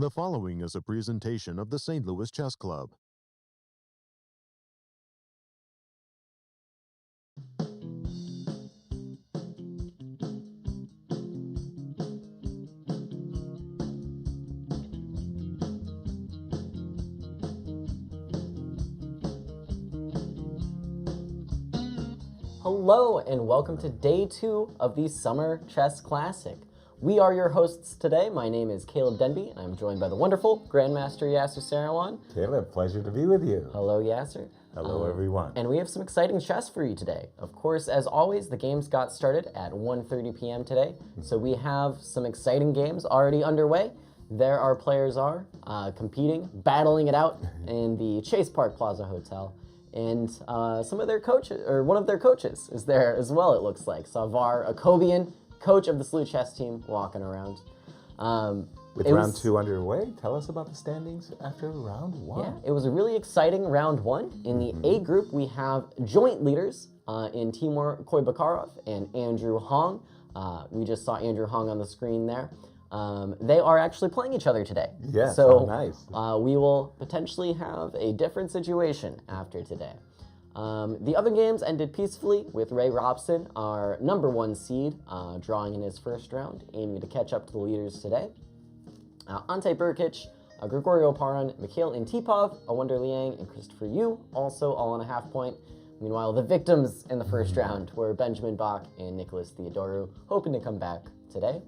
The following is a presentation of the St. Louis Chess Club. Hello and welcome to day 2 of the Summer Chess Classic. We are your hosts today. My name is Caleb Denby, and I'm joined by the wonderful Grandmaster Yasser Seirawan. Caleb, pleasure to be with you. Hello, Yasser. Hello, everyone. And we have some exciting chess for you today. Of course, as always, the games got started at 1:30 p.m. today, so we have some exciting games already underway. There our players are competing, battling it out in the Chase Park Plaza Hotel. And some of their coaches, or one of their coaches, is there as well, it looks like. Savar Akobian, coach of the SLU chess team, walking around. With round 2 underway, tell us about the standings after round 1. Yeah, it was a really exciting round 1. In the A group, we have joint leaders in Temur Kuybokarov and Andrew Hong. We just saw Andrew Hong on the screen there. They are actually playing each other today. Yes, so nice. We will potentially have a different situation after today. The other games ended peacefully with Ray Robson, our #1 seed, drawing in his first round, aiming to catch up to the leaders today. Ante Brkic, Grigoriy Oparin, Mikhail Antipov, Awonder Liang, and Christopher Yu, also all on a half point. Meanwhile, the victims in the first round were Benjamin Bach and Nikolas Theodorou, hoping to come back today.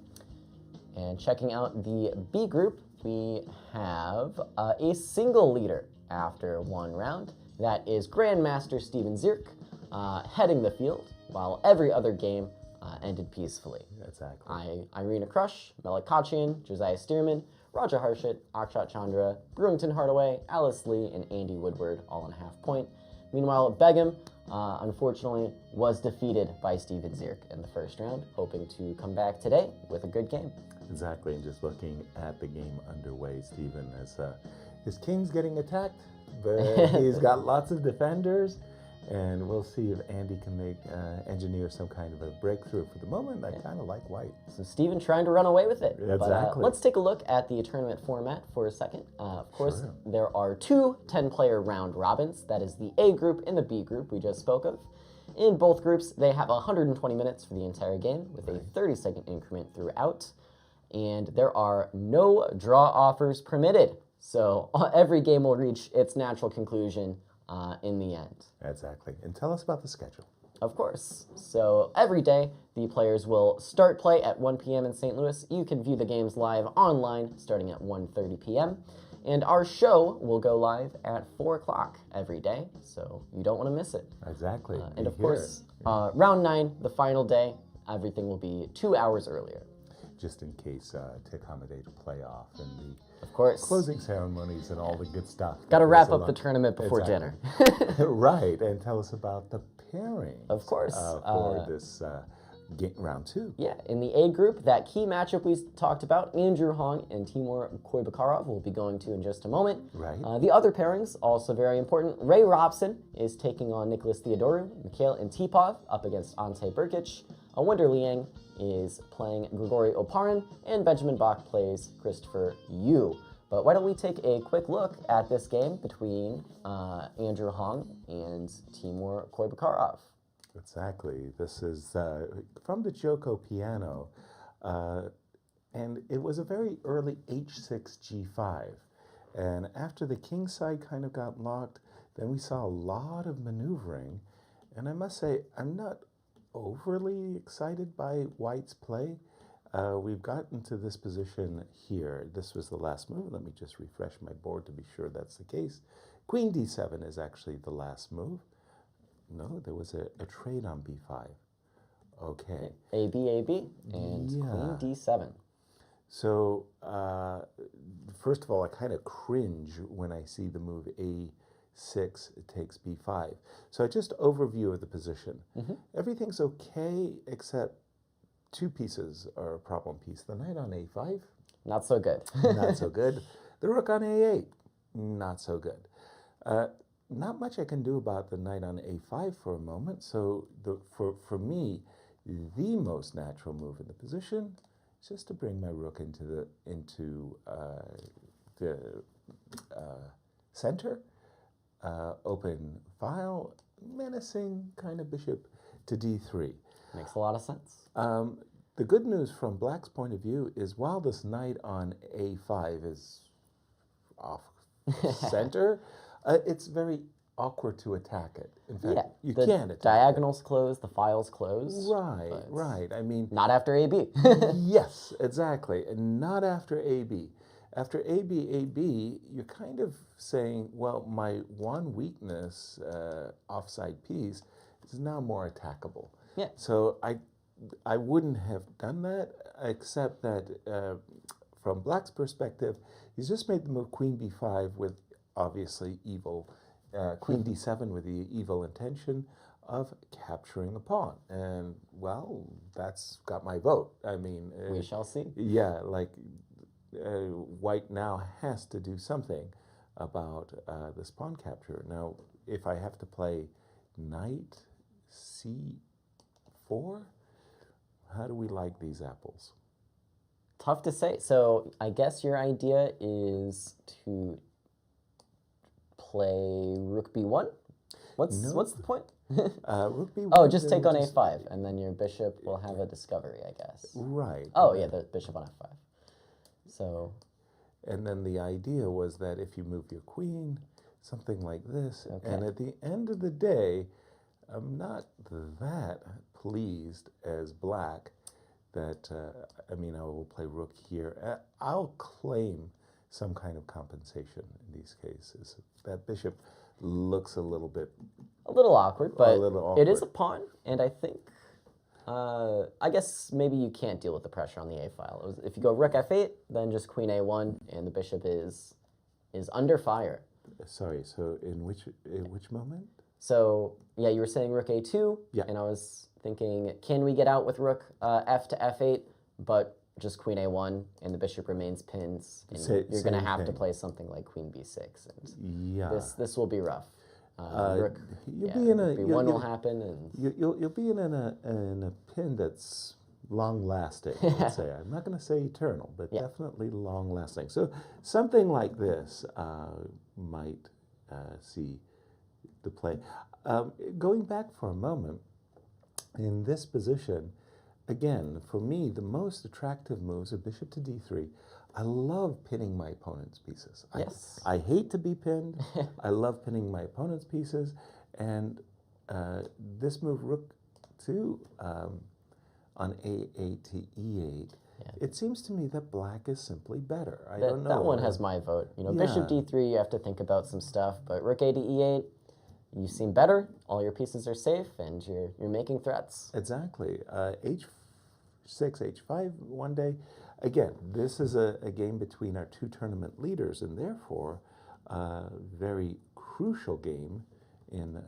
And checking out the B group, we have a single leader after one round. That is Grandmaster Steven Zierk heading the field, while every other game ended peacefully. Exactly. Irina Krush, Melik Khachiyan, Josiah Stearman, Roger Harshit, Akshat Chandra, Brewington Hardaway, Alice Lee, and Andy Woodward all on a half point. Meanwhile, Begum, unfortunately, was defeated by Steven Zierk in the first round, hoping to come back today with a good game. Exactly, and just looking at the game underway, Steven, as his king's getting attacked, but he's got lots of defenders, and we'll see if Andy can engineer some kind of a breakthrough. For the moment, I kind of like white. So Steven trying to run away with it. Exactly. But, let's take a look at the tournament format for a second. Of course, there are 2 10-player round robins. That is the A group and the B group we just spoke of. In both groups, they have 120 minutes for the entire game with a 30-second increment throughout. And there are no draw offers permitted. So every game will reach its natural conclusion in the end. Exactly. And tell us about the schedule. Of course. So every day, the players will start play at 1 p.m. in St. Louis. You can view the games live online starting at 1:30 p.m. And our show will go live at 4 o'clock every day, so you don't want to miss it. Exactly. And of course, round 9, the final day, everything will be 2 hours earlier. Just in case to accommodate a playoff and the closing ceremonies and all the good stuff. Got to wrap up the tournament before dinner. Right, and tell us about the pairing. Of course. For this round 2. Yeah, in the A group, that key matchup we talked about, Andrew Hong and Temur Kuybokarov, we'll be going to in just a moment. Right. The other pairings, also very important. Ray Robson is taking on Nikolas Theodorou, Mikhail Antipov up against Ante Brkic. Awonder Liang is playing Grigoriy Oparin, and Benjamin Bach plays Christopher Yu. But why don't we take a quick look at this game between Andrew Hong and Temur Kuybokarov. Exactly. This is from the Joko piano, and it was a very early h6, g5. And after the king side kind of got locked, then we saw a lot of maneuvering. And I must say, I'm not overly excited by white's play. We've gotten to this position here. This was the last move. Let me just refresh my board to be sure that's the case. Queen d7 is actually the last move. No, there was a trade on b5. Okay. A-B, and Queen d7. So, first of all, I kind of cringe when I see the move a6 takes b5. So just overview of the position. Everything's okay except 2 pieces are a problem piece. The knight on a5. Not so good. Not so good. The rook on a8. Not so good. Not much I can do about the knight on a5 for a moment. So for me, the most natural move in the position just to bring my rook into the center. Open file, menacing kind of bishop to d3. Makes a lot of sense. The good news from Black's point of view is while this knight on a5 is off center, it's very awkward to attack it. In fact, you can't attack diagonals close, the files close. Right, right. I mean, not after AB. Yes, exactly, and not after AB. After AB, you're kind of saying, well, my one weakness, offside piece, is now more attackable. Yeah. So I wouldn't have done that, except that from Black's perspective, he's just made the move Queen B5 with obviously evil, Queen D7 with the evil intention of capturing a pawn. And, well, that's got my vote. I mean... we shall see. Yeah, like... White now has to do something about this pawn capture. Now, if I have to play knight c4, how do we like these apples? Tough to say. So I guess your idea is to play rook b1? What's the point? Rook b1. Oh, just take on a5, and then your bishop will have a discovery, I guess. Right. Oh, yeah, the bishop on f5. So, and then the idea was that if you move your queen, something like this, and at the end of the day, I'm not that pleased as Black that, I mean, I will play rook here. I'll claim some kind of compensation in these cases. That bishop looks a little awkward, but awkward. It is a pawn, and I think... I guess maybe you can't deal with the pressure on the a file. If you go rook f8, then just queen a1, and the bishop is under fire. Sorry, so in which moment? So, yeah, you were saying rook a2, and I was thinking, can we get out with rook f to f8, but just queen a1, and the bishop remains pinned, and you're going to have to play something like queen b6, and this will be rough. Rook, b1 will happen, and you'll be in a pin that's long-lasting. Let's say I'm not going to say eternal, but definitely long-lasting. So something like this might see the play. Going back for a moment, in this position, again, for me, the most attractive moves are bishop to d3. I love pinning my opponent's pieces. I hate to be pinned. I love pinning my opponent's pieces. And this move, rook 2 on a8 to e8, it seems to me that Black is simply better. I don't know. That one has my vote. You know, bishop d3, you have to think about some stuff. But rook a to e8, you seem better. All your pieces are safe, and you're making threats. Exactly. H6, h5 one day. Again, this is a game between our two tournament leaders, and therefore a very crucial game in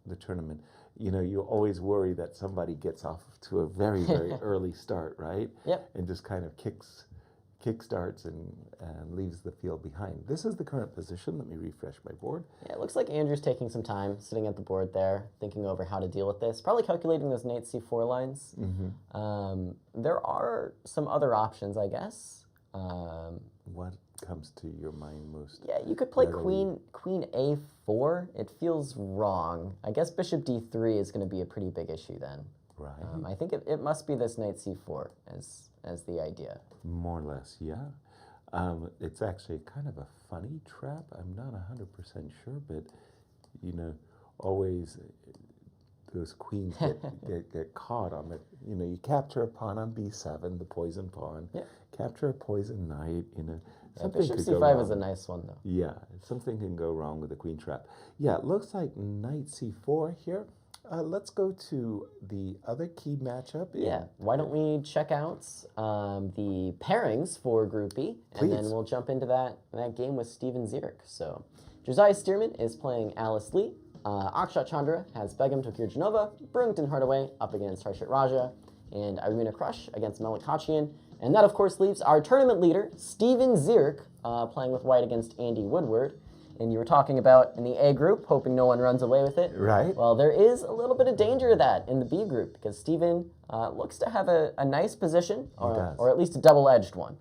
the tournament. You know, you always worry that somebody gets off to a very, very early start, right? Yep. And just kind of kickstarts and leaves the field behind. This is the current position. Let me refresh my board. Yeah, it looks like Andrew's taking some time sitting at the board there, thinking over how to deal with this, probably calculating those knight c4 lines. There are some other options, I guess. What comes to your mind most? Yeah, you could play queen a4. It feels wrong. I guess bishop d3 is going to be a pretty big issue then. Right. I think it must be this knight c4 as the idea. More or less, yeah. It's actually kind of a funny trap. I'm not 100% sure, but, you know, always those queens get caught on it. You know, you capture a pawn on b7, the poison pawn. Yeah. Capture a poison knight, you know. Bishop c5 is a nice one, though. Yeah, something can go wrong with the queen trap. Yeah, it looks like knight c4 here. Let's go to the other key matchup. Yeah, why don't we check out the pairings for Group B, and then we'll jump into that game with Steven Zierk. So, Josiah Stearman is playing Alice Lee. Akshat Chandra has Begum Tokirjanova, Brewington Hardaway up against Harshit Raja, and Irina Krush against Melik Khachiyan. And that, of course, leaves our tournament leader, Steven Zierk, playing with white against Andy Woodward. and you were talking about in the A group, hoping no one runs away with it. Right. Well, there is a little bit of danger of that in the B group because Steven looks to have a nice position, or at least a double-edged one.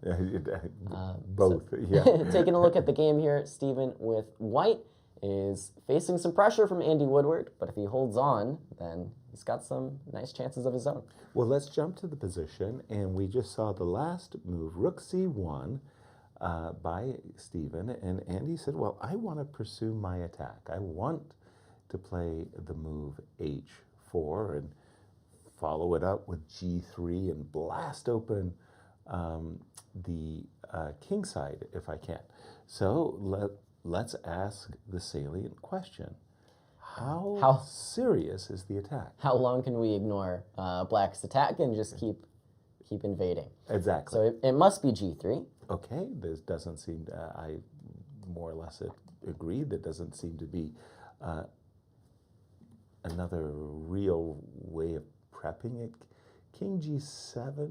Both, yeah. Taking a look at the game here, Steven with white is facing some pressure from Andy Woodward, but if he holds on, then he's got some nice chances of his own. Well, let's jump to the position, and we just saw the last move, Rook C1, by Steven, and Andy said, well, I want to pursue my attack. I want to play the move H4 and follow it up with G3 and blast open the king side if I can. So let's ask the salient question. How serious is the attack? How long can we ignore Black's attack and just keep invading? Exactly. So it must be G3. Okay, this doesn't seem to, I more or less agree, there doesn't seem to be another real way of prepping it. King G7,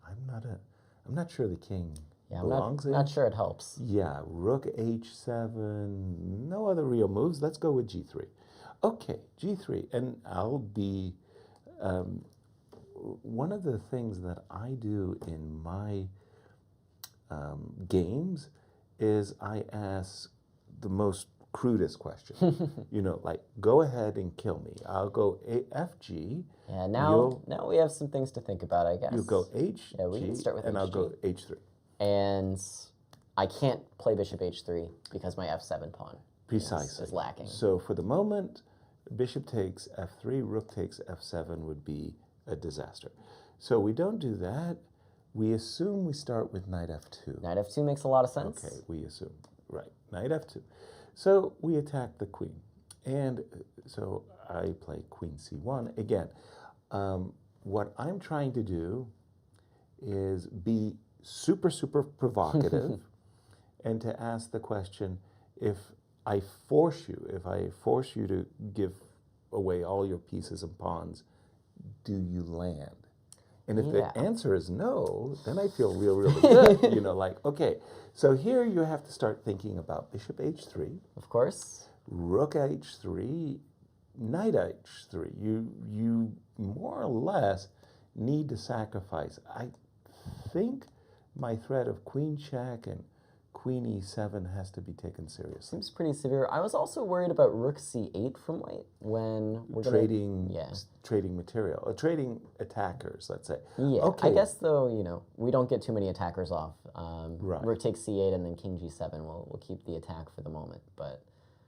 I'm not sure the king belongs I'm not sure it helps. Yeah, Rook H7, no other real moves. Let's go with G3. Okay, G3, and I'll be, one of the things that I do in my games is I ask the most crudest question. You know, like, go ahead and kill me. I'll go FG. Yeah, now we have some things to think about, I guess. You go H, yeah, we can start with and HG. I'll go H3. And I can't play bishop H3 because my F7 pawn Precisely. is lacking. So for the moment, bishop takes F3, rook takes F7 would be a disaster. So we don't do that. We assume we start with knight F2. Knight F2 makes a lot of sense. Okay, we assume. Right, knight F2. So we attack the queen. And so I play queen C1. Again, what I'm trying to do is be super, super provocative and to ask the question, if I force you to give away all your pieces and pawns, do you land? And if the answer is no, then I feel really good. You know, like, okay, so here you have to start thinking about bishop H3. Of course. Rook H3, knight H3. You more or less need to sacrifice. I think my threat of queen check and queen E7 has to be taken seriously. Seems pretty severe. I was also worried about rook C8 from white when we're trading material, trading attackers, let's say. Yeah, okay. I guess though, you know, we don't get too many attackers off. Right. Rook takes C8 and then king G7. We'll keep the attack for the moment, but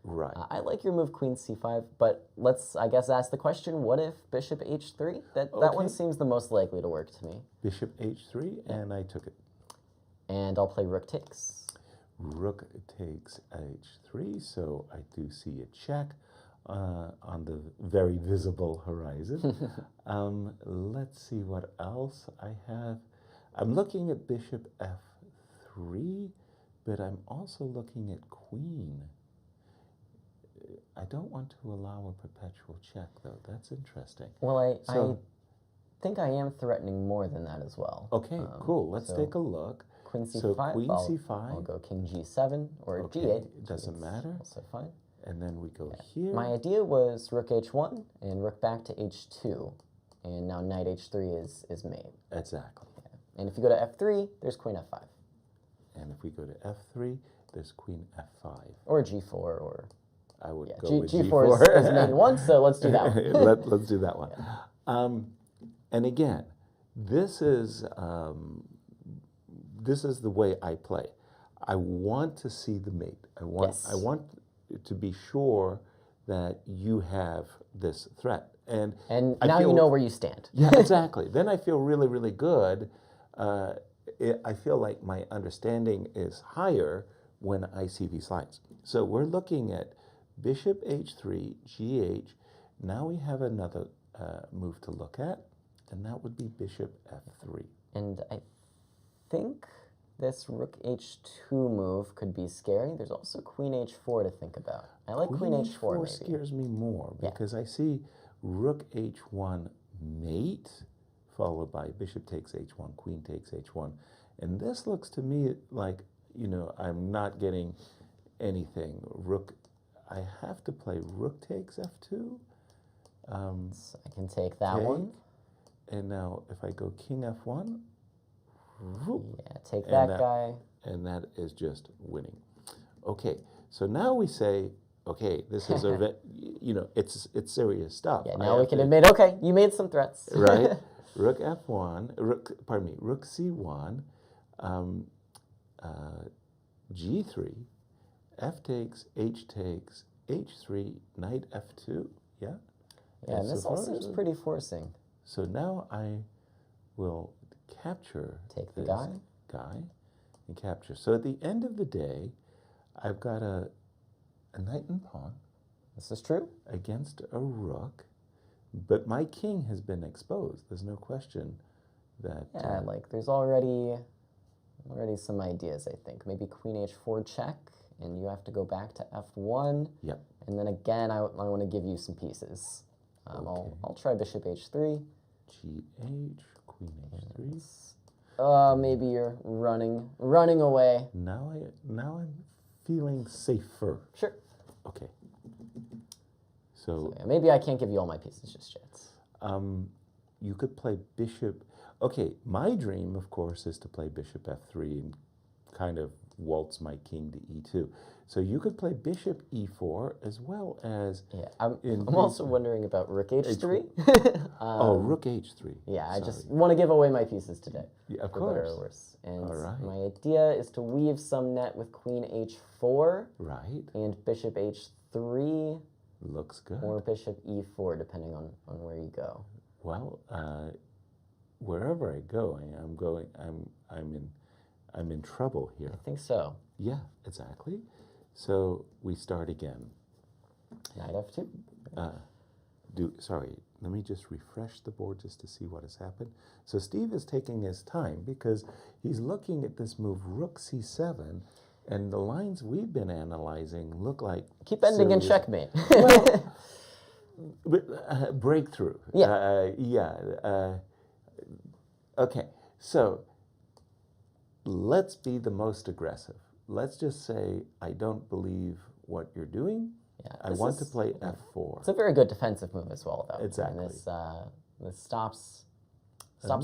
right. I like your move queen C5, but let's, I guess, ask the question, what if bishop H3? That one seems the most likely to work to me. Bishop H3, and I took it. And I'll play rook takes. Rook takes H3, so I do see a check on the very visible horizon. Let's see what else I have. I'm looking at bishop F3, but I'm also looking at queen. I don't want to allow a perpetual check, though. That's interesting. Well, I think I am threatening more than that as well. Okay, cool. Let's take a look. Queen C5. So queen C5. I'll go king G7 or G8. It doesn't matter. Also fine. And then we go here. My idea was rook H1 and rook back to H2. And now knight H3 is made. Exactly. Yeah. And if you go to F3, there's queen F5. And if we go to F3, there's queen F5. Or G4 or... I would go with G4 is main one, so let's do that one. Let's do that one. Yeah. And again, this is the way I play. I want to see the mate. I want to be sure that you have this threat. And now you know where you stand. Yeah, exactly. Then I feel really, really good. I feel like my understanding is higher when I see these lines. So we're looking at bishop H3, GH. Now we have another move to look at, and that would be bishop F3. And I think this rook H2 move could be scary. There's also queen H4 to think about. I like queen H4 maybe. Scares me more because I see rook H1 mate, followed by bishop takes H1, queen takes H1. And this looks to me like, you know, I'm not getting anything. Rook, I have to play rook takes f2. So I can take that one. And now if I go king f1, whoop, Yeah, take that guy. and that is just winning. Okay, so now we say, okay, this is a, you know, it's serious stuff. Yeah, now we can admit, okay, you made some threats. Right? Rook f1, rook c1, g3, f takes, h3, knight f2, yeah? Yeah, and this all seems pretty forcing. So now I will capture Take the this guy and capture. So at the end of the day, I've got a knight and pawn. This is true. Against a rook, but my king has been exposed. There's no question that. Yeah, like there's already some ideas, I think. Maybe queen h4 check, and you have to go back to f1. Yep. And then again, I want to give you some pieces. I'll try bishop h3. Gh, queen h3. Maybe you're running away. Now I'm feeling safer. Sure. Okay. So yeah, maybe I can't give you all my pieces just yet. you could play bishop. Okay, my dream, of course, is to play bishop f3 and kind of waltz my king to e2. So you could play bishop e4 as well as. Yeah, I'm also wondering about rook h3. Rook h3. Yeah, I just want to give away my pieces today. Yeah, of for course. better or worse. And all right. my idea is to weave some net with queen h4. Right. And bishop h3. Looks good. Or bishop e4, depending on where you go. Well, wherever I go, I'm in trouble here. I think so. Yeah, exactly. So we start again. Knight f2. Sorry, let me just refresh the board just to see what has happened. So Steve is taking his time because he's looking at this move rook c7, and the lines we've been analyzing look like keep ending in checkmate. Well, breakthrough. Yeah. Okay, so let's be the most aggressive. Let's just say I don't believe what you're doing. Yeah, I want to play f4. It's a very good defensive move as well, though. Exactly. And this stops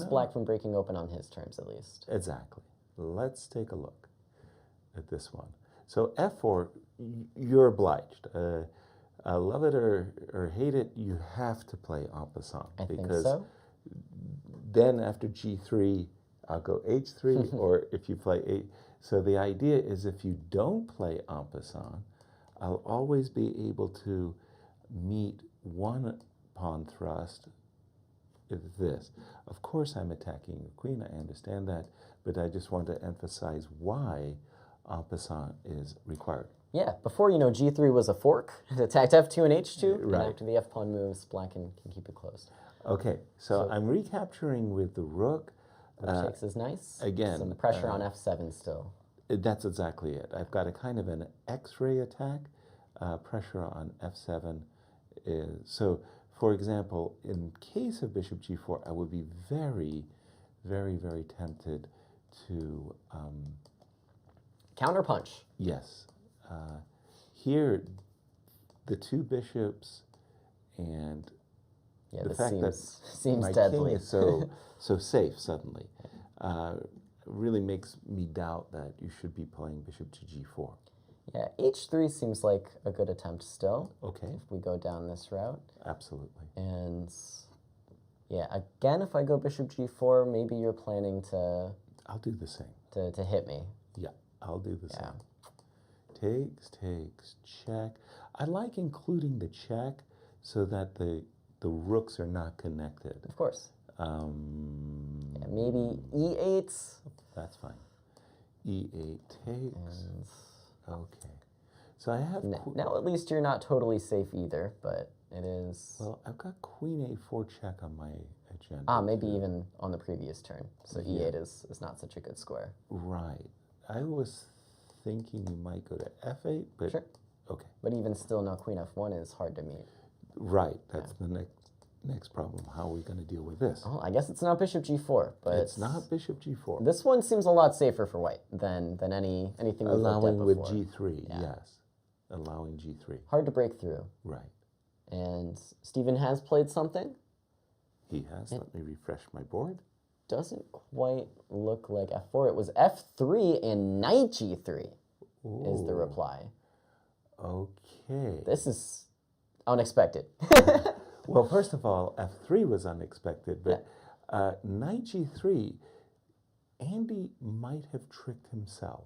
black from breaking open on his terms, at least. Exactly. Let's take a look at this one. So f4, you're obliged. Love it or hate it, you have to play en passant. I think because so. Then after g3, I'll go h3, or if you play a. So the idea is if you don't play en passant, I'll always be able to meet one pawn thrust with this. Of course, I'm attacking your queen, I understand that, but I just want to emphasize why en passant is required. Yeah, before, g3 was a fork. It attacked f2 and h2, right. And after the f-pawn moves, black can keep it closed. Okay, so I'm recapturing with the rook. Rook takes is nice. Again. Some pressure on f7 still. That's exactly it. I've got a kind of an X-ray attack. Pressure on f7 is, so for example, in case of bishop g4, I would be very, very, very tempted to counterpunch. Yes. Here, the two bishops and the fact that seems my deadly. king is so safe suddenly really makes me doubt that you should be playing bishop to g4. Yeah, h3 seems like a good attempt still. Okay. If we go down this route. Absolutely. And yeah, again, if I go bishop g4, maybe you're planning to. I'll do the same. To hit me. Yeah, I'll do the same. Takes, check. I like including the check so that the rooks are not connected. Of course. Yeah, maybe e8. That's fine. e8 takes. Okay. So I have... Now at least you're not totally safe either, but it is... Well, I've got queen a4 check on my agenda. Maybe even on the previous turn. So e8 is not such a good square. Right. I was thinking you might go to f8, but... Sure. Okay. But even still, now queen f1 is hard to meet. Right. That's the next Next problem, how are we going to deal with this? Oh, I guess it's not bishop g4, but It's not bishop g4. this one seems a lot safer for white than anything we've looked at Allowing with before. g3, Yeah. yes. Allowing g3. Hard to break through. Right. And Stephen has played something. He has. Let me refresh my board. Doesn't quite look like f4. It was f3 and knight g3 is the reply. Okay. This is unexpected. Well, first of all, f3 was unexpected, but knight g3, Andy might have tricked himself.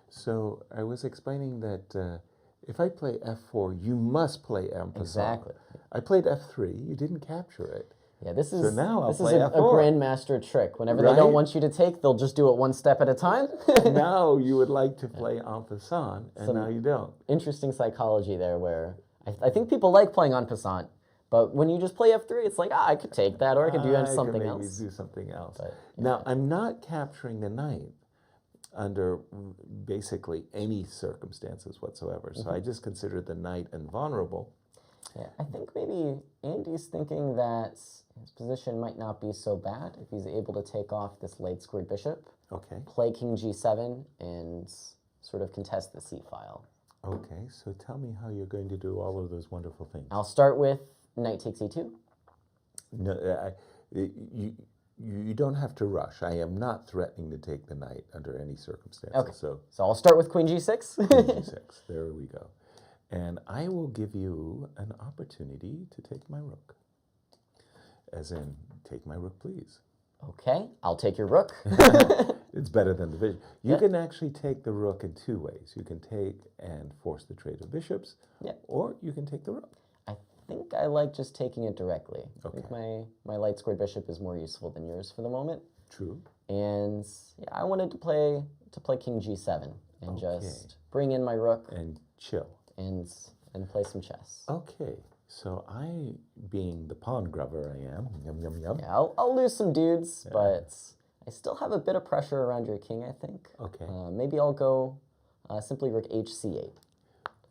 So I was explaining that if I play f4, you must play en passant. Exactly. I played f3, you didn't capture it. Yeah, this is So now I'll this is play a f4. grandmaster trick. Whenever they don't Right? want you to take, they'll just do it one step at a time. Now you would like to play en passant, and now you don't. Interesting psychology there, where I think people like playing en passant, but when you just play f3, it's like, I could take that, or I could do something maybe else. do something else. But, Now, I'm not capturing the knight under basically any circumstances whatsoever. So I just consider the knight invulnerable. Yeah, I think maybe Andy's thinking that his position might not be so bad if he's able to take off this late squared bishop, Okay. play king g7, and sort of contest the c file. Okay, so tell me how you're going to do all of those wonderful things. I'll start with knight takes e2. No, you don't have to rush. I am not threatening to take the knight under any circumstances. Okay. So So I'll start with queen g6. g6, there we go. And I will give you an opportunity to take my rook. As in, take my rook, please. Okay, I'll take your rook. It's better than division. You can actually take the rook in two ways. You can take and force the trade of bishops, or you can take the rook. I think I like just taking it directly. I Okay. think my light squared bishop is more useful than yours for the moment. True. And yeah, I wanted to play king g7 and just bring in my rook And chill. and play some chess. Okay, so I, being the pawn grubber I am, yum, yum, yum. Yeah, I'll lose some dudes, but I still have a bit of pressure around your king, I think. Okay. Maybe I'll go simply rook hc8.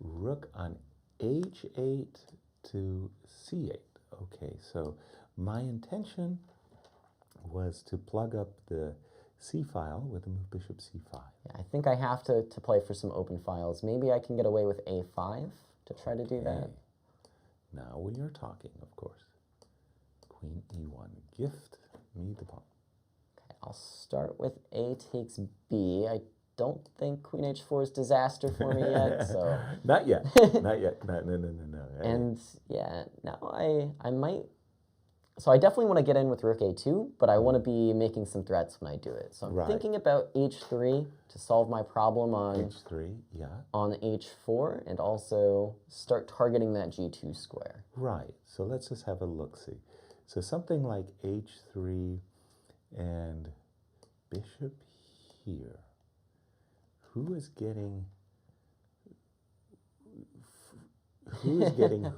Rook on h8 to c8. Okay, so my intention was to plug up the c file with a move bishop c5. Yeah, I think I have to play for some open files. Maybe I can get away with a5 to try to do that. Now we are talking, of course. Queen e1. Gift me the pawn. Okay, I'll start with a takes b. I don't think queen h4 is disaster for me yet, so... Not yet. Not yet. No. And yeah, now I might... So I definitely want to get in with rook a2, but I want to be making some threats when I do it. So I'm thinking about h3 to solve my problem on h3, yeah. on h4, and also start targeting that g2 square. Right. So let's just have a look-see. So something like h3 and bishop here. Who is getting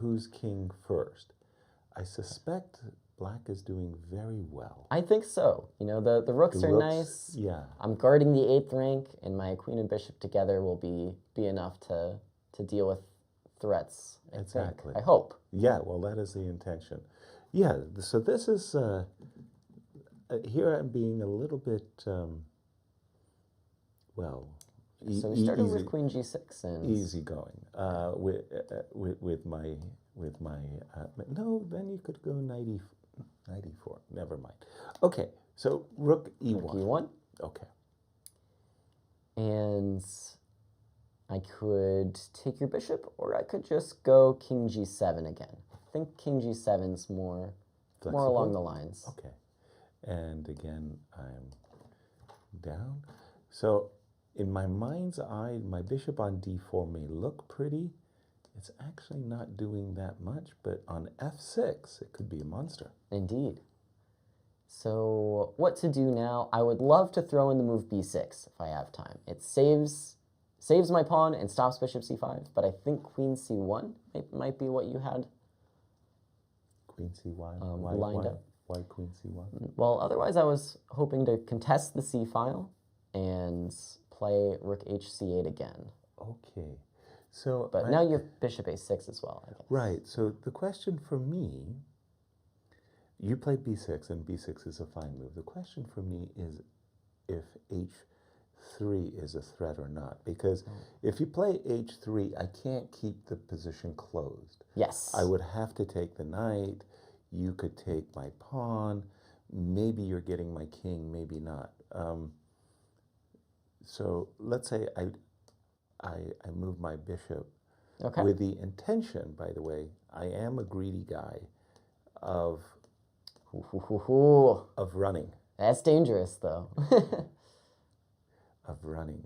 whose king first? I suspect black is doing very well. I think so. You know, the rooks are nice. Yeah. I'm guarding the 8th rank, and my queen and bishop together will be enough to deal with threats. Exactly. I hope. Yeah, well, that is the intention. Yeah, so this is, here I'm being a little bit, well, So we started with queen g6 and easygoing with my no. Then you could go knight e4. Never mind. Okay, so rook e1. rook e1. Okay. And I could take your bishop, or I could just go king g7 again. I think king g7's more along the lines. Okay. And again, I'm down. So in my mind's eye, my bishop on d4 may look pretty. It's actually not doing that much, but on f6, it could be a monster. Indeed. So what to do now? I would love to throw in the move b6 if I have time. It saves my pawn and stops bishop c5, but I think queen c1 might be what you had Queen c1. lined up. Why queen c1? Well, otherwise I was hoping to contest the c file and play rook hc8 again. Okay. So But now you have bishop a6 as well, I guess. Right. So the question for me you play b6, and b6 is a fine move. The question for me is if h3 is a threat or not. Because if you play h3, I can't keep the position closed. Yes. I would have to take the knight. You could take my pawn. Maybe you're getting my king, maybe not. So let's say I move my bishop with the intention, by the way, I am a greedy guy, of running. That's dangerous, though. Of running.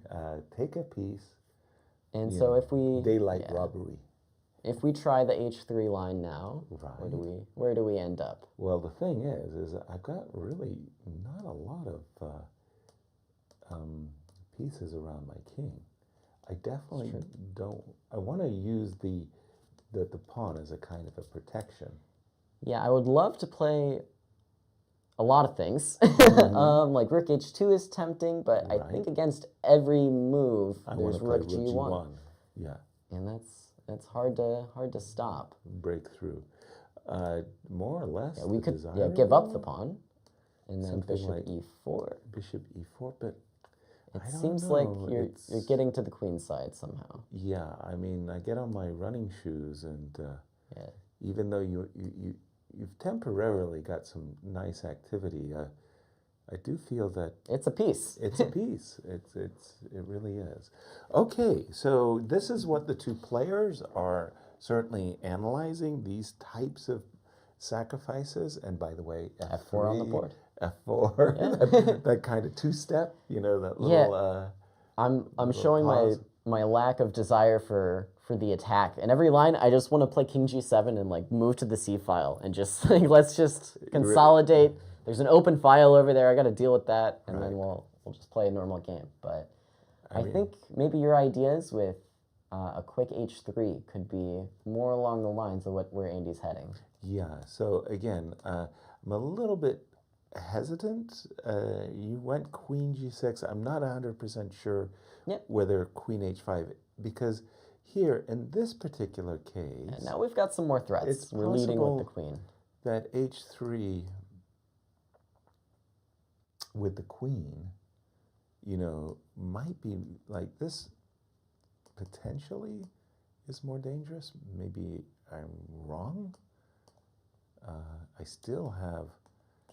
Take a piece. And so if we... Daylight robbery. If we try the h3 line now, Right. where do we end up? Well, the thing is I've got really not a lot of pieces around my king. I definitely don't. I want to use the pawn as a kind of a protection. Yeah, I would love to play a lot of things. Like rook h2 is tempting, but I think against every move there's rook g1. Yeah, and that's hard to stop. Breakthrough. More or less. Yeah, we could desirable, give up the pawn, and then something bishop like e4. Bishop e4, but It I don't seems know. like you're getting to the queen side somehow. Yeah, I mean, I get on my running shoes, and even though you've temporarily got some nice activity, I do feel that it's a piece. It's a piece. It really is. Okay, so this is what the two players are certainly analyzing, these types of sacrifices. And by the way, F4 on the board. F4, that kind of two-step, that little... I'm showing my lack of desire for the attack. And every line, I just want to play king g7 and like move to the c file and just like, let's just consolidate. There's an open file over there. I got to deal with that, and then we'll just play a normal game. But I think maybe your ideas with a quick h3 could be more along the lines of where Andy's heading. Yeah. So again, I'm a little bit hesitant. You went queen g6. I'm not 100% sure whether queen h5, because here in this particular case, and now we've got some more threats. We're leading with the queen. That h3 with the queen, might be like this. Potentially is more dangerous. Maybe I'm wrong. I still have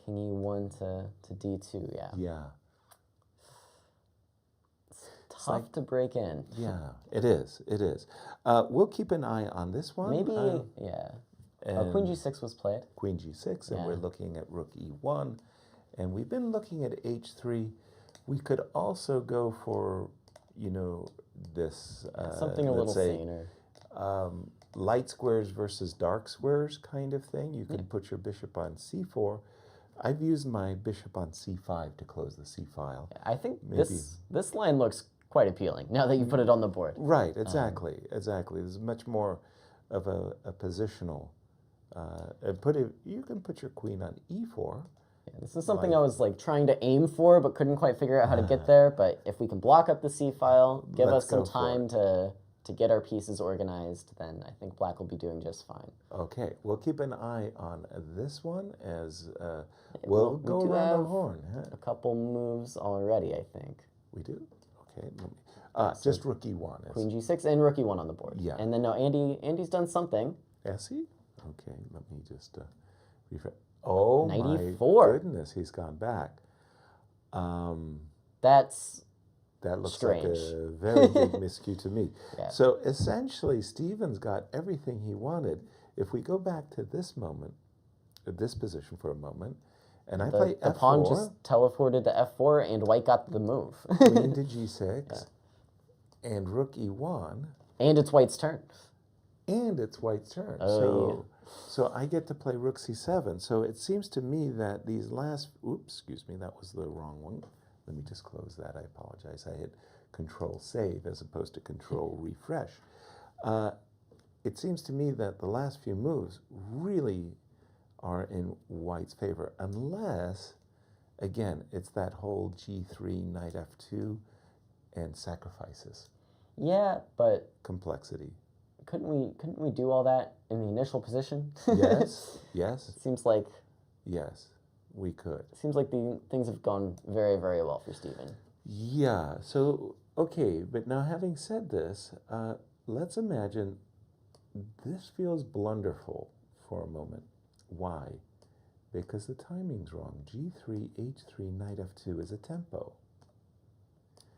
king e1 to d2. Yeah. It's tough to break in. Yeah, it is. It is. We'll keep an eye on this one. Maybe queen g6 was played. Queen g6, and we're looking at rook e1, and we've been looking at h3. We could also go for this something a little saner. Light squares versus dark squares kind of thing. You can put your bishop on c4. I've used my bishop on c5 to close the c file. I think this line looks quite appealing now that you put it on the board. Right, exactly. There's much more of a positional. You can put your queen on e4. Yeah, this is something I was like trying to aim for, but couldn't quite figure out how to get there. But if we can block up the c file, give us some time to get our pieces organized, then I think black will be doing just fine. Okay, we'll keep an eye on this one as we'll go around the horn. A couple moves already, I think. We do? Okay, just rook e1. Queen g6 and rook e1 on the board. Yeah. And then no, Andy's done something. Has he? Okay, let me just refresh. Oh, 94. My goodness, he's gone back. That looks strange. Like a very big miscue to me. Yeah. So essentially, Steven's got everything he wanted. If we go back to this moment, this position for a moment, and I play the f4. pawn just teleported to f4, and white got the move. Queen to g6, and rook e1. And it's white's turn. And it's white's turn. So I get to play rook c7. So it seems to me that these last... Oops, excuse me, that was the wrong one. Let me just close that. I apologize. I hit Control Save as opposed to Control Refresh. It seems to me that the last few moves really are in white's favor, unless, again, it's that whole g3, knight f2, and sacrifices. Yeah, but complexity. Couldn't we do all that in the initial position? Yes, yes. It seems like Yes, we could. Seems like things have gone very, very well for Steven. Yeah, so, okay, but now having said this, let's imagine this feels blunderful for a moment. Why? Because the timing's wrong. G3, H3, knight F2 is a tempo.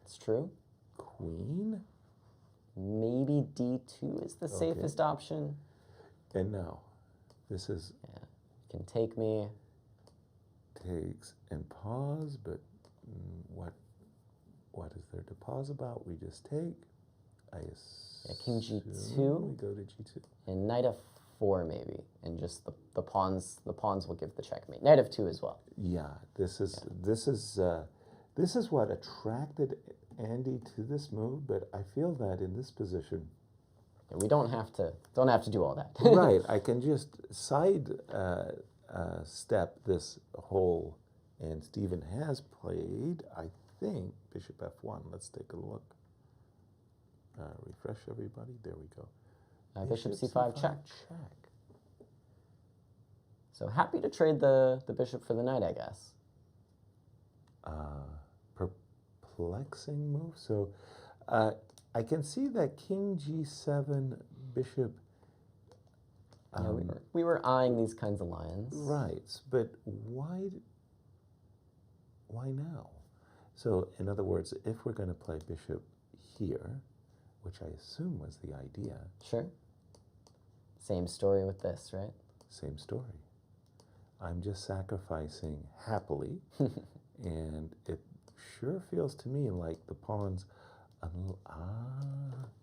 It's true. Queen? Maybe D2 is the safest option. And now, this is... Yeah, you can take me. Takes and pause, but what is there to pause about? We just take. Yeah, king G2. We go to G2. And knight F4 maybe, and just the pawns will give the checkmate. Knight F2 as well. Yeah, this is what attracted Andy to this move, but I feel that in this position, Yeah, we don't have to do all that. right? I can just side step this whole, and Steven has played, I think, bishop F1. Let's take a look. Refresh everybody. There we go. Bishop C5 check. So happy to trade the bishop for the knight, I guess. Perplexing move. So I can see that king G7, bishop. Yeah, we were eyeing these kinds of lions. Right, but why now? So in other words, if we're going to play bishop here, which I assume was the idea. Sure. Same story with this, right? Same story. I'm just sacrificing happily, and it sure feels to me like the pawns.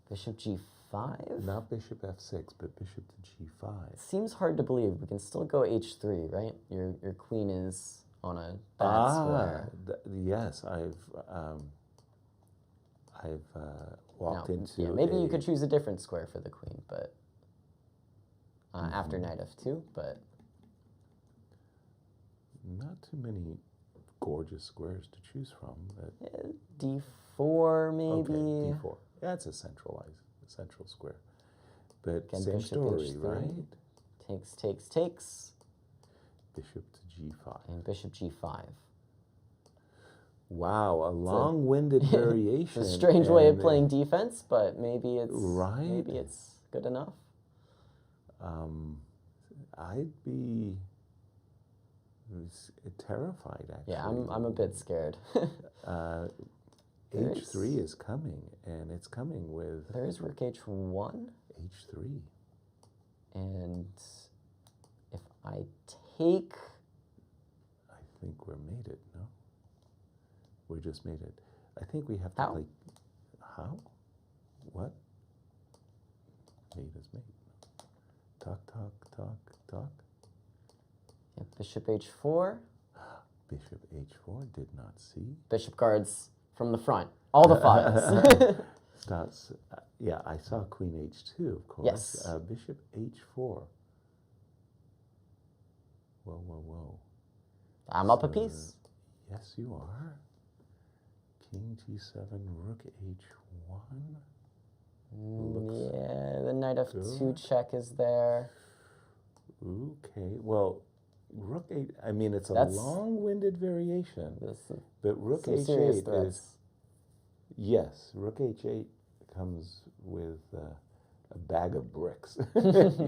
Bishop G5. Not bishop F6, but bishop to G5. It seems hard to believe. We can still go H3, right? Your queen is on a bad square. Yes, I've walked into. Yeah, maybe you could choose a different square for the queen, but after knight F2, but not too many gorgeous squares to choose from. But D4 maybe. Okay, D4. That's a central square. But Again, same bishop story, H3. right? Takes. Bishop to G5. And biship G5. Wow, a long-winded variation. It's a strange way of playing defense, but maybe it's right. Maybe it's good enough. I'd be terrified, actually. Yeah, I'm a bit scared. H3 is coming, and it's coming with... There is rook H1. H3. And if I take... I think we're mated, no? We're just mated. I think we have to How? play... How? What? Mate is mate. Talk. Yeah, bishop H4. Bishop H4, did not see. Bishop guards from the front. All the files. Starts, yeah, I saw queen H2, of course. Yes. Bishop H4. Whoa. I'm up a piece. Yes, you are. King G7, rook H1. Yeah, the knight F2 check is there. Okay, well, rook 8, I mean, it's a long-winded variation, but rook H8 is... Yes, rook H8 comes with a bag of bricks. That's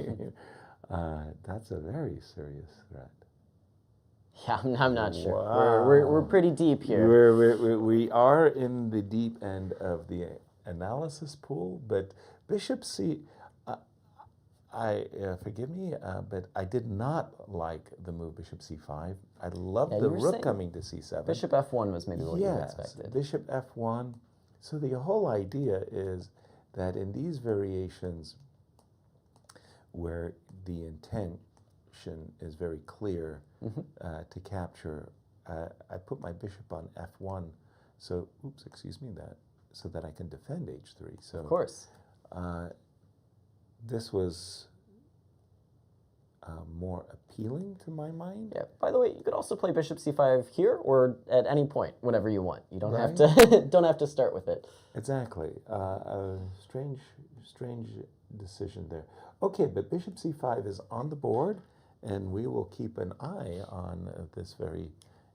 a very serious threat. Yeah, I'm not sure. Wow. We're pretty deep here. We are in the deep end of the analysis pool, but bishop C... forgive me, but I did not like the move bishop c5. I love the rook coming to c7. Bishop f1 was maybe what you expected. Bishop f1. So the whole idea is that in these variations where the intention is very clear to capture, I put my bishop on f1. So, so that I can defend h3. So, of course. This was more appealing to my mind. Yeah. By the way, you could also play bishop c5 here or at any point, whenever you want. You don't have to don't have to start with it. Exactly. A strange decision there. Okay, but bishop c5 is on the board, and we will keep an eye on this very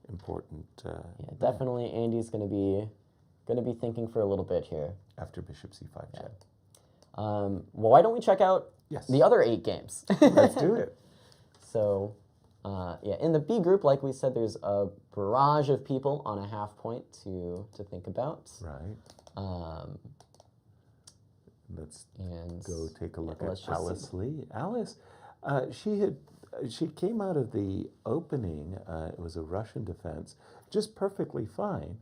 important. Yeah, definitely. Andy's going to be thinking for a little bit here. After bishop c5 check. Well, why don't we check out the other 8 games? Let's do it. So, yeah, in the B group, like we said, there's a barrage of people on a half point to think about. Right. Let's and go take a look yeah, at Alice Lee. Alice, she came out of the opening. It was a Russian defense, just perfectly fine,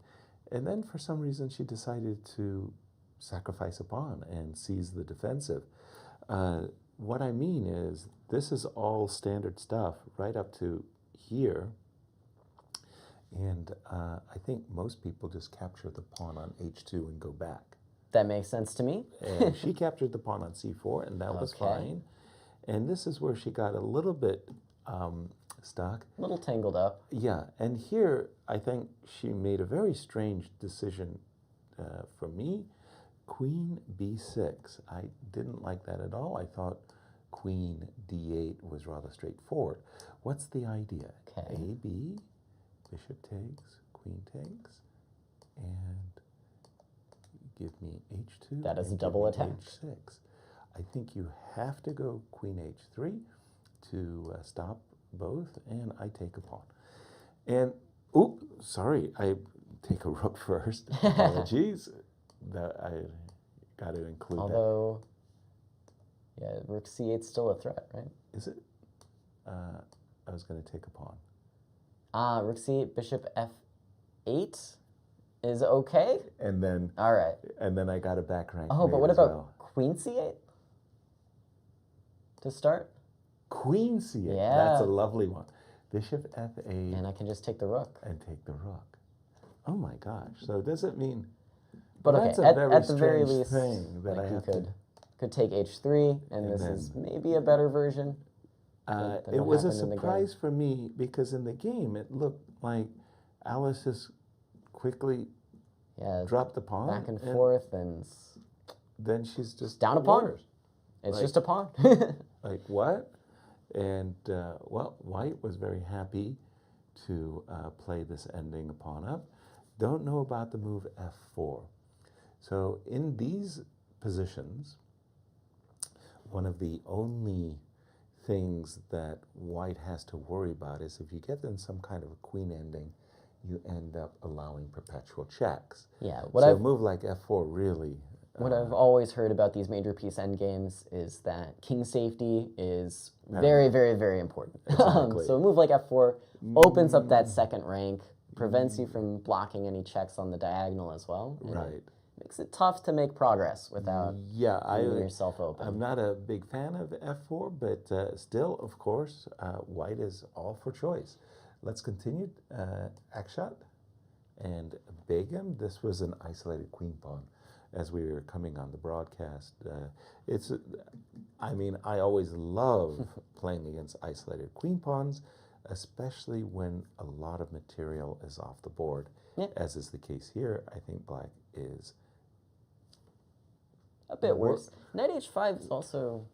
and then for some reason she decided to sacrifice a pawn and seize the defensive. What I mean is, this is all standard stuff right up to here, and I think most people just capture the pawn on h2 and go back. That makes sense to me. And she captured the pawn on c4, and that was fine. And this is where she got a little bit stuck. A little tangled up. Yeah, and here I think she made a very strange decision for me. Queen b6. I didn't like that at all. I thought queen d8 was rather straightforward. What's the idea? Okay. A, b, bishop takes, queen takes, and give me h2. That is a double attack. h6. I think you have to go queen h3 to stop both, and I take a pawn. And, oop, sorry, I take a rook first. Apologies. I got to include Although, yeah, rook c8 is still a threat, right? Is it? I was going to take a pawn. Rook c8, bishop f8 is okay. And then, all right. And then I got a back rank. Oh, but what about queen c8 to start? Queen c8. Yeah. That's a lovely one. Bishop f8. And I can just take the rook. And take the rook. Oh my gosh. So does it mean? But that's okay, a very at the very strange least, thing that like I have could take h3, and this is maybe a better version. It was a surprise for me because in the game it looked like Alice just quickly dropped the pawn. Back and forth, and then she's just down a pawn. It's just a pawn. Like what? And well, White was very happy to play this ending pawn up. Don't know about the move f4. So in these positions, one of the only things that White has to worry about is if you get in some kind of a queen ending, you end up allowing perpetual checks. Yeah. So a move like f4 really... What I've always heard about these major piece endgames is that king safety is very, very, very important. Exactly. So a move like f4 opens up that second rank, prevents you from blocking any checks on the diagonal as well. Right. Makes it tough to make progress without leaving yourself open. I'm not a big fan of f4, but still, of course, White is all for choice. Let's continue. Akshat and Begum. This was an isolated queen pawn as we were coming on the broadcast. I mean, I always love playing against isolated queen pawns, especially when a lot of material is off the board, as is the case here. I think Black is a bit worse. Knight h5 is also...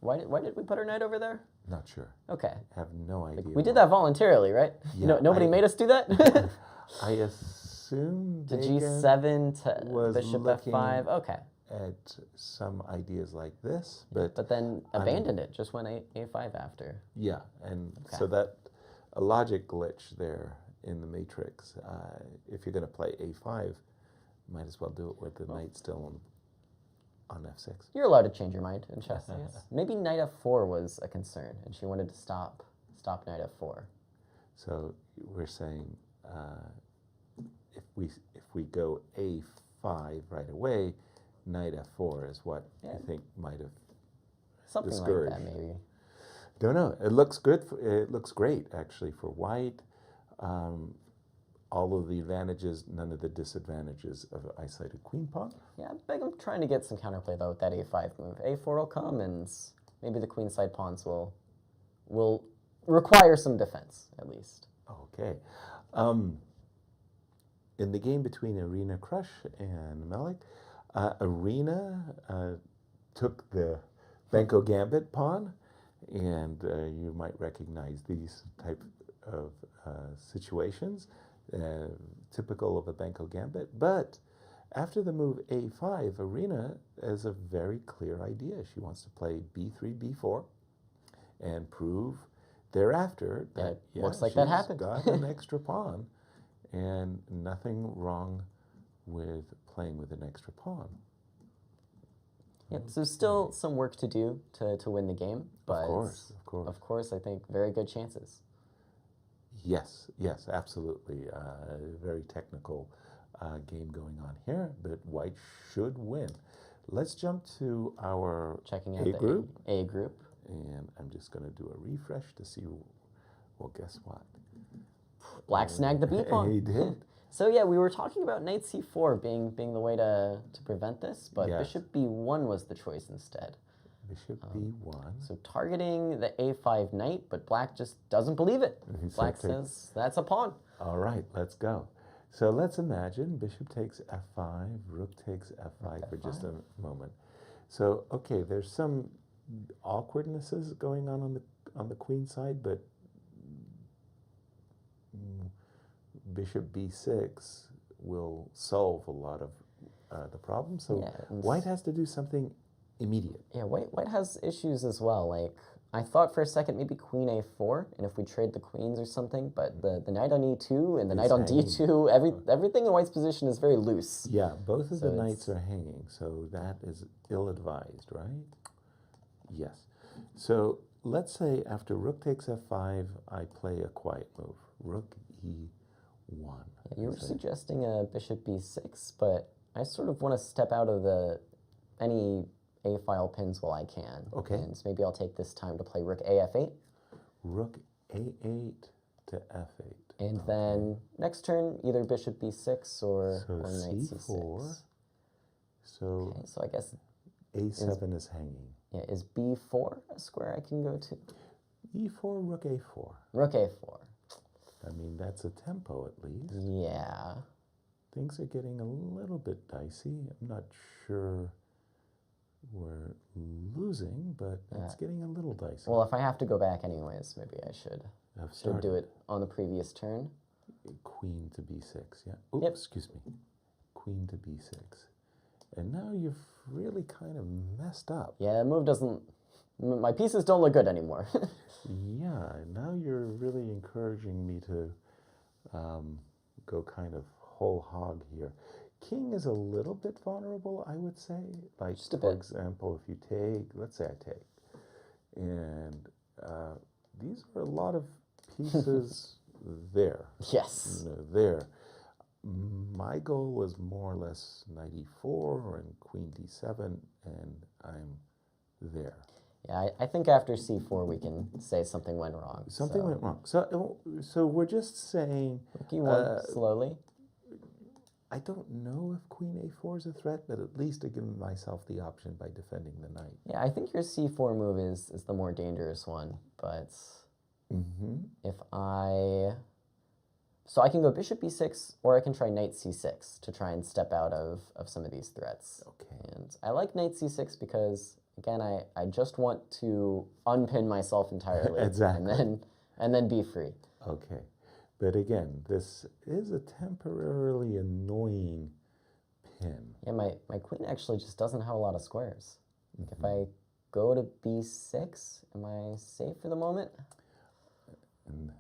Why did we put our knight over there? Not sure. Okay. I have no idea. We did that voluntarily, right? Yeah, nobody made us do that? I assume to g7 to bishop f5. Okay. At some ideas like this, but then abandoned it. Just went a5 after. Yeah, and so that a logic glitch there in the matrix. If you're going to play a5, might as well do it with the knight still on f6. You're allowed to change your mind in chess, I guess. Maybe knight f4 was a concern, and she wanted to stop knight f4. So we're saying if we go a5 right away, knight f4 is what I think might have something discouraged. Like that, maybe. Don't know. It looks good. It looks great actually for White. All of the advantages, none of the disadvantages of an isolated queen pawn. Yeah, I'm trying to get some counterplay though with that a5 move. a4 will come, and maybe the queenside pawns will require some defense at least. Okay. In the game between Irina Krush and Melik, Irina took the Benko Gambit pawn, And you might recognize these type of situations, typical of a Benko gambit. But after the move a5, Irina has a very clear idea. She wants to play b3, b4, and prove thereafter that looks like that happened. Got an extra pawn, and nothing wrong with playing with an extra pawn. Yep, so still some work to do to win the game, but Of course, I think very good chances. Yes, absolutely. Very technical game going on here, but white should win. Let's jump to our Checking out A the group. A group. And I'm just going to do a refresh to see, well, guess what? Black snagged the b pawn. He did. So yeah, we were talking about knight c4 being the way to prevent this, but Yes. bishop b1 was the choice instead. Bishop b1. So targeting the a5 knight, but black just doesn't believe it. Black says, that's a pawn. All right, let's go. So let's imagine bishop takes f5, rook takes f5 for just a moment. So, okay, there's some awkwardnesses going on the queen side, but bishop b6 will solve a lot of the problems. So white has to do something immediate. Yeah, white has issues as well. Like, I thought for a second maybe queen a4, and if we trade the queens or something, but the knight on e2 and the knight on d2, everything in white's position is very loose. Yeah, both of the knights are hanging, so that is ill-advised, right? Yes. So let's say after rook takes f5, I play a quiet move, rook e1. Yeah, you were suggesting a bishop b6, but I sort of want to step out of any a-file pins while I can. Okay. And so maybe I'll take this time to play rook af8. Rook a8 to f8. And then next turn, either bishop b6 or knight c4. c6. So, okay, so I guess a7 is hanging. Yeah, is b4 a square I can go to? e4, rook a4. Rook a4. I mean, that's a tempo at least. Yeah. Things are getting a little bit dicey. I'm not sure we're losing, but it's getting a little dicey. Well, if I have to go back anyways, maybe I should do it on the previous turn. Queen to b6, yeah. Oops, excuse me. Queen to b6. And now you've really kind of messed up. Yeah, that move doesn't... My pieces don't look good anymore. Yeah, now you're really encouraging me to go kind of whole hog here. King is a little bit vulnerable, I would say. Like, Just a for bit. example, if you take, let's say I take, and these are a lot of pieces there. Yes. There. My goal was more or less knight e4 and queen d7, and I'm there. Yeah, I think after c4 we can say something went wrong. Something went wrong. So we're just saying... e1 slowly. I don't know if queen a4 is a threat, but at least I give myself the option by defending the knight. Yeah, I think your c4 move is the more dangerous one, but if I... So I can go bishop b6, or I can try knight c6 to try and step out of some of these threats. Okay. And I like knight c6 because, again, I just want to unpin myself entirely. Exactly. And then be free. Okay. But again, this is a temporarily annoying pin. Yeah, my queen actually just doesn't have a lot of squares. If I go to b6, am I safe for the moment? And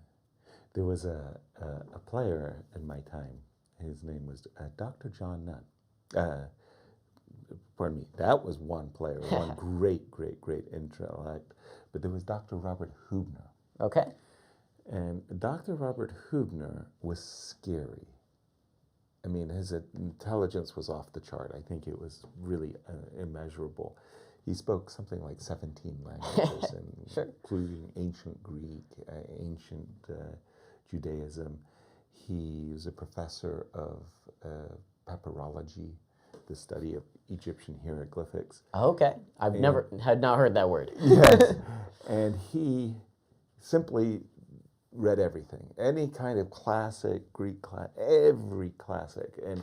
there was a player in my time. His name was Dr. John Nutt. Pardon me. That was one player, one great intellect. But there was Dr. Robert Hubner. Okay. And Dr. Robert Hubner was scary. I mean, his intelligence was off the chart. I think it was really immeasurable. He spoke something like 17 languages, including ancient Greek, ancient Judaism. He was a professor of papyrology, the study of Egyptian hieroglyphics. Okay. I've had not heard that word. Yes. And he simply read everything, any kind of classic, Greek every classic. And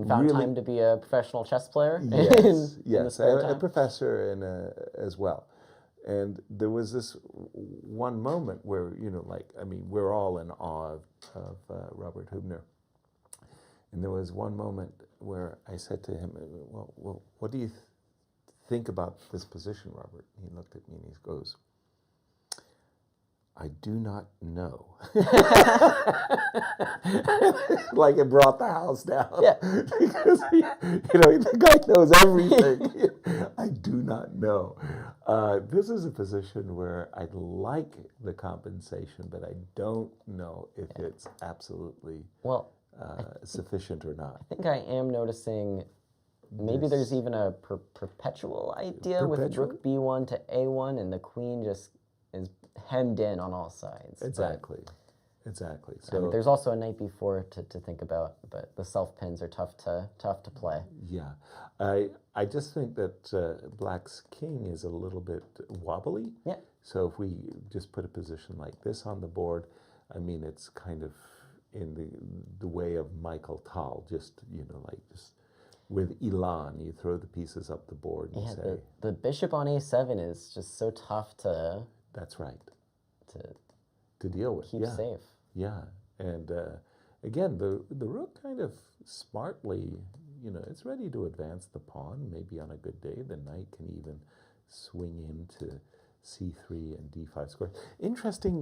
found really, time to be a professional chess player? Yes, in the yes, spare a time? professor as well. And there was this one moment where, you know, like, I mean, we're all in awe of Robert Hübner. And there was one moment where I said to him, well what do you think about this position, Robert? He looked at me and he goes, I do not know. Like it brought the house down. Yeah. Because, you know, the guy knows everything. I do not know. This is a position where I'd like the compensation, but I don't know if it's absolutely sufficient or not. I think I am noticing maybe there's even a perpetual idea with rook b1 to a1, and the queen just is hemmed in on all sides. Exactly. Exactly. So there's also a knight b4 to think about, but the self pins are tough to play. Yeah, I just think that Black's king is a little bit wobbly. Yeah. So if we just put a position like this on the board, I mean, it's kind of in the way of Michael Tal. Just, you know, like just with Elan, you throw the pieces up the board and say the bishop on a7 is just so tough to. That's right. To deal with. Keep safe. Yeah, and again, the rook kind of smartly, you know, it's ready to advance the pawn. Maybe on a good day, the knight can even swing into c3 and d5 square. Interesting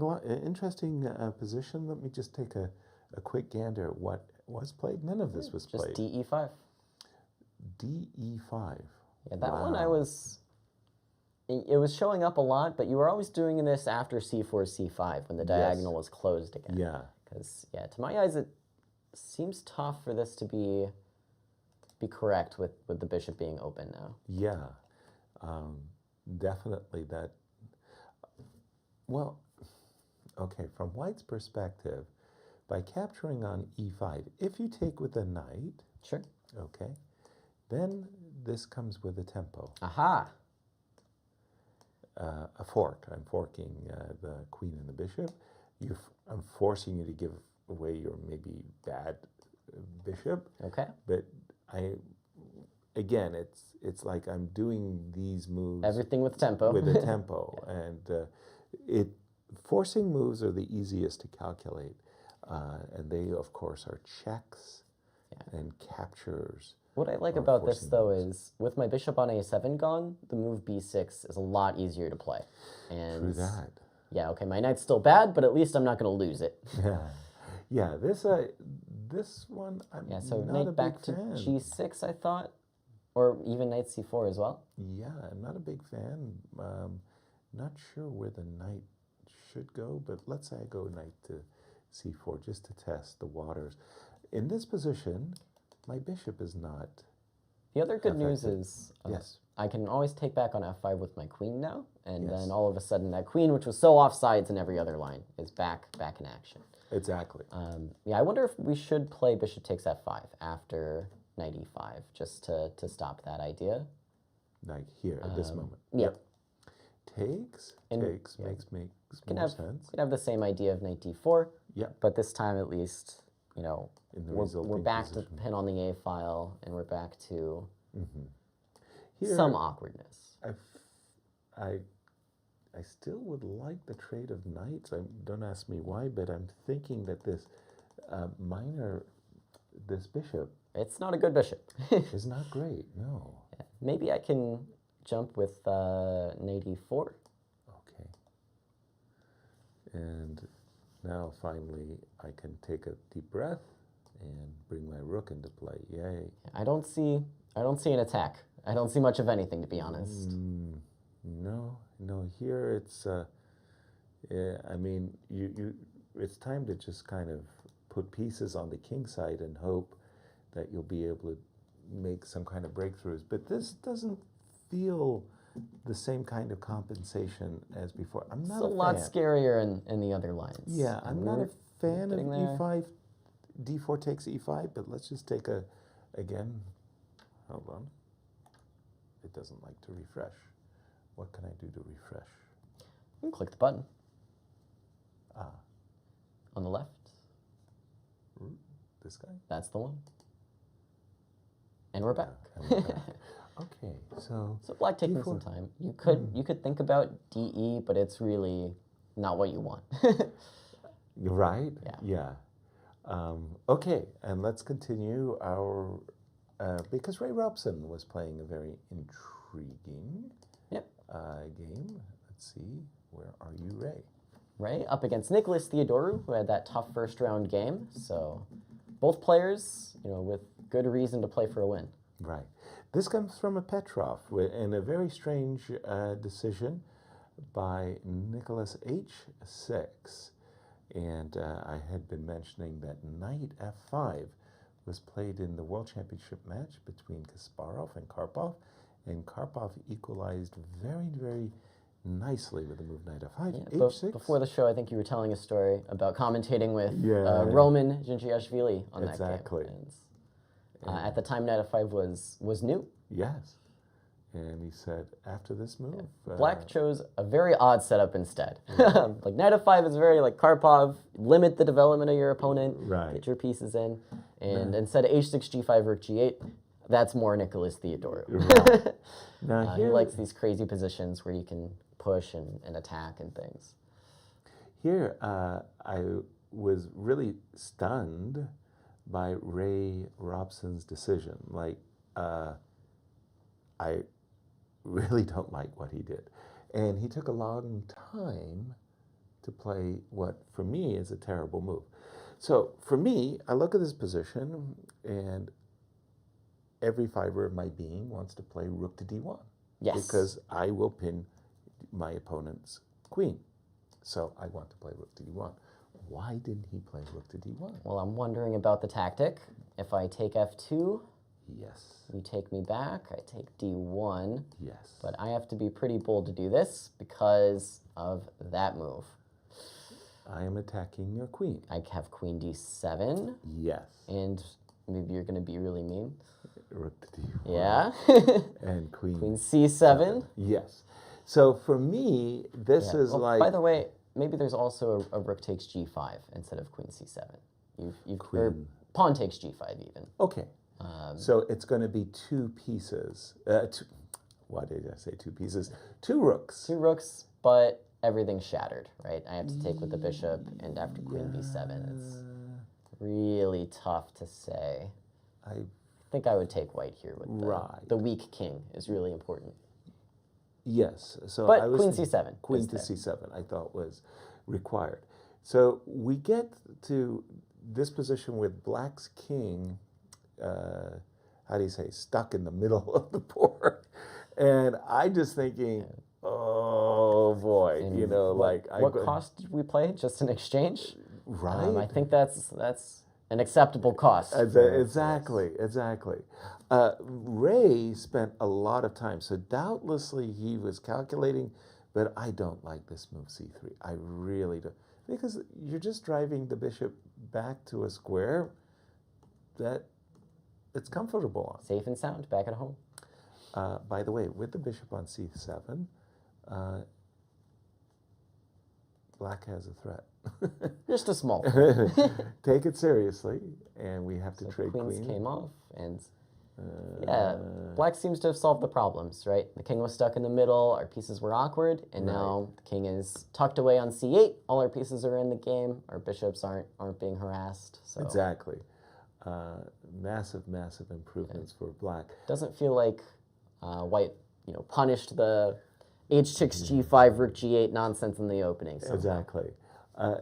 position. Let me just take a quick gander at what was played. None of this was played. Just de5. de5. Yeah, that one I was. It was showing up a lot, but you were always doing this after c4, c5 when the diagonal was closed again. Yeah. Because, yeah, to my eyes, it seems tough for this to be correct with the bishop being open now. Yeah, definitely that. Well, okay, from White's perspective, by capturing on e5, if you take with a knight, sure, okay, then this comes with a tempo. Aha. A fork. I'm forking the queen and the bishop. I'm forcing you to give away your maybe bad bishop. Okay. But again, it's like I'm doing these moves. Everything with tempo. With a tempo, and forcing moves are the easiest to calculate, and they of course are checks and captures. What I like about this, though, is with my bishop on a7 gone, the move b6 is a lot easier to play. And true that. Yeah, okay, my knight's still bad, but at least I'm not going to lose it. Yeah, yeah. This one, I'm so not knight a back big to fan. g6, I thought, or even knight c4 as well. Yeah, I'm not a big fan. Not sure where the knight should go, but let's say I go knight to c4 just to test the waters. In this position, my bishop is not. The other good news is yes, I can always take back on f5 with my queen now, and then all of a sudden that queen, which was so offsides in every other line, is back in action. Exactly. Yeah, I wonder if we should play bishop takes f5 after knight e5, just to stop that idea. Like here at this moment. Yep. Takes makes more sense. We can have the same idea of knight d4. Yeah. But this time at least, you know, we're back position. to the pin on the A file, and we're back to Here, some awkwardness. I still would like the trade of knights. Don't ask me why, but I'm thinking that this this bishop. It's not a good bishop. is not great. No. Yeah. Maybe I can jump with knight e4. Okay. And now finally I can take a deep breath and bring my rook into play. Yay. I don't see an attack. I don't see much of anything, to be honest. No. Here it's I mean, it's time to just kind of put pieces on the king side and hope that you'll be able to make some kind of breakthroughs. But this doesn't feel the same kind of compensation as before. I'm not It's a lot scarier in the other lines. Yeah, I'm not a fan of e5, d4 takes e5, but let's just take again, hold on. It doesn't like to refresh. What can I do to refresh? You can click the button. On the left. This guy? That's the one. And we're back. Okay, so So black taking D4. some time. You could think about DE, but it's really not what you want. Right? Yeah. Okay, and let's continue our because Ray Robson was playing a very intriguing Yep. game. Let's see, where are you, Ray? Ray up against Nikolas Theodorou, who had that tough first round game. So both players, with good reason to play for a win. Right. This comes from a Petrov in a very strange decision by Nicholas H6. And I had been mentioning that knight f5 was played in the World Championship match between Kasparov and Karpov. And Karpov equalized very, very nicely with the move knight f5, Yeah, h6. Before the show, I think you were telling a story about commentating with Yeah. Roman Zinchiashvili on Exactly. that game. And, at the time, knight f5 was new. Yes. And he said, after this move... Black chose a very odd setup instead. Like knight f5 is very like Karpov, limit the development of your opponent, Right. get your pieces in. And instead of h6, g5, rook g8, that's more Nicholas Theodorou. Right. Now He likes these crazy positions where you can push and attack and things. Here, I was really stunned by Ray Robson's decision. Like, I really don't like what he did. And he took a long time to play what, for me, is a terrible move. So, for me, I look at this position, and every fiber of my being wants to play rook to d1. Yes. Because I will pin my opponent's queen. So I want to play rook to d1. Why didn't he play rook to d1? Well, I'm wondering about the tactic. If I take f2, Yes. you take me back, I take d1. Yes. But I have to be pretty bold to do this because of that move. I am attacking your queen. I have queen d7, Yes. and maybe you're going to be really mean. Rook to d1. Yeah. And queen. Queen c7. Yes. So for me, this Yeah. is Well, like... by the way, maybe there's also a rook takes g5 instead of queen c7. Or Queen. pawn takes g5 even. Okay. So it's going to be two pieces. Why did I say two pieces? Two rooks. Two rooks, but everything's shattered, right? I have to take with the bishop, and after queen b7, it's really tough to say. I think I would take white here with Right. the weak king is really important. Yes. So But I was queen thinking c7 Queen is to there. c7 I thought was required. So we get to this position with black's king, how do you say, stuck in the middle of the board. And I just thinking, oh boy, And what cost did we play? Just an exchange? Right. I think that's an acceptable cost. Exactly. Ray spent a lot of time, so doubtlessly he was calculating, but I don't like this move c3. I really don't. Because you're just driving the bishop back to a square that it's comfortable on. Safe and sound, back at home. By the way, with the bishop on c7, black has a threat. Just a small. Take it seriously, and we have to So trade queens queen. came off, and yeah, black seems to have solved the problems, right? The king was stuck in the middle, our pieces were awkward, and now the king is tucked away on c8. All our pieces are in the game. Our bishops aren't being harassed. So Exactly. Massive improvements for black. doesn't feel like white, punished the h6 g5 rook g8 nonsense in the opening. somehow. Exactly.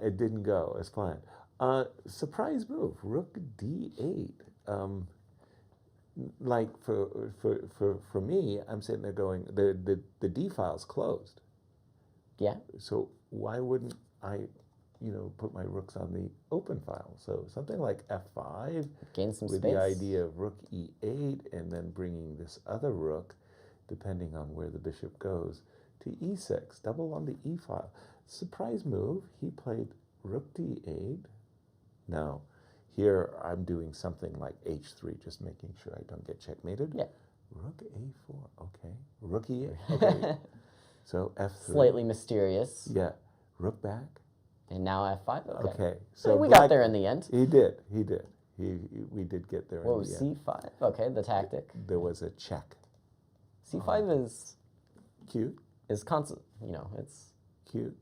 It didn't go as planned. Surprise move, rook d8. Like for me, I'm sitting there going, the d file's closed. Yeah. So why wouldn't I, put my rooks on the open file? So something like f5 Gain some with space. the idea of rook e8 and then bringing this other rook, depending on where the bishop goes, to e6, double on the e file. Surprise move, he played rook d8. Now, here I'm doing something like h3, just making sure I don't get checkmated. Yeah. Rook a4, okay. Rook e8, okay. So f3. Slightly mysterious. Yeah, rook back. And now f5. Okay. Okay, So so we black, got there in the end. He did. We did get there Whoa, in the end. c5. Okay, the tactic. There was a check. C5 Cute. is it's Cute.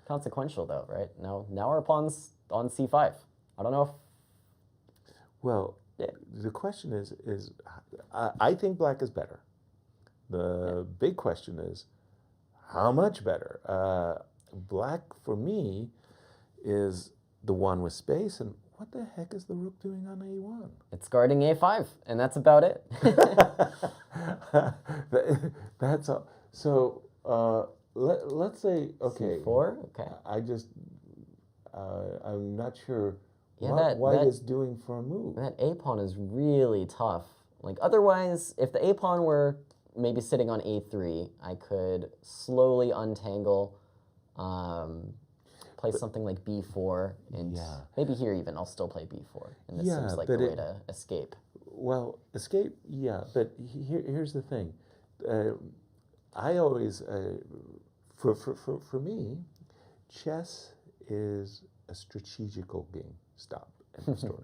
consequential though, right? Now our pawn's on C5. I don't know if Well, the question is I think black is better. The big question is, how much better? Black, for me, is the one with space, and what the heck is the rook doing on A1? it's guarding A5, and that's about it. That's all. So let's say, okay. C4, okay. I'm not sure Yeah, what white that- is doing for a move. That A pawn is really tough. Like otherwise, if the A pawn were maybe sitting on A3, I could slowly untangle, play something like B4, and Yeah. maybe here even I'll still play B4, and this Yeah, seems like but the way to escape. Well, escape, yeah, but here's the thing. I always, for me, chess is a strategical game. Stop. End of story.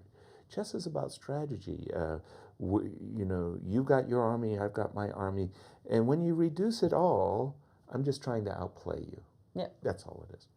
Chess is about strategy. You've got your army, I've got my army, and when you reduce it all, I'm just trying to outplay you. Yeah. That's all it is.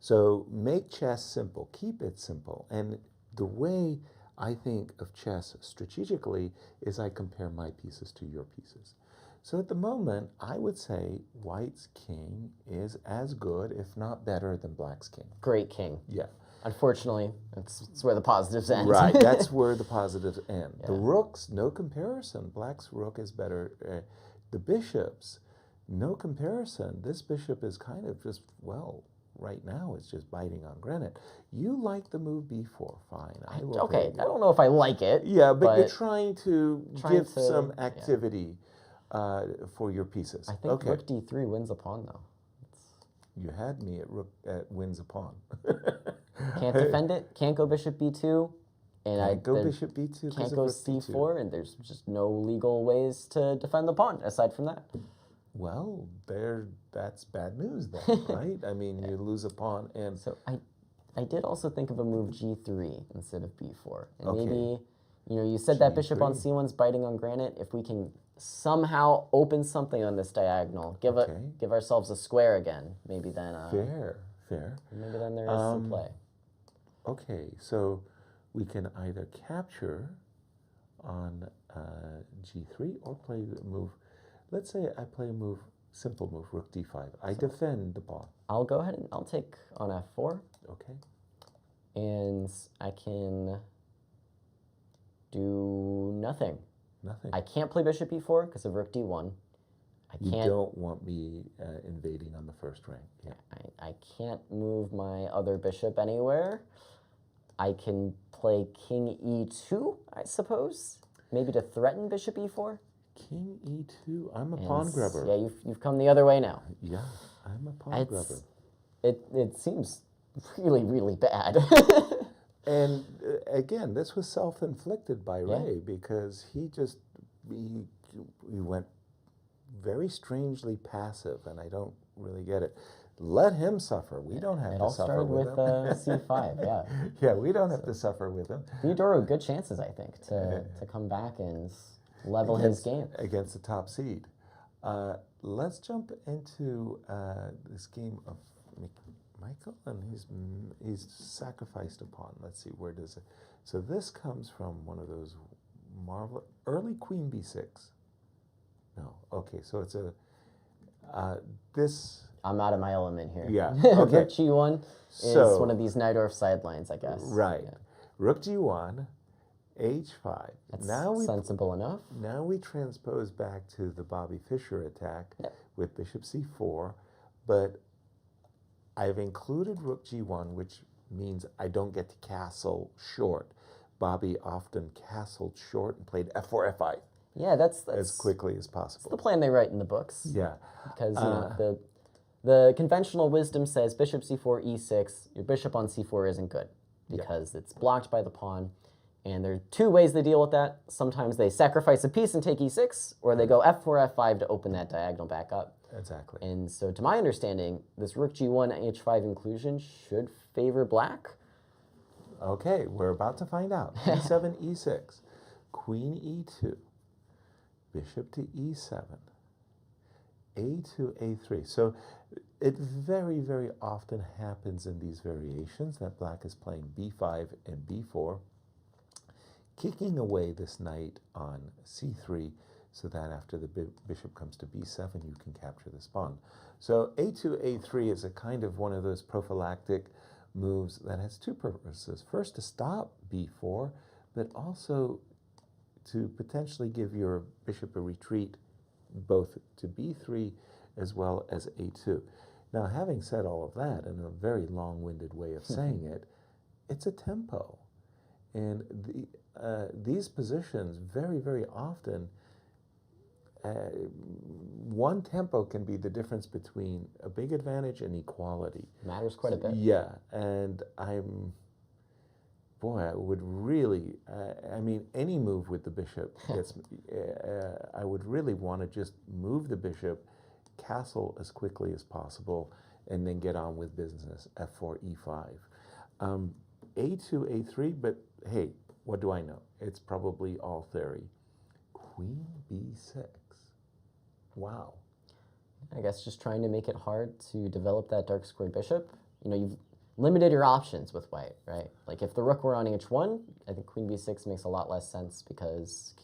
So make chess simple. Keep it simple. And the way I think of chess strategically is I compare my pieces to your pieces. So at the moment, I would say white's king is as good, if not better, than black's king. Great king. Yeah. Unfortunately, it's where the positives end. Right, that's where the positives end. Yeah. The rooks, no comparison. Black's rook is better. The bishops, no comparison. This bishop is kind of just, well, right now it's just biting on granite. You like the move b4, fine. I will Okay, take I it. don't know if I like it. Yeah, but you're trying to give to- some yeah. activity for your pieces. I think okay. rook d3 wins a pawn though. You had me at rook at wins a pawn. Can't defend it. Can't go bishop b2, and I Go then bishop b2. 'cause can't of go rook d2. c4, and there's just no legal ways to defend the pawn aside from that. Well, that's bad news then, right? I mean, you lose a pawn, and So I did also think of a move g3 instead of b4, and Okay. maybe you said that bishop on G3. c1's biting on granite. If we can somehow open something on this diagonal, give ourselves a square again, maybe then fair. maybe then there is some play. Okay, so we can either capture on g3 or play the move. Let's say I play a move, simple move, rook d5. I defend the pawn. I'll go ahead and I'll take on f4, Okay. and I can do nothing. Nothing. I can't play bishop e4 because of rook d1. You don't want me invading on the first rank. Yeah. I can't move my other bishop anywhere. I can play king e2, I suppose. Maybe to threaten bishop e4. King e2. I'm a pawn grubber. Yeah, you've come the other way now. Yeah, I'm a pawn grubber. It seems really, really bad. And again, this was self-inflicted by Ray because he went very strangely passive, and I don't really get it. Let him suffer. We don't have It to all suffer started with him. c5, yeah. Yeah, we don't have to suffer with him. Theodorou, good chances, I think, to come back and level his game. Against the top seed. Let's jump into this game of Mikhail, and he's sacrificed a pawn. Let's see, where does it? So this comes from one of those marvelous early queen b6. No, okay, so it's this. I'm out of my element here. Yeah, okay. Rook g1 is So- one of these Najdorf sidelines, I guess. Right, Yeah. rook g1, h5. That's Now we sensible enough. Now we transpose back to the Bobby Fischer attack with bishop c4, but I've included rook g1, which means I don't get to castle short. Bobby often castled short and played f4, f5 Yeah, that's as quickly as the possible. plan they write in the books. Yeah. Because the conventional wisdom says bishop c4, e6. Your bishop on c4 isn't good because it's blocked by the pawn. And there are two ways they deal with that. Sometimes they sacrifice a piece and take e6, or they go f4, f5 to open that diagonal back up. Exactly. And so to my understanding, this rook g1, h5 inclusion should favor black. Okay, we're about to find out. e7, e6, queen e2. bishop to e7, a to a3. So it very, very often happens in these variations that black is playing b5 and b4, kicking away this knight on c3 so that after the bishop comes to b7, you can capture this pawn. So a2, a3 is a kind of one of those prophylactic moves that has two purposes. First, to stop b4, but also to potentially give your bishop a retreat both to b3 as well as a2. Now, having said all of that, in a very long-winded way of saying it, it's a tempo. And these positions very, very often, one tempo can be the difference between a big advantage and equality. Matters quite a bit. Yeah, and I would really, I mean, any move with the bishop gets, I would really want to just move the bishop, castle as quickly as possible, and then get on with business, f4, e5. A2, a3, but hey, what do I know? It's probably all theory. Queen b6. Wow. I guess just trying to make it hard to develop that dark squared bishop. You know, you've limited your options with white, right? Like if the rook were on h1, I think queen b6 makes a lot less sense because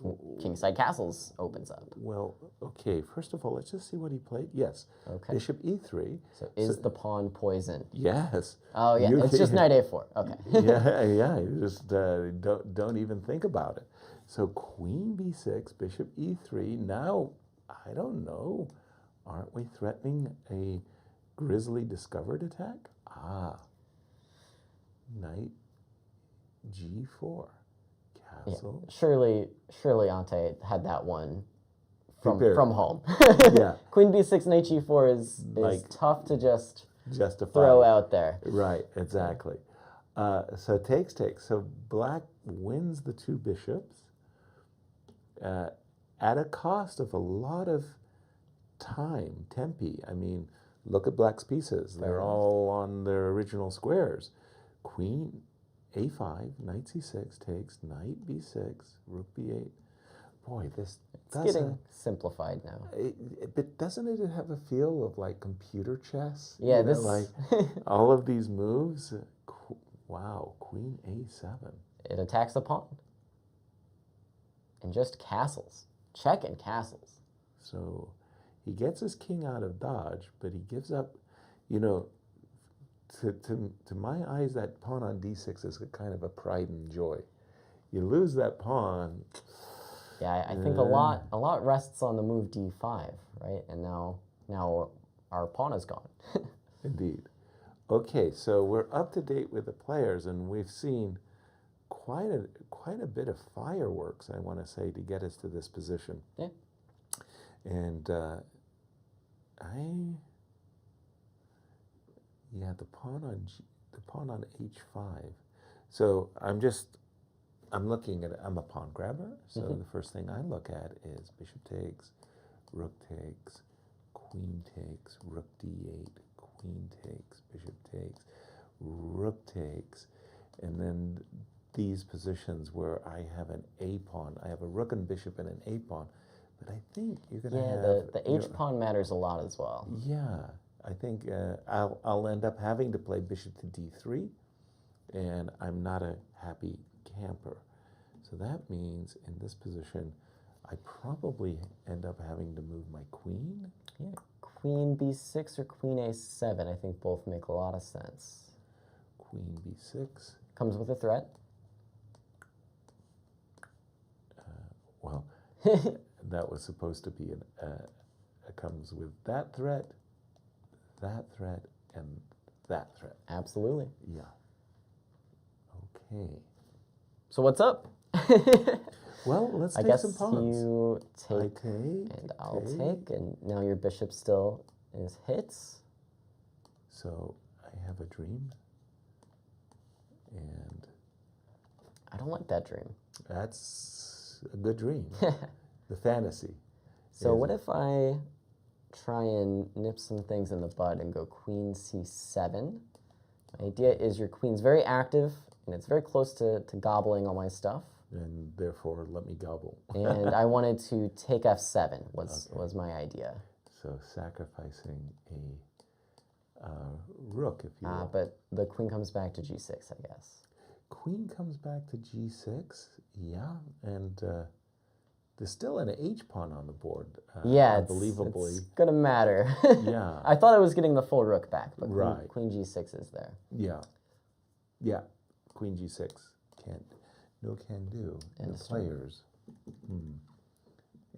kingside castles opens up. Well, okay, first of all, let's just see what he played. Yes, Okay. bishop e3. So is the pawn poisoned? Yes. Oh yeah, it's just knight a4. Okay. yeah, you just don't even think about it. So queen b6, bishop e3. Now, I don't know, aren't we threatening a grisly discovered attack? Ah, knight g4, castle. Yeah. Surely Ante had that one from home. Yeah. Queen b6, knight g4 is Like, tough to just justify. throw out there. Right, exactly. So takes. So black wins the two bishops at a cost of a lot of time, tempi. I mean, look at black's pieces. They're all on their original squares. Queen a5, knight c6 takes, knight b6, rook b8. Boy, this It's getting simplified now. but doesn't it have a feel of like computer chess? Yeah, You know, this like all of these moves. Wow, queen a7. It attacks the pawn. And just castles. Check and castles. So he gets his king out of dodge, but he gives up, you know, to my eyes, that pawn on d6 is a kind of a pride and joy. You lose that pawn. Yeah, I think a lot rests on the move d5, right? And now our pawn is gone. Indeed. Okay, so we're up to date with the players, and we've seen quite a bit of fireworks, I want to say, to get us to this position. Yeah. And the pawn on h5. So I'm looking at it. I'm a pawn grabber. So the first thing I look at is bishop takes, rook takes, queen takes, rook d8, queen takes, bishop takes, rook takes, and then these positions where I have an a pawn. I have a rook and bishop and an a pawn. But I think you're going to have... the h-pawn matters a lot as well. Yeah, I think I'll end up having to play bishop to d3, and I'm not a happy camper. So that means in this position, I probably end up having to move my queen. Yeah, queen b6 or queen a7, I think both make a lot of sense. Queen b6. Comes with a threat. Well, that was supposed to be it comes with that threat, and that threat. Absolutely. Yeah. Okay. So what's up? Well, let's take some pawns. You take, I take, and I'll take, and now your bishop still is hits. So I have a dream, and I don't like that dream. that's a good dream. The fantasy. So what if I try and nip some things in the bud and go queen c7? My idea is your queen's very active, and it's very close to gobbling all my stuff. and therefore let me gobble. And I wanted to take f7 was my idea. So sacrificing a rook, if you will. But the queen comes back to g6, I guess. Queen comes back to g6, yeah, and there's still an h-pawn on the board. Yeah, unbelievably. it's gonna matter. Yeah. I thought I was getting the full rook back, but Right. queen g6 is there. Yeah. Yeah. Queen g6. No can do. And The players.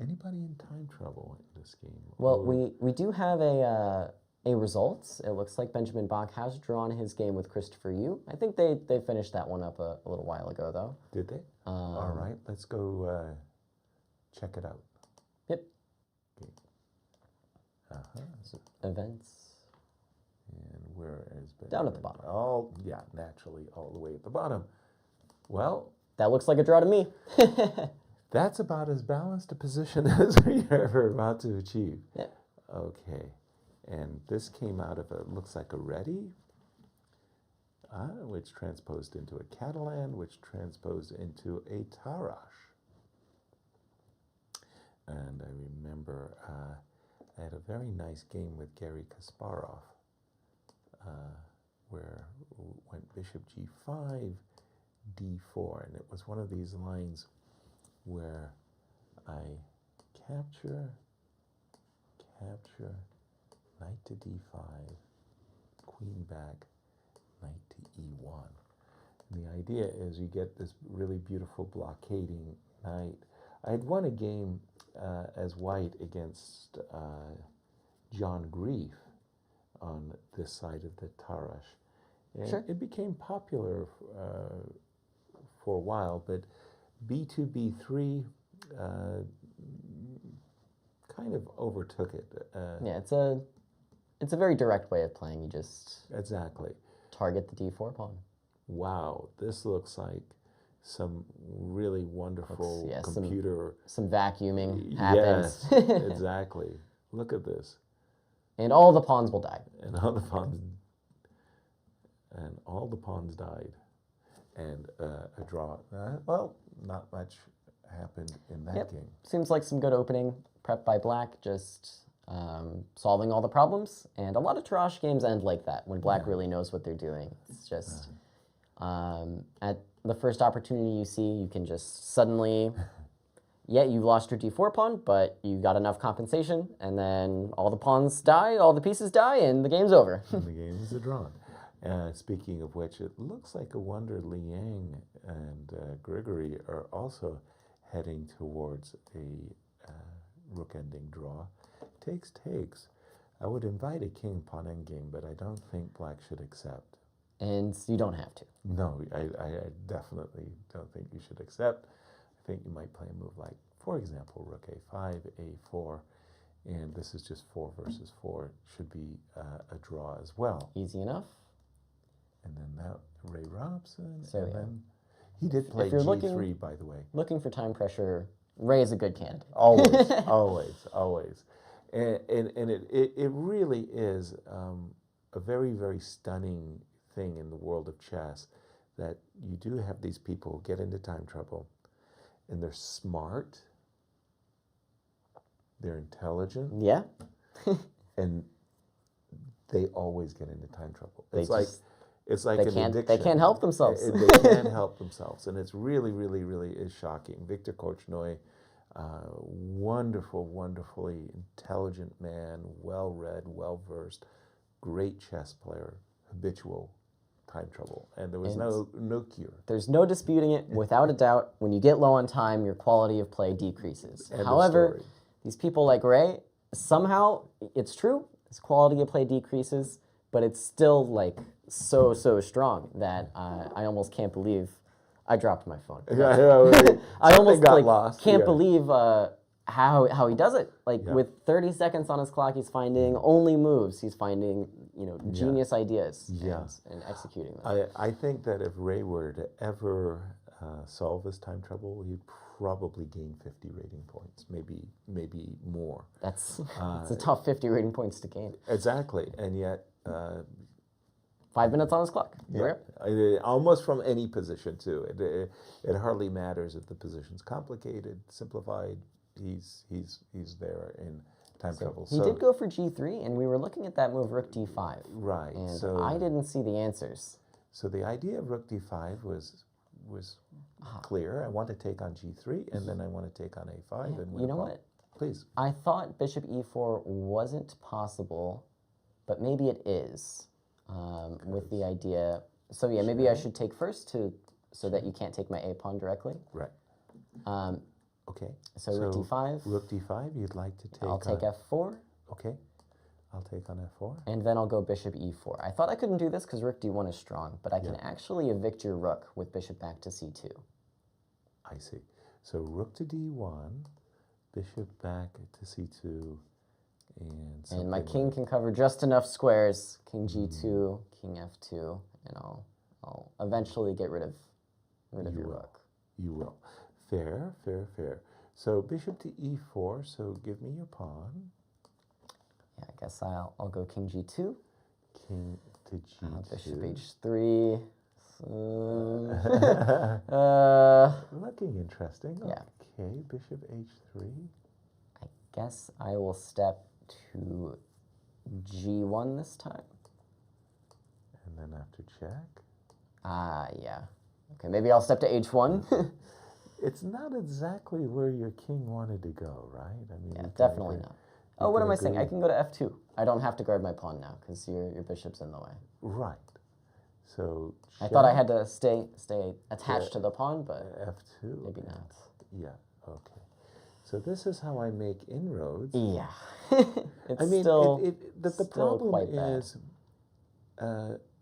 Anybody in time trouble in this game? Well, we do have a result. It looks like Benjamin Bach has drawn his game with Christopher Yu. I think they finished that one up a little while ago, though. Did they? All right, let's go check it out. Yep. Okay. Events. And where is Benjamin? Down at the bottom. Oh, yeah, naturally, all the way at the bottom. Well, That looks like a draw to me. that's about as balanced a position as you're ever about to achieve. Yeah. Okay. And this came out of looks like a ready, which transposed into a Catalan, which transposed into a Tarash. And I remember I had a very nice game with Garry Kasparov, where went bishop g5, d4, and it was one of these lines where I capture, knight to d5, queen back, knight to e1. And the idea is you get this really beautiful blockading knight. I had won a game as white against John Grief on this side of the Tarash. And Sure. it became popular for a while, but b2, b3 kind of overtook it. Yeah, it's a very direct way of playing. You just Exactly. target the d4 pawn. Wow, this looks like some really wonderful Yeah, computer. some vacuuming happens. Yes, exactly. Look at this. And all the pawns will die. And all the pawns died. And a draw. Well, not much happened in that game. Seems like some good opening prepped by Black, just solving all the problems. And a lot of Tarrasch games end like that, when Black really knows what they're doing. It's just at the first opportunity you see, you can just suddenly, you lost your d4 pawn, but you got enough compensation, and then all the pawns die, all the pieces die, and the game's over. And the game is drawn. Speaking of which, it looks like Awonder, Liang, and Grigoriy are also heading towards a rook-ending draw. Takes. I would invite a king-pawn endgame, but I don't think Black should accept. And you don't have to. No, I definitely don't think you should accept. I think you might play a move like, for example, rook a5, a4, and this is just 4 versus 4. Should be a draw as well. Easy enough. And then that Ray Robson, So, and yeah. then he did play If you're g3, by the way. Looking for time pressure, Ray is a good candidate. Always, always. And it really is a very, very stunning thing in the world of chess, that you do have these people who get into time trouble, and they're smart, they're intelligent, Yeah. and they always get into time trouble. It's like They an can't addiction. help themselves. They can't help themselves, and it's really, really, really is shocking. Victor Korchnoi, wonderfully intelligent man, well-read, well-versed, great chess player, habitual time trouble, and there was no cure. There's no disputing it. Without a doubt, when you get low on time, your quality of play decreases. End of However, story. these people like Ray, somehow, it's true, his quality of play decreases, but it's still like so strong that I almost can't believe I dropped my phone. I almost got lost. Can't believe how he does it. Like with 30 seconds on his clock, he's finding only moves. He's finding genius ideas and executing them. I think that if Ray were to ever solve his time trouble, he'd probably gain 50 rating points, maybe more. That's it's a tough 50 rating points to gain. Exactly, and yet 5 minutes on his clock. Yeah, almost from any position too. It hardly matters if the position's complicated, simplified. He's there in time trouble. He did go for g3, and we were looking at that move rook d5. Right. And so I didn't see the answers. So the idea of rook d5 was clear. I want to take on g3, and then I want to take on a5. Yeah, and you know what? Please. I thought bishop e4 wasn't possible, but maybe it is. With the idea, so yeah, maybe I should take first so that you can't take my a pawn directly. Right. Okay. So rook d5. Rook d5. You'd like to take. I'll take f4. Okay. I'll take on f4. And then I'll go bishop e4. I thought I couldn't do this because rook d1 is strong, but I can actually evict your rook with bishop back to c2. I see. So rook to d1, bishop back to c2, and my king can cover just enough squares. King g2, king f2, and I'll eventually get rid of your rook. You will. Fair, fair, fair. So bishop to e4. So give me your pawn. Yeah, I guess I'll go king g2. King to g2. Bishop h3. Looking interesting. Yeah. Okay, bishop h3. I guess I will step to g1 this time. And then after check. Yeah. Okay, maybe I'll step to h1. It's not exactly where your king wanted to go, right? I mean, yeah, definitely not. Oh, what am I saying? I can go to f2. I don't have to guard my pawn now because your bishop's in the way. Right. So I thought I had to stay attached to the pawn, but f2. maybe not. Yeah. Okay. So this is how I make inroads. Yeah. I mean, the problem quite bad. is,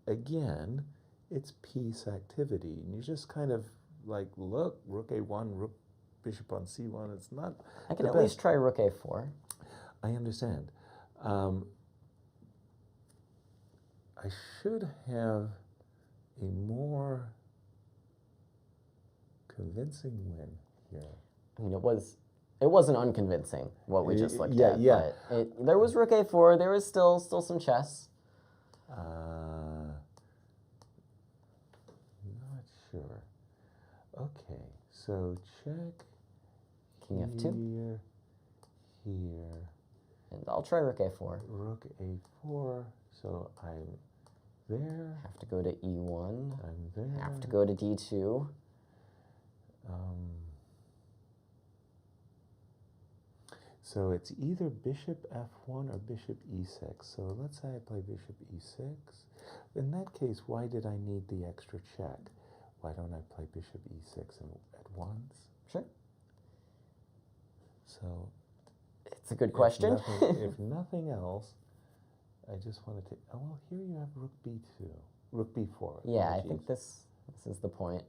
again, it's piece activity, and you just kind of like look, rook a1, rook bishop on c1. It's not. I can at least try rook a4. I understand. I should have a more convincing win here. I mean, it wasn't unconvincing what we just looked at. Yeah. But there was rook a4. There was still some chess. Not sure. Okay, so check. King f2. Here. And I'll try rook a4. Rook a4. So I'm there. Have to go to e1. I'm there. Have to go to d2. So it's either bishop f1 or bishop e6. So let's say I play bishop e6. In that case, why did I need the extra check? Why don't I play bishop e6 at once? Sure. So it's a good question. If nothing else, I just want to take. Oh well, here you have rook b2, rook b4. Yeah, I think this is the point.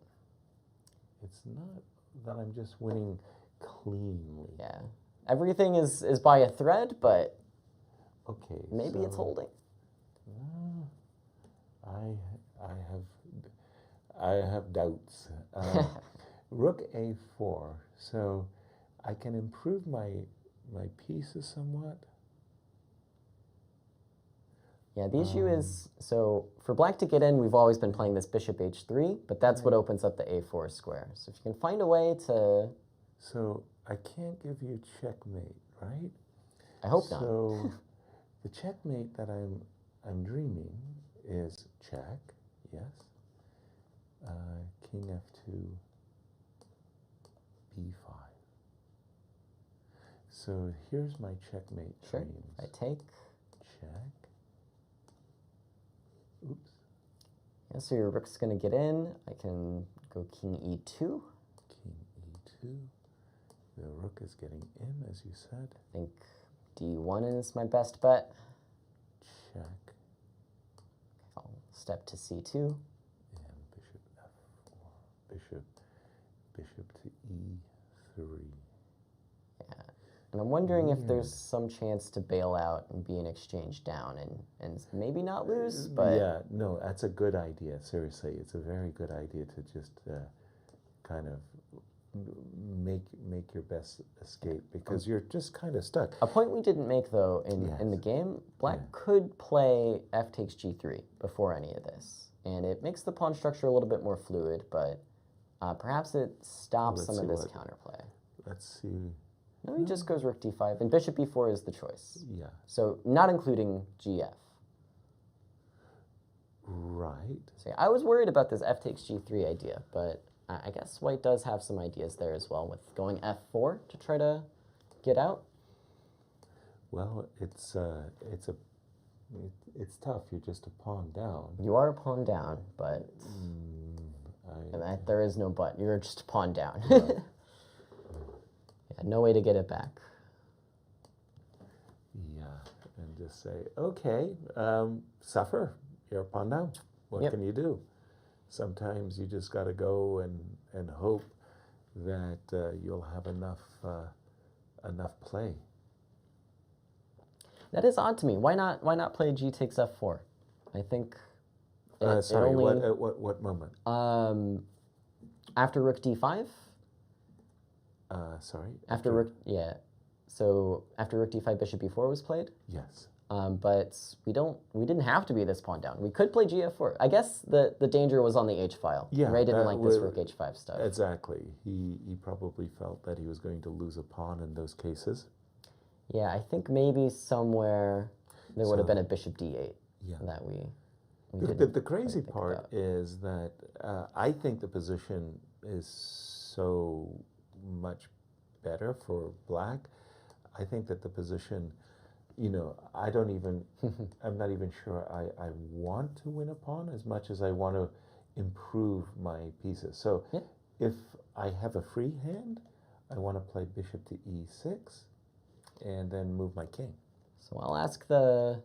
It's not that I'm just winning cleanly. Yeah, everything is by a thread, but okay, maybe it's holding. I have doubts. Rook a4, so I can improve my pieces somewhat. Yeah, the issue is, so for black to get in, we've always been playing this bishop h3, but that's what opens up the a4 square. So if you can find a way to... So I can't give you checkmate, right? I hope not. So the checkmate that I'm dreaming is check, yes. King f2, b5. So here's my checkmate Sure, dreams. I take. Check. Oops. Yeah, so your rook's going to get in. I can go king e2. King e2. The rook is getting in, as you said. I think d1 is my best bet. Check. I'll step to c2. And bishop f4. Bishop to e3. Yeah. And I'm wondering if there's some chance to bail out and be an exchange down and maybe not lose, but... Yeah, no, that's a good idea. Seriously, it's a very good idea to just kind of make your best escape because you're just kind of stuck. A point we didn't make, though, in the game, Black could play f takes g3 before any of this. And it makes the pawn structure a little bit more fluid, but perhaps it stops some of this counterplay. Let's see. No, he just goes rook d5, and bishop b4 is the choice. Yeah. So not including gf. Right. So yeah, I was worried about this f takes g3 idea, but I guess white does have some ideas there as well with going f4 to try to get out. Well, it's tough. You're just a pawn down. You are a pawn down, but there is no but. You're just a pawn down. Right. Yeah, no way to get it back. Yeah, and just say, okay, suffer. You're a pawn down. What can you do? Sometimes you just got to go and hope that you'll have enough play. That is odd to me. Why not play g takes f4? I think. Sorry, only, what moment? After rook d5. Sorry. After rook, yeah. So after rook d5, bishop b4 was played. Yes. But we didn't have to be this pawn down. We could play gf4. I guess the danger was on the h file. Yeah, Ray didn't like this rook h5 stuff. Exactly. He probably felt that he was going to lose a pawn in those cases. Yeah, I think maybe somewhere there would have been a bishop d8 that we didn't. The crazy part is that I think the position is so much better for Black. I think that the position, you know, I'm not even sure I want to win a pawn as much as I want to improve my pieces. So if I have a free hand, I want to play bishop to e6 and then move my king. So I'll ask the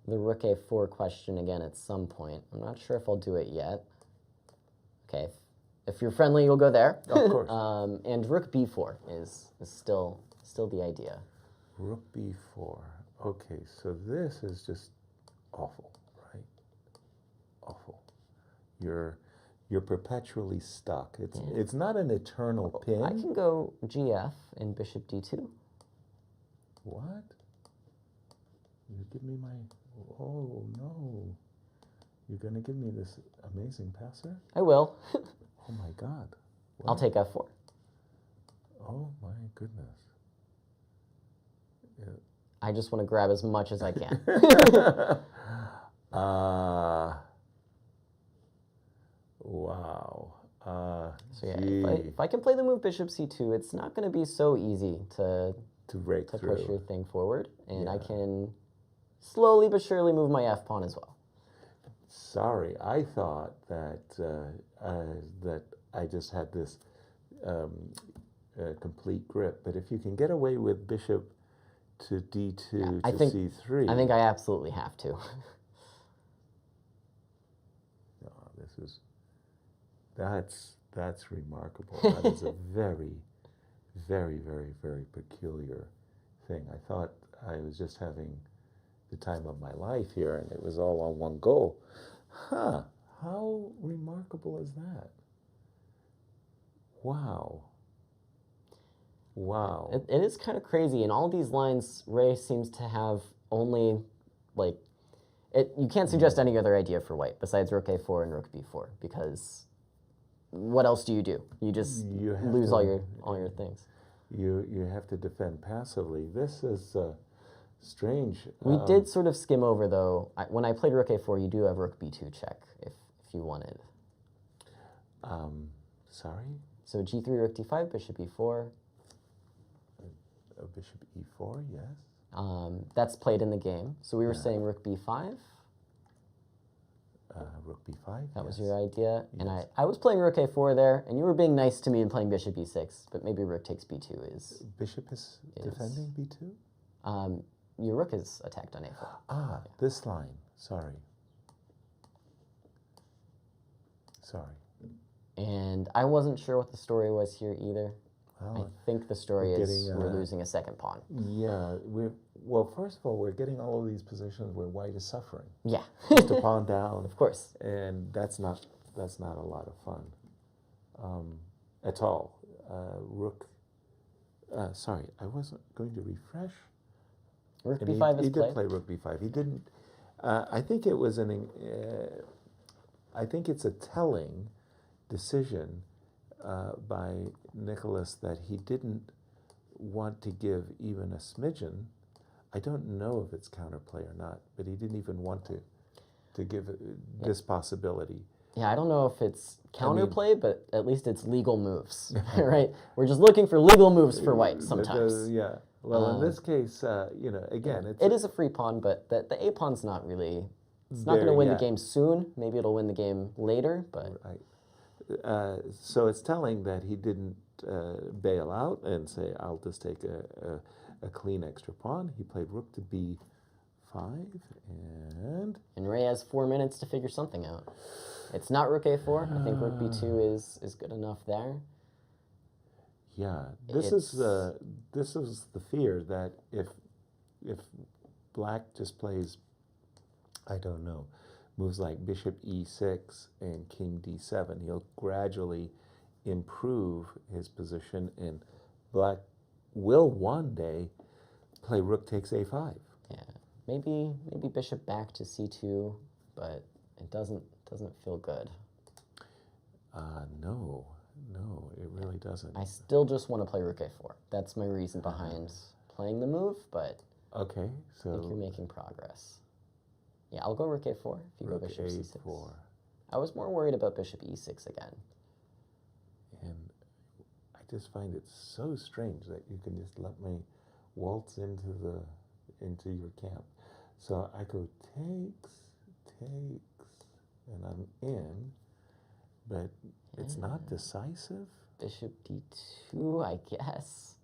rook a4 question again at some point. I'm not sure if I'll do it yet. Okay, if you're friendly, you'll go there. Of course. And rook b4 is still the idea. Rook b4. Okay, so this is just awful, right? Awful. You're perpetually stuck. It's not an eternal pin. I can go gf and bishop d2. What? You give me my... Oh, no. You're going to give me this amazing passer? I will. Oh, my God. What? I'll take f4. Oh, my goodness. Yeah. I just want to grab as much as I can. Wow. So yeah, if I can play the move bishop c2, it's not going to be so easy to push your thing forward, and I can slowly but surely move my f pawn as well. Sorry, I thought that that I just had this complete grip, but if you can get away with bishop to d2 to c3, I think I absolutely have to. That's remarkable. That is a very, very, very, very peculiar thing. I thought I was just having the time of my life here, and it was all on one go. Huh? How remarkable is that? Wow. Wow. It is kind of crazy. In all these lines, Ray seems to have only, like, you can't suggest any other idea for white besides rook a4 and rook b4, because what else do? You just lose all your things. You have to defend passively. This is strange. We did sort of skim over, though. When I played rook a4, you do have rook b2 check if you wanted. Sorry? So g3, rook d5, bishop e4. Bishop e4, yes. That's played in the game. So we were saying rook b5. Rook b5. That was your idea. Yes. And I was playing rook a4 there, and you were being nice to me and playing bishop e6, but maybe rook takes b2 is... Bishop is defending b2? Your rook is attacked on a4. This line. Sorry. And I wasn't sure what the story was here either. Well, I think the story is we're losing a second pawn. Yeah. Well, first of all, we're getting all of these positions where white is suffering. Yeah. Just a pawn down. Of course. And that's not a lot of fun. at all. Rook. Sorry, I wasn't going to refresh. Rook And b5 he is did played. play rook b5. He didn't. I think it was I think it's a telling decision by Nikolas that he didn't want to give even a smidgen. I don't know if it's counterplay or not, but he didn't even want to give this possibility. Yeah, I don't know if it's counterplay, but at least it's legal moves, right? We're just looking for legal moves for white sometimes. Yeah. Well, in this case, again, It is a free pawn, but the a pawn's not really. It's not going to win the game soon. Maybe it'll win the game later, but. Right. So it's telling that he didn't bail out and say, "I'll just take a clean extra pawn." He played rook to b5, and Ray has 4 minutes to figure something out. It's not rook a4. I think rook b2 is good enough there. yeah, this is the fear that if black just plays, I don't know, moves like bishop e6 and king d7, he'll gradually improve his position, and black will one day play rook takes a5. Yeah, maybe bishop back to c2, but it doesn't feel good. No, it really doesn't. I still just want to play rook a4. That's my reason behind playing the move, but Okay, I think you're so making progress. Yeah, I'll go rook a4 if you rook go bishop c6. a4, I was more worried about bishop e6 again. and I just find it so strange that you can just let me waltz into your camp. So I go takes, and I'm in, but it's not decisive. Bishop d2, I guess.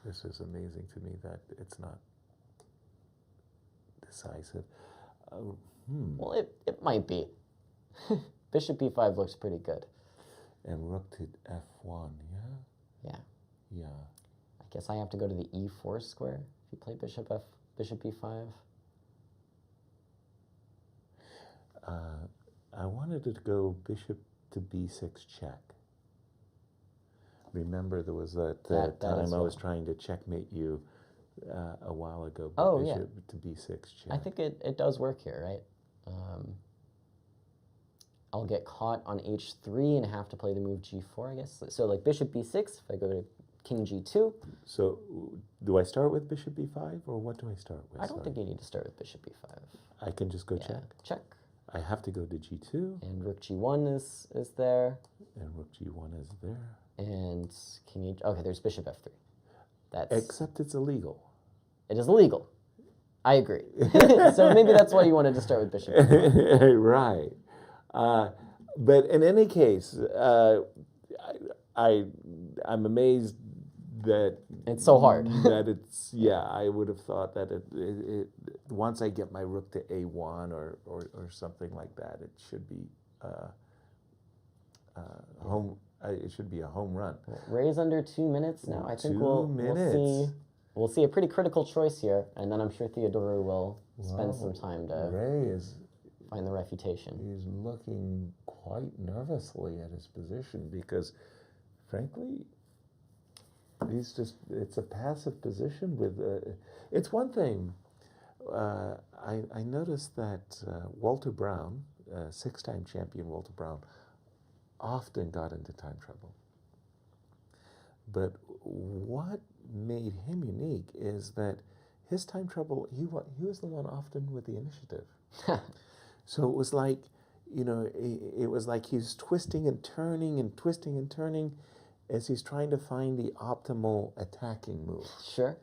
This is amazing to me that it's not decisive. Well, it might be. Bishop b5 looks pretty good. And rook to f1, yeah? Yeah. Yeah. I guess I have to go to the e4 square if you play bishop b5. I wanted to go bishop to b6 check. Remember, there was that time I was trying to checkmate you a while ago. Oh, bishop to b6 check. I think it does work here, right? I'll get caught on h3 and have to play the move g4, I guess. So like bishop b6, if I go to king g2. So do I start with bishop b5, or what do I start with? I don't think you need to start with bishop b5. I can just go Yeah, check. check. I have to go to g2. And rook g1 is there. And rook g1 is there. And king h... Okay, there's bishop f3. That's... Except it's illegal. It is illegal. I agree. So maybe that's why you wanted to start with bishop f3. Right. But in any case, I'm amazed that It's so hard. that it's I would have thought that it once I get my rook to a1 or something like that, it should be home. It should be a home run. Ray's under 2 minutes now. I think we'll see a pretty critical choice here, and then I'm sure Theodorou will spend some time to find the refutation. He's looking quite nervously at his position because, frankly, it's a passive position with, it's one thing, I noticed that Walter Brown, six-time champion Walter Brown, often got into time trouble. But what made him unique is that his time trouble, he was the one often with the initiative. So it was like, it was like he's twisting and turning and twisting and turning as he's trying to find the optimal attacking move. Sure.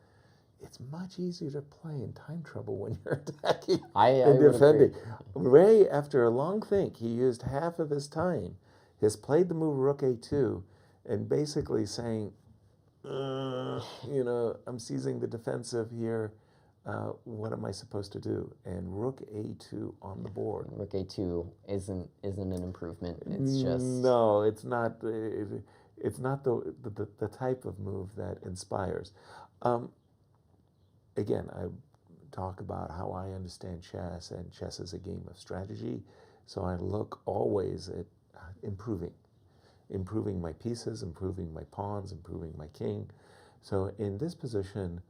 It's much easier to play in time trouble when you're attacking I and would defending. agree. Ray, after a long think, he used half of his time, has played the move rook a2, and basically saying, I'm seizing the defensive here. What am I supposed to do? And rook a2 on the board. Rook a2 isn't an improvement. It's just No, it's not. It's not the type of move that inspires. Again, I talk about how I understand chess, and chess is a game of strategy. So I look always at improving. improving my pieces, improving my pawns, improving my king. So in this position,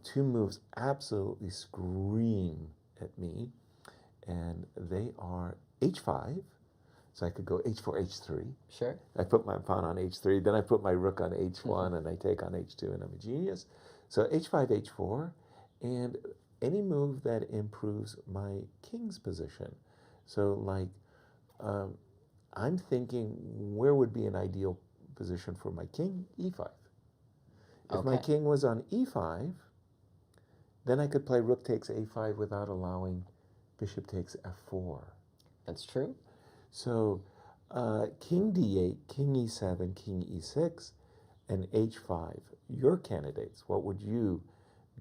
two moves absolutely scream at me, and they are h5. So I could go h4, h3. Sure. I put my pawn on h3, then I put my rook on h1, and I take on h2, and I'm a genius. So h5, h4, and any move that improves my king's position. So like, I'm thinking where would be an ideal position for my king? e5. If my king was on e5, then I could play rook takes a5 without allowing bishop takes f4. That's true. So king d8, king e7, king e6, and h5. Your candidates, what would you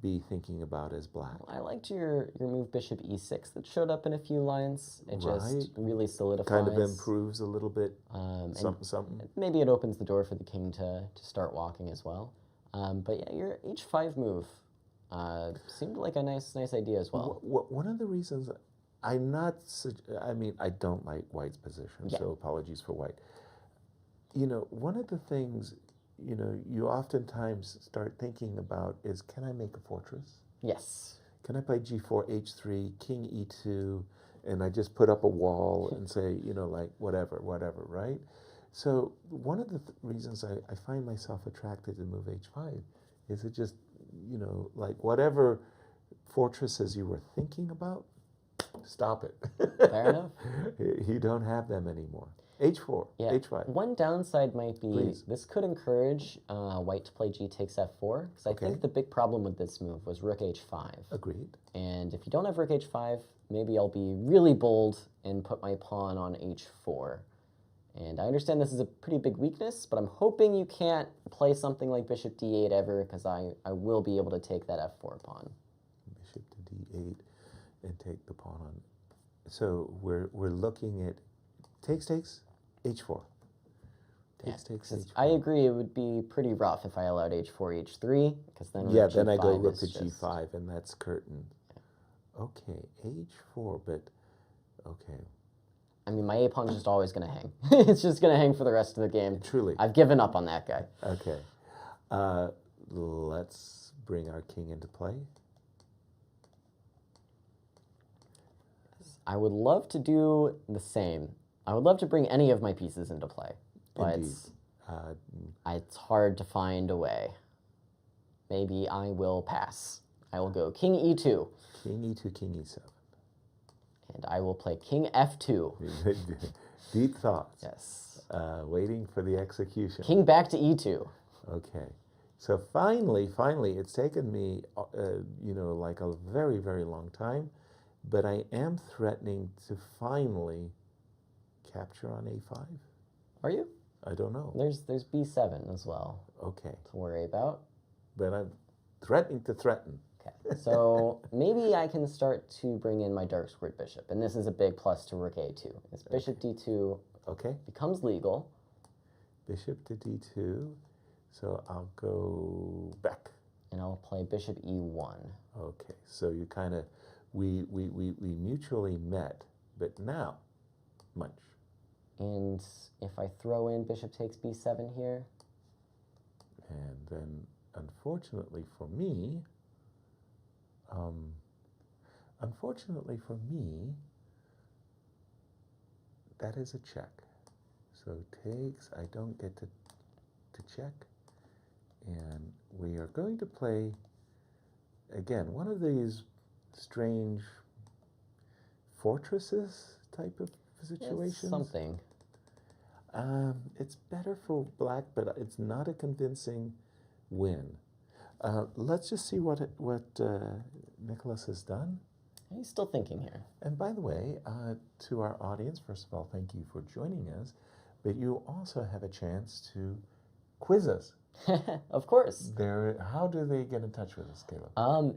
be thinking about as black? I liked your move bishop e6 that showed up in a few lines. It just really solidifies. Kind of improves a little bit, something. Maybe it opens the door for the king to start walking as well. But yeah, your h5 move seemed like a nice idea as well. One of the reasons I'm not, I mean, I don't like white's position, so apologies for white. You know, one of the things, you know, you oftentimes start thinking about is, can I make a fortress? Yes. Can I play g4, h3, king e2, and I just put up a wall and say, you know, like, whatever, right? So one of the reasons I find myself attracted to move h5 is it just, you know, like whatever fortresses you were thinking about, stop it. Fair enough. You don't have them anymore. h4, h5. One downside might be this could encourage white to play g takes f4, because I think the big problem with this move was rook h5. Agreed. And if you don't have rook h5, maybe I'll be really bold and put my pawn on h4. And I understand this is a pretty big weakness, but I'm hoping you can't play something like bishop d8 ever, because I will be able to take that f4 pawn. Bishop to d8 and take the pawn on. So we're looking at takes, h4. Takes, h4. I agree, it would be pretty rough if I allowed h4, h3, because then then I go rook to g5, and that's curtain. Yeah. Okay, h4, but okay. I mean, my a-pawn is just always going to hang. It's just going to hang for the rest of the game. Truly. I've given up on that guy. Okay. Let's bring our king into play. I would love to do the same. I would love to bring any of my pieces into play, but it's hard to find a way. Maybe I will pass. I will go king e2. King e2, king e7. And I will play king f2. Deep thoughts. Yes. Waiting for the execution. King back to e2. Okay. So finally, it's taken me, you know, like a very, very long time, but I am threatening to finally capture on a5. Are you? I don't know. There's b7 as well. Okay. To worry about. But I'm threatening to threaten. Okay, so maybe I can start to bring in my dark squared bishop, and this is a big plus to rook a2. It's bishop d2 becomes legal. Bishop to d2, so I'll go back. And I'll play bishop e1. Okay, so you kind of, we mutually met, but now, munch. And if I throw in bishop takes b7 here? And then, unfortunately for me, that is a check. So takes, I don't get to check. And we are going to play, again, one of these strange fortresses type of situations. It's something. It's better for black, but it's not a convincing win. Let's just see what Nikolas has done. He's still thinking here. And by the way, to our audience, first of all, thank you for joining us. But you also have a chance to quiz us. Of course. How do they get in touch with us, Caleb?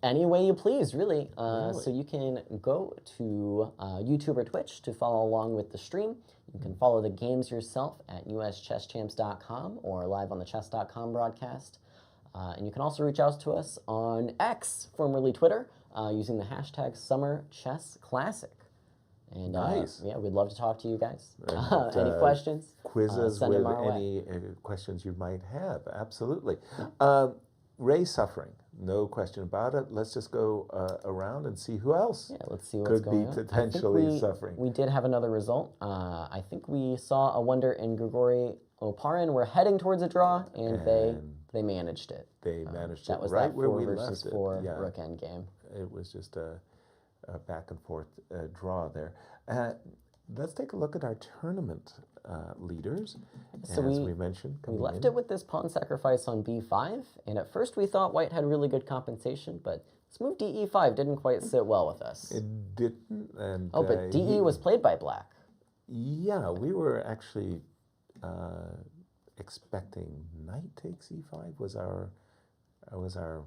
Any way you please, really. So you can go to YouTube or Twitch to follow along with the stream. You can follow the games yourself at uschesschamps.com or live on the chess.com broadcast. And you can also reach out to us on X, formerly Twitter, using the hashtag SummerChessClassic. And Nice. yeah, we'd love to talk to you guys. And, Any questions? Quizzes send them with our way. any questions you might have. Absolutely. Ray suffering, no question about it. Let's just go around and see who else Yeah, let's see what's could going be on. potentially suffering. We did have another result. I think we saw Awonder and Grigoriy Oparin were heading towards a draw, and they managed it. They managed That it was right that where 4 we versus left 4 it. Yeah, rook end game. it was just a back and forth draw there. Let's take a look at our tournament leaders. So as we mentioned, we coming left in. it with this pawn sacrifice on b5, and at first we thought white had really good compensation, but this move de5 didn't quite sit well with us. It didn't, and Oh, but de was played by black. yeah, we were actually expecting knight takes e5 was our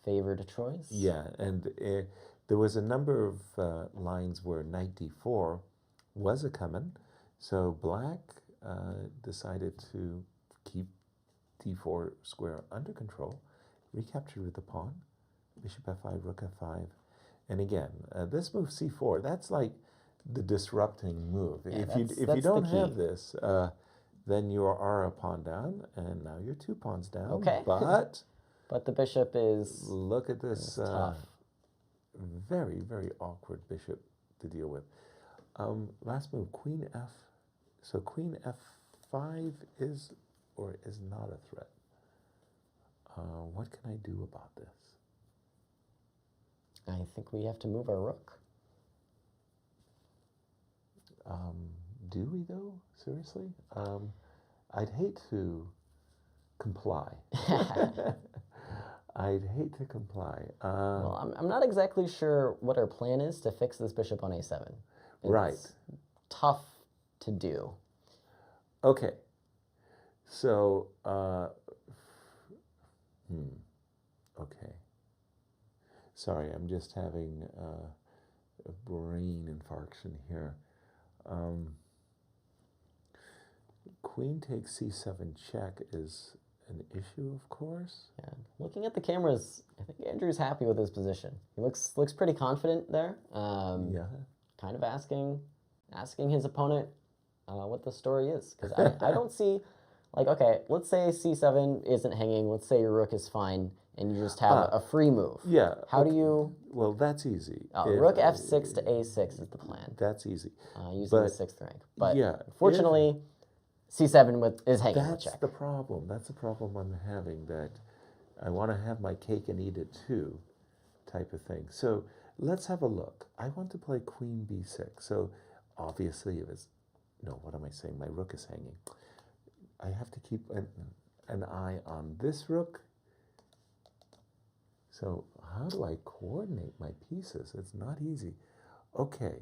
Favored choice. yeah, and there was a number of lines where knight d4 was a coming, so black decided to keep d4 square under control, recaptured with the pawn, bishop f5, rook f5, and again this move c4, that's like the disrupting move. Yeah, if you that's don't the key. have this, then you are a pawn down, and now you're 2 pawns down. Okay. But the bishop is look at this tough. very, very awkward bishop to deal with. Last move, queen f. So queen f5 is or is not a threat. What can I do about this? I think we have to move our rook. Do we though? Seriously? I'd hate to comply. I'd hate to comply. Well, I'm not exactly sure what our plan is to fix this bishop on a7. It's Right. tough to do. Okay. So, okay. Sorry, I'm just having a brain infarction here. Queen takes c7 check is an issue, of course. Yeah. Looking at the cameras, I think Andrew's happy with his position. He looks pretty confident there. Yeah. Kind of asking his opponent what the story is, because I don't see, like, okay, let's say c7 isn't hanging. Let's say your rook is fine, and you just have a free move. Yeah. How do you? Well, that's easy. Rook f6 to a6 is the plan. That's easy. Using the 6th rank. But yeah, unfortunately, c7 is hanging with That's check. the problem. That's the problem I'm having, that I want to have my cake and eat it too type of thing. So let's have a look. I want to play queen b6. So obviously if it's, no, what am I saying? My rook is hanging. I have to keep an eye on this rook. So how do I coordinate my pieces? It's not easy. Okay.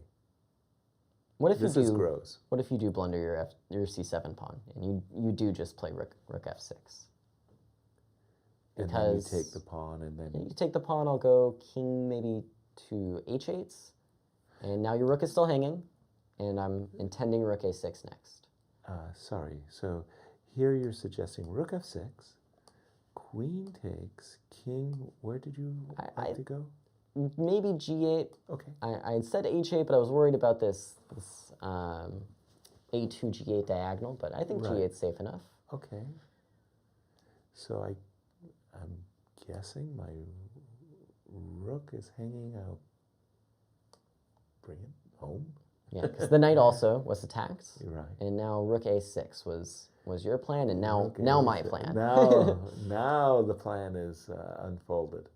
What if This you is do? gross. What if you do blunder your c7 pawn, and you do just play rook f6? And then you Because take the pawn, and then you take the pawn. I'll go king maybe to h8, and now your rook is still hanging, and I'm intending rook a6 next. sorry. So here you're suggesting rook f6, queen takes, king. Where did you like to go? Maybe g8. Okay. I had said h8, but I was worried about this a2 g8 diagonal, but I think Right. g8's safe enough. Okay. So I'm guessing my rook is hanging out. Bring it home. Yeah, because the knight also was attacked, You're right. and now rook a6 was your plan, and now Okay, my plan. Now the plan is unfolded.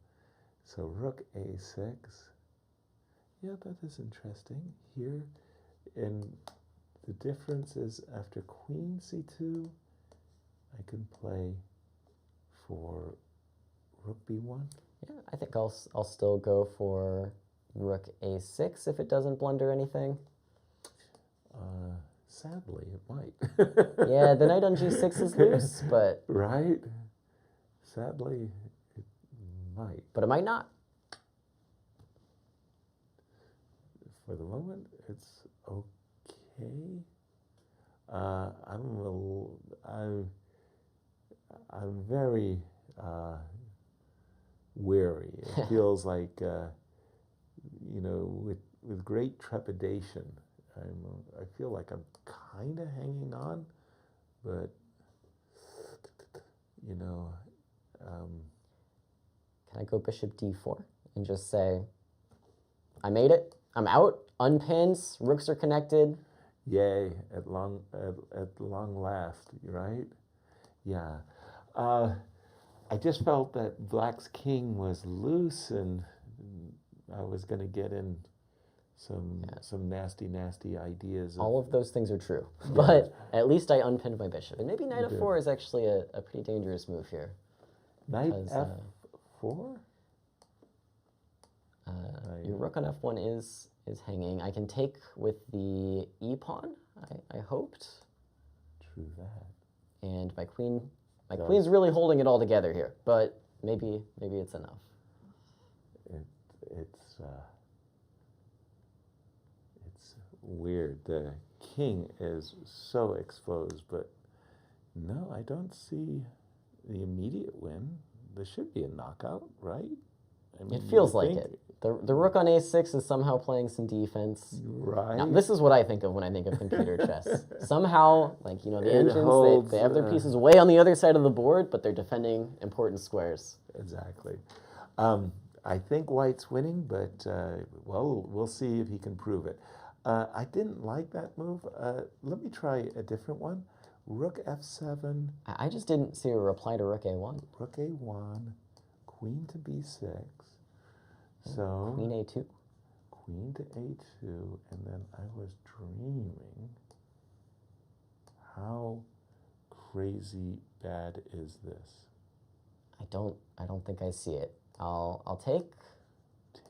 So rook a6. Yeah, that is interesting. Here, and the difference is after queen c2, I can play for rook b1. Yeah, I think I'll still go for rook a6 if it doesn't blunder anything. Sadly, it might. Yeah, the knight on g6 is loose, but Right? Sadly, it might. it might not. For the moment, it's okay. I'm very weary. It feels like, with with great trepidation. I feel like I'm kind of hanging on, but you know. Can I go bishop d4 and just say, I made it, I'm out, unpins, rooks are connected. Yay! At long last, right? Yeah. I just felt that Black's king was loose, and I was going to get in some nasty ideas. All of those things are true, but at least I unpinned my bishop. And maybe knight f4 is actually a pretty dangerous move here. Knight f4? Your rook on f1 is hanging. I can take with the e-pawn, I hoped. True that. And my queen's really holding it all together here, but maybe it's enough. It's weird. The king is so exposed, but no, I don't see the immediate win. There should be a knockout, right? I mean, It feels like it. The rook on a6 is somehow playing some defense. Right. Now, this is what I think of when I think of computer chess. Somehow, like, you know, the engines, they have their pieces way on the other side of the board, but they're defending important squares. Exactly. I think White's winning, but, well, we'll see if he can prove it. I didn't like that move. Let me try a different one. Rook f7. I just didn't see a reply to rook a1. Rook a1, queen to b6. So Queen a2. Queen to a2, and then I was dreaming, how crazy bad is this? I don't think I see it. I'll take.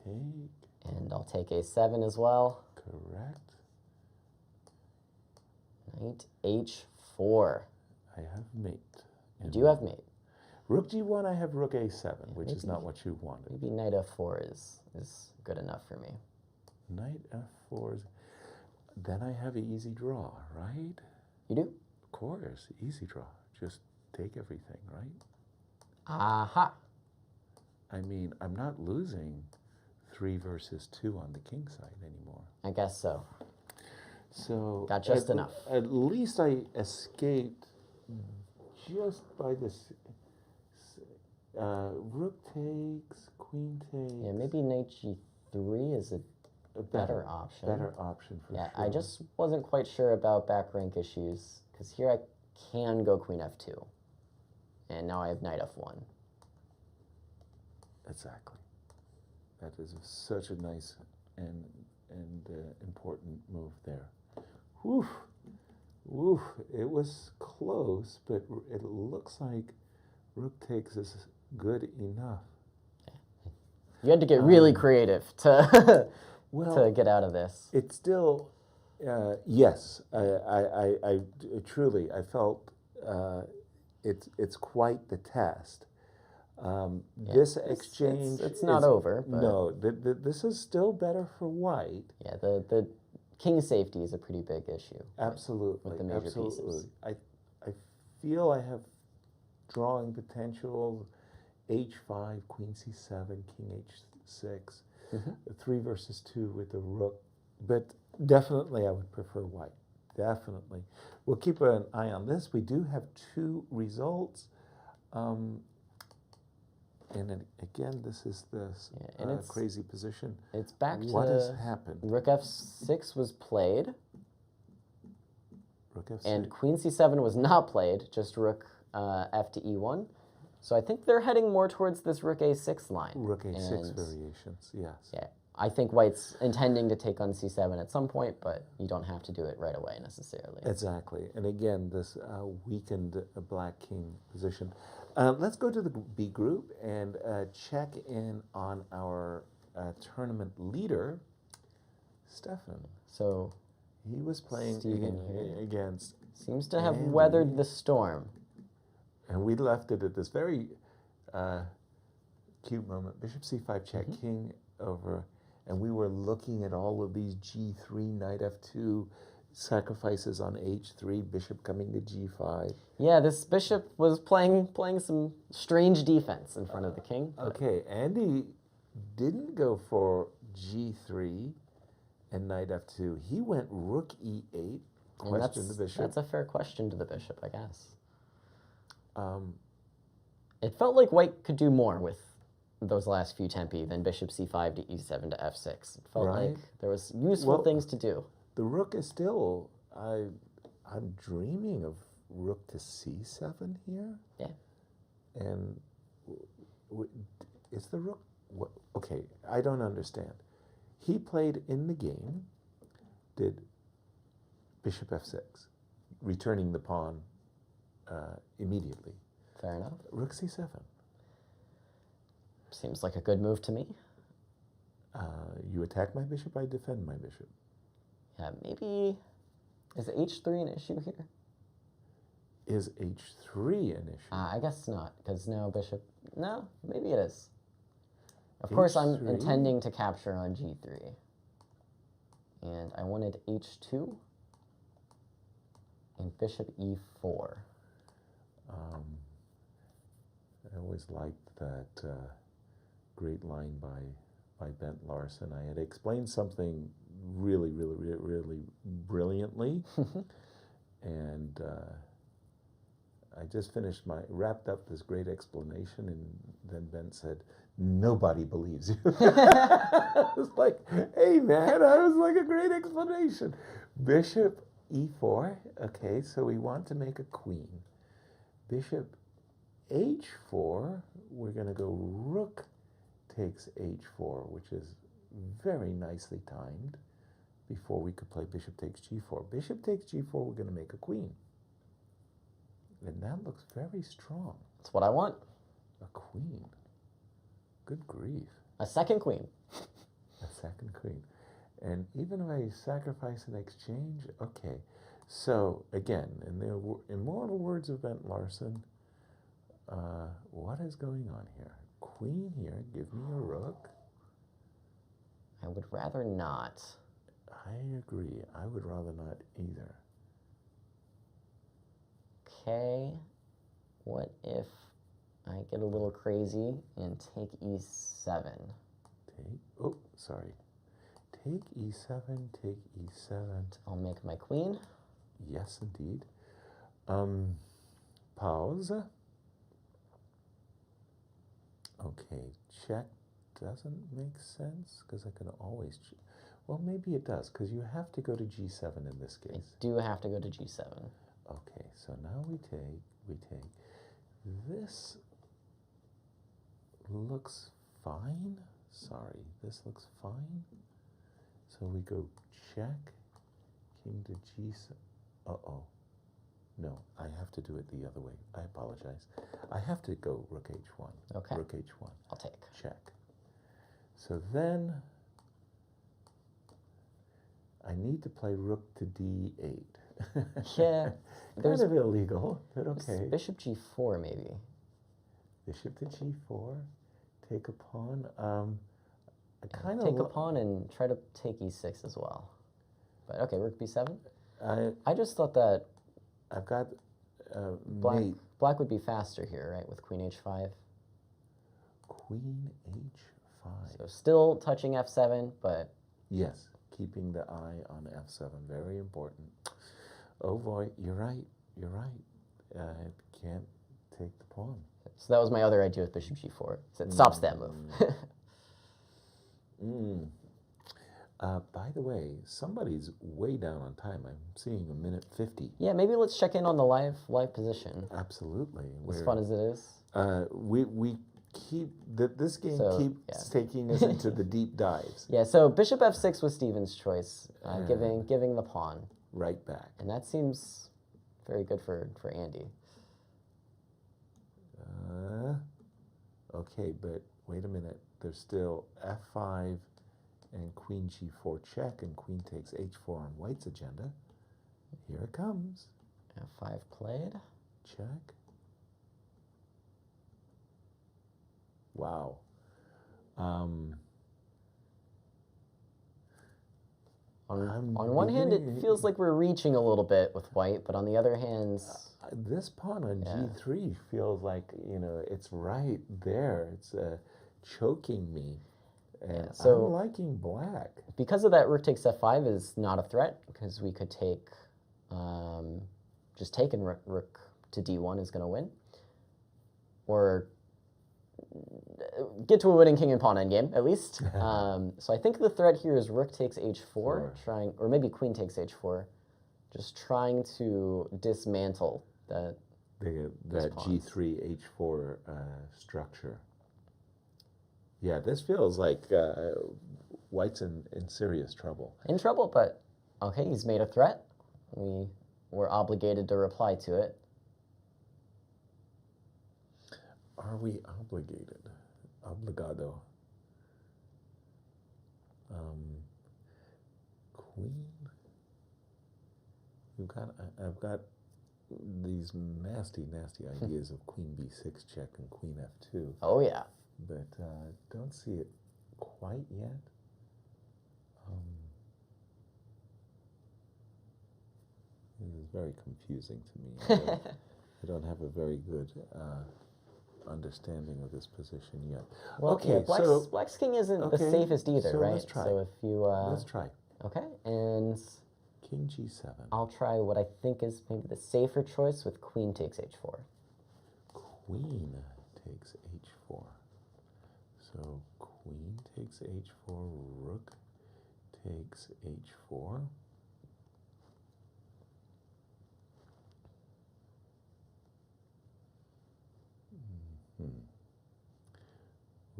And I'll take a7 as well. Correct. Knight h4. I have mate. You do have mate. Rook g1, I have rook a7, which is not what you wanted. Maybe knight f4 is good enough for me. Knight f4 is... Then I have an easy draw, right? You do? Of course, easy draw. Just take everything, right? Aha! I mean, I'm not losing 3 versus 2 on the king side anymore. I guess so. So got just enough. At least I escaped just by this. Rook takes, queen takes. Yeah, maybe knight g3 is a better option. Better option for sure. Yeah, I just wasn't quite sure about back rank issues, because here I can go queen f2. And now I have knight f1. Exactly. That is such a nice and important move there. Whew. Whew. It was close, but it looks like rook takes is good enough. You had to get really creative to to get out of this. It's still, yes. I truly, I felt it's quite the test. This exchange, it's not over. But no, this is still better for White. Yeah, the king safety is a pretty big issue. Absolutely, with the major pieces. I feel I have drawing potential. H5, queen c7, king h6, 3 versus 2 with the rook. But definitely I would prefer White. Definitely. We'll keep an eye on this. We do have 2 results. And again, this is this crazy position. It's back to what has happened. Rook f6 was played. Rook f6. And queen c7 was not played, just rook f to e1. So I think they're heading more towards this rook a6 line. Rook a6 variations, yes. Yeah, I think White's intending to take on c7 at some point, but you don't have to do it right away necessarily. Exactly. And again, this weakened black king position. Let's go to the B group and check in on our tournament leader, Stefan. So he was playing against... Seems to have weathered the storm. And we left it at this very cute moment. Bishop c5 check, king over. And we were looking at all of these g3, knight f2, sacrifices on h3, bishop coming to g5. Yeah, this bishop was playing some strange defense in front of the king. Okay, Andy didn't go for g3. and knight f2. He went rook e8, And question the bishop. That's a fair question to the bishop, I guess. Um, It felt like white could do more with those last few tempi than bishop c5 to e7 to f6. It felt Right. like there was useful things to do. the rook is still, I'm dreaming of rook to c7 here. Yeah. And is the rook, okay, I don't understand. He played in the game, did bishop f6, returning the pawn immediately. Fair enough. Rook c7. Seems like a good move to me. You attack my bishop, I defend my bishop. Yeah, maybe... Is h3 an issue here? Is h3 an issue? I guess not, because now bishop... No, maybe it is. Of course, I'm H3? intending to capture on g3. And I wanted h2 and bishop e4. I always liked that great line by Bent Larson. I had explained something really, really, really, really brilliantly, and I just wrapped up this great explanation, and then Bent said, "Nobody believes you." I was like, "Hey man, that was like a great explanation." Bishop e4. Okay, so we want to make a queen. Bishop h4, we're going to go rook takes h4, which is very nicely timed before we could play bishop takes g4. Bishop takes g4, we're going to make a queen. And that looks very strong. That's what I want. A queen. Good grief. A second queen. A second queen. And even if I sacrifice in exchange, okay. So, again, in the immortal words of Bent Larson, what is going on here? Queen here, give me a rook. I would rather not. I agree. I would rather not either. Okay. What if I get a little crazy and take e7? Take e7, take e7. I'll make my queen. Yes, indeed. Pause. Okay, check doesn't make sense because I can always... Well, maybe it does because you have to go to g7 in this case. I do have to go to g7. Okay, so now we take. This looks fine. Sorry, this looks fine. So we go check, king to g7. Uh-oh. No, I have to do it the other way. I apologize. I have to go rook h1. Okay. Rook h1. I'll take. Check. So then I need to play rook to d8. Yeah. Kind of illegal, but okay. Bishop g4 maybe. Bishop to g4. Take a pawn. I kind of take a pawn and try to take e6 as well. But okay, rook b7. I just thought that I've got black would be faster here, right, with queen h5. Queen h5. So still touching f7, but... Yes, keeping the eye on f7, very important. Oh boy, you're right, you're right. I can't take the pawn. So that was my other idea with bishop g4. So it stops that move. By the way, somebody's way down on time. I'm seeing a minute 50. Yeah, maybe let's check in on the live position. Absolutely. As fun as it is. We keep this game keeps taking us into the deep dives. Yeah. So bishop f6 was Steven's choice, giving the pawn right back, and that seems very good for Andy. Okay, but wait a minute. There's still f5 and queen g4 check, and queen takes h4 on white's agenda. Here it comes. f5 played. Check. Wow. On one hand, it feels like we're reaching a little bit with white, but on the other hand... this pawn on g3 feels like, it's right there. It's choking me. And so- I'm liking black. Because of that, rook takes f5 is not a threat, because we could take, just taking rook to d1 is going to win. Or get to a winning king and pawn endgame, at least. So I think the threat here is rook takes h4, trying, or maybe queen takes h4, just trying to dismantle that G3 H4 structure. Yeah, this feels like White's in serious trouble. In trouble, but okay, he's made a threat. We're obligated to reply to it. Are we obligated? Obligado. Queen. I've got these nasty ideas of Queen B6 check and Queen F2. Oh yeah. But don't see it quite yet. This is very confusing to me. I don't have a very good understanding of this position yet. Well, okay, yeah, so Black's king isn't the okay, safest either, so right? let's try. So if you let's try okay, and King G7. I'll try what I think is maybe the safer choice with Queen takes h4. Queen takes h4. So Queen takes h4, Rook takes h4.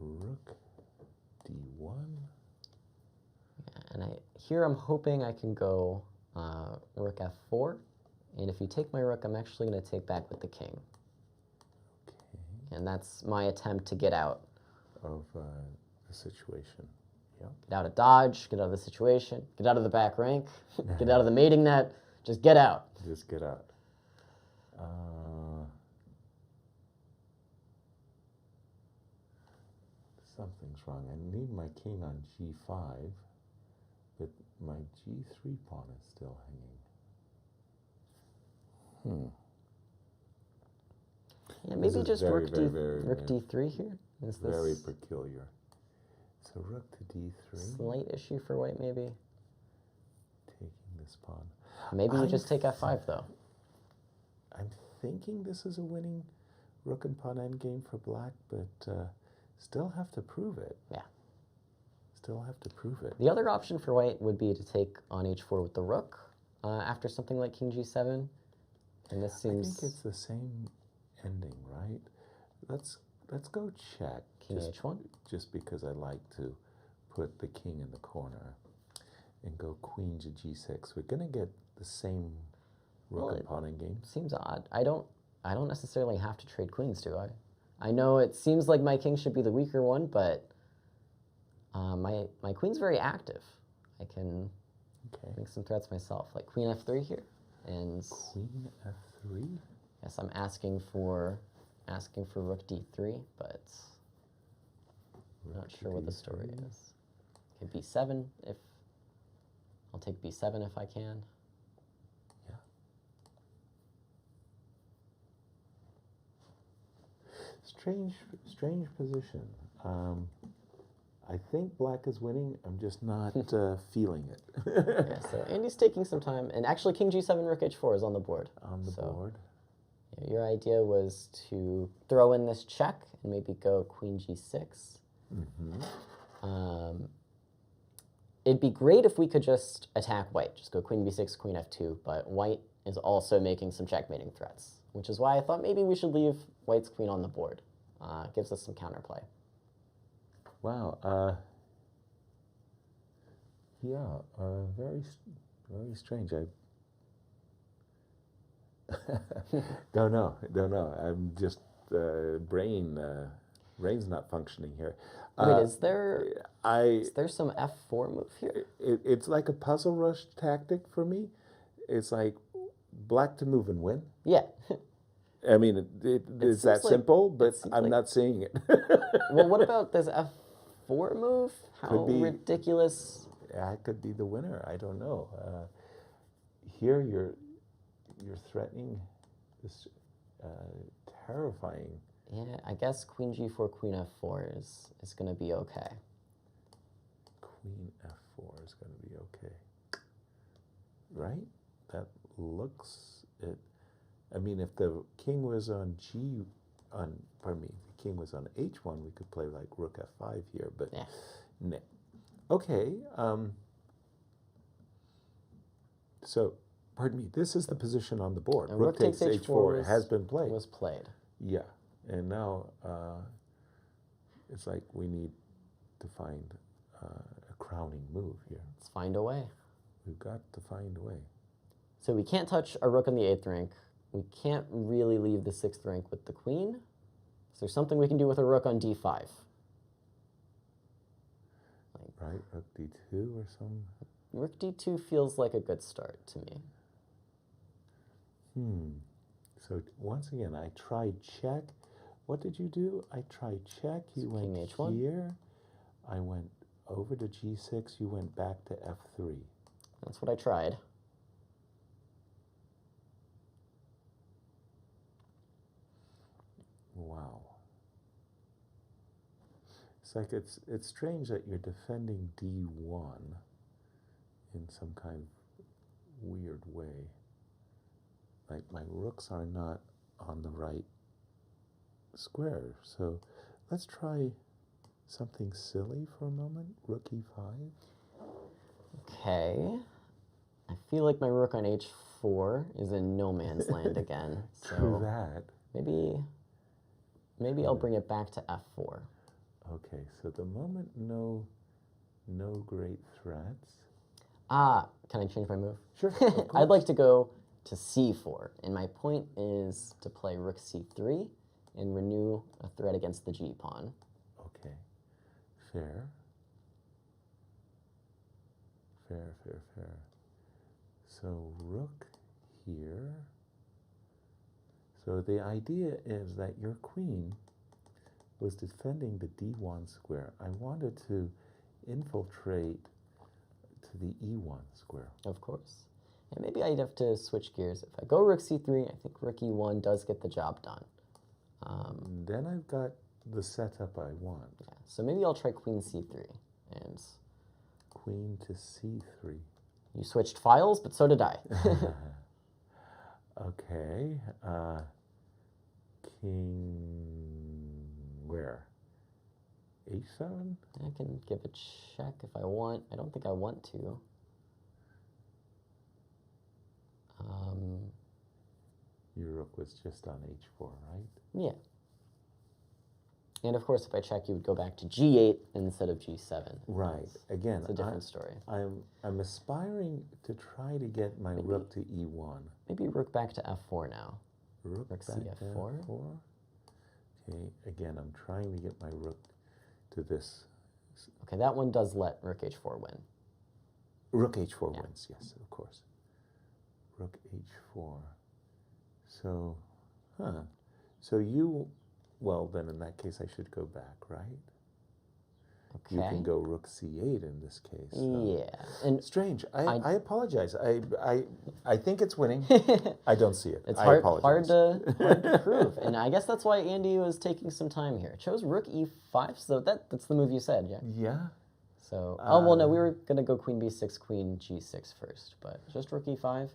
Rook d1. And here I'm hoping I can go rook f4, and if you take my rook, I'm actually going to take back with the king. Okay. And that's my attempt to get out. Of the situation. Yep. Get out of dodge, get out of the situation, get out of the back rank, get out of the mating net, just get out. Just get out. Something's wrong. I need my king on g5, but my g3 pawn is still hanging. Yeah, maybe is just very, rook very d3 here. Is this very peculiar. So rook to d3. slight issue for white, maybe? Taking this pawn. Maybe you just take f5, though. I'm thinking this is a winning rook and pawn endgame for black, but still have to prove it. Yeah. Still have to prove it. The other option for white would be to take on h4 with the rook after something like king g7. And this seems... I think it's the same ending, right? Let's go check. King h1? Just because I like to put the king in the corner and go queen to g6. We're going to get the same rook and pawn endgame. Seems odd. I don't necessarily have to trade queens, do I? I know it seems like my king should be the weaker one, but my queen's very active. I can make some threats myself, like queen f3 here, and queen f3. Yes, I'm asking for rook d3, but I'm not sure what the story is. Okay, b7 if I'll take b7 if I can. Yeah. Strange position. I think black is winning. I'm just not feeling it. Yeah, so Andy's taking some time, and actually king g7 rook h4 is on the board. On the board. Yeah, your idea was to throw in this check and maybe go queen g6. It'd be great if we could just attack white, just go queen b6, queen f2, but white is also making some checkmating threats, which is why I thought maybe we should leave white's queen on the board. Gives us some counterplay. Wow. Yeah. Very strange. I don't know. I'm just brain's not functioning here. Wait, is there some f4 move here? It's like a puzzle rush tactic for me. It's like black to move and win. Yeah. I mean, it's that simple, but I'm not seeing it. Well, what about this f4 move? How ridiculous. Yeah, it could be the winner. I don't know. Here you're threatening this terrifying. Yeah, I guess queen g4, queen f4 is going to be okay. queen f4 is going to be okay. Right? That looks it. I mean, if the king was on pardon me, if the king was on h1, we could play like rook f5 here, but Yeah. no. Okay. So, pardon me, this is the position on the board. And Rook takes h4 has been played. Was played. Yeah, and now it's like we need to find a crowning move here. Let's find a way. We've got to find a way. So we can't touch a rook on the 8th rank. We can't really leave the 6th rank with the queen. Is there something we can do with a rook on d5? Right, rook d2 or some. Rook d2 feels like a good start to me. So once again, I tried check. What did you do? I tried check. You So went king h1. here. I went over to g6. You went back to f3. That's what I tried. Wow. It's like it's strange that you're defending d1 in some kind of weird way. Like my rooks are not on the right square. So let's try something silly for a moment. Rook e5. Okay. I feel like my rook on h4 is in no man's land again. True So that. maybe I'll bring it back to f4. Okay, so at the moment, no great threats. Can I change my move? Sure. I'd like to go to c4, and my point is to play rook c3 and renew a threat against the g pawn. Okay, fair. Fair. So rook here. So the idea is that your queen was defending the d1 square. I wanted to infiltrate to the e1 square. Of course. And maybe I'd have to switch gears. If I go rook c3, I think rook e1 does get the job done. Then I've got the setup I want. Yeah, so maybe I'll try queen c3. And Queen to c3. you switched files, but so did I. Okay. King where? h7? I can give a check if I want. I don't think I want to. Your rook was just on h4, right? Yeah. And of course, if I check, you would go back to g8 instead of g7. Right. Again, It's a different story. I'm aspiring to try to get my rook to e1. Maybe rook back to f4 now. Rook back to cf4. f4. Okay, again, I'm trying to get my rook to this. Okay, that one does let rook h4 win. Rook h4 wins, yes, of course. Rook h4. So, So you, well, then in that case, I should go back, right? Okay. You can go rook c8 in this case. Yeah. And strange. I apologize. I think it's winning. I don't see it. it's I hard apologize. to prove. And I guess that's why Andy was taking some time here. Chose rook e5, so that's the move you said, yeah? Yeah. So, oh, well, no, we were going to go queen b6, queen g6 first, but just rook e5.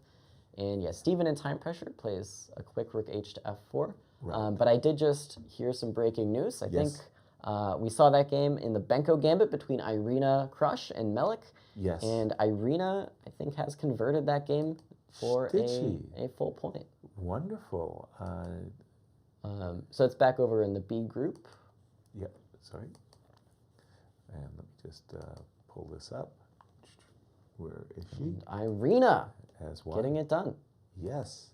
And yeah, Steven in Time Pressure plays a quick rook h to f4. Right. But I did just hear some breaking news. I think Yes. we saw that game in the Benko Gambit between Irina, Krush, and Melik. Yes. And Irina, I think, has converted that game for Did she? a full point. Wonderful. So it's back over in the B group. Yep. Sorry. And let me just pull this up. Where is she? And Irina As one. getting it done. Yes.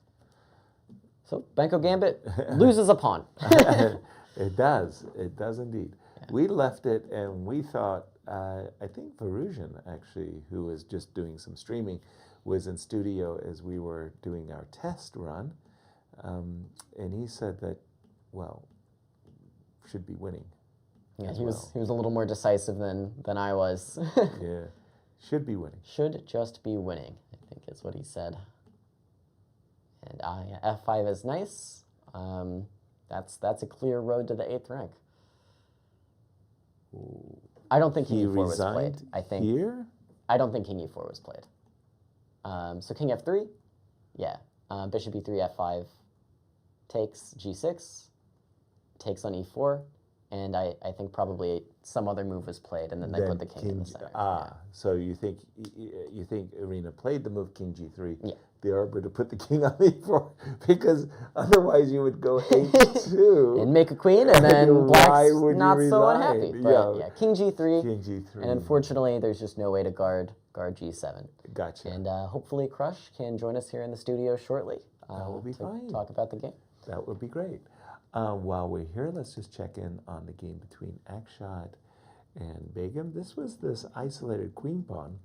So Benko Gambit loses a pawn. It does. It does indeed. Yeah. We left it and we thought, I think Varusian actually, who was just doing some streaming, was in studio as we were doing our test run. And he said that, well, should be winning. Yeah, he was a little more decisive than I was. Yeah, should be winning. Should just be winning, I think is what he said. And f5 is nice. That's a clear road to the 8th rank. Ooh. I don't think King he E4 was resigned played. I think here? I don't think King E4 was played. So King F3, yeah. Bishop E3, F5 takes G6, takes on E4, and I think probably some other move was played, and then they put the king in the center. So you think Irina played the move King G3? Yeah. The arbiter put the king on E4 because otherwise you would go H2 and make a queen, and then black's not so resign? unhappy. But yeah, King G3. King G3. And unfortunately, there's just no way to guard G7. Gotcha. And hopefully Krush can join us here in the studio shortly That will be to fine. talk about the game. That would be great. While we're here, let's just check in on the game between Akshad and Begum. This was this isolated queen pawn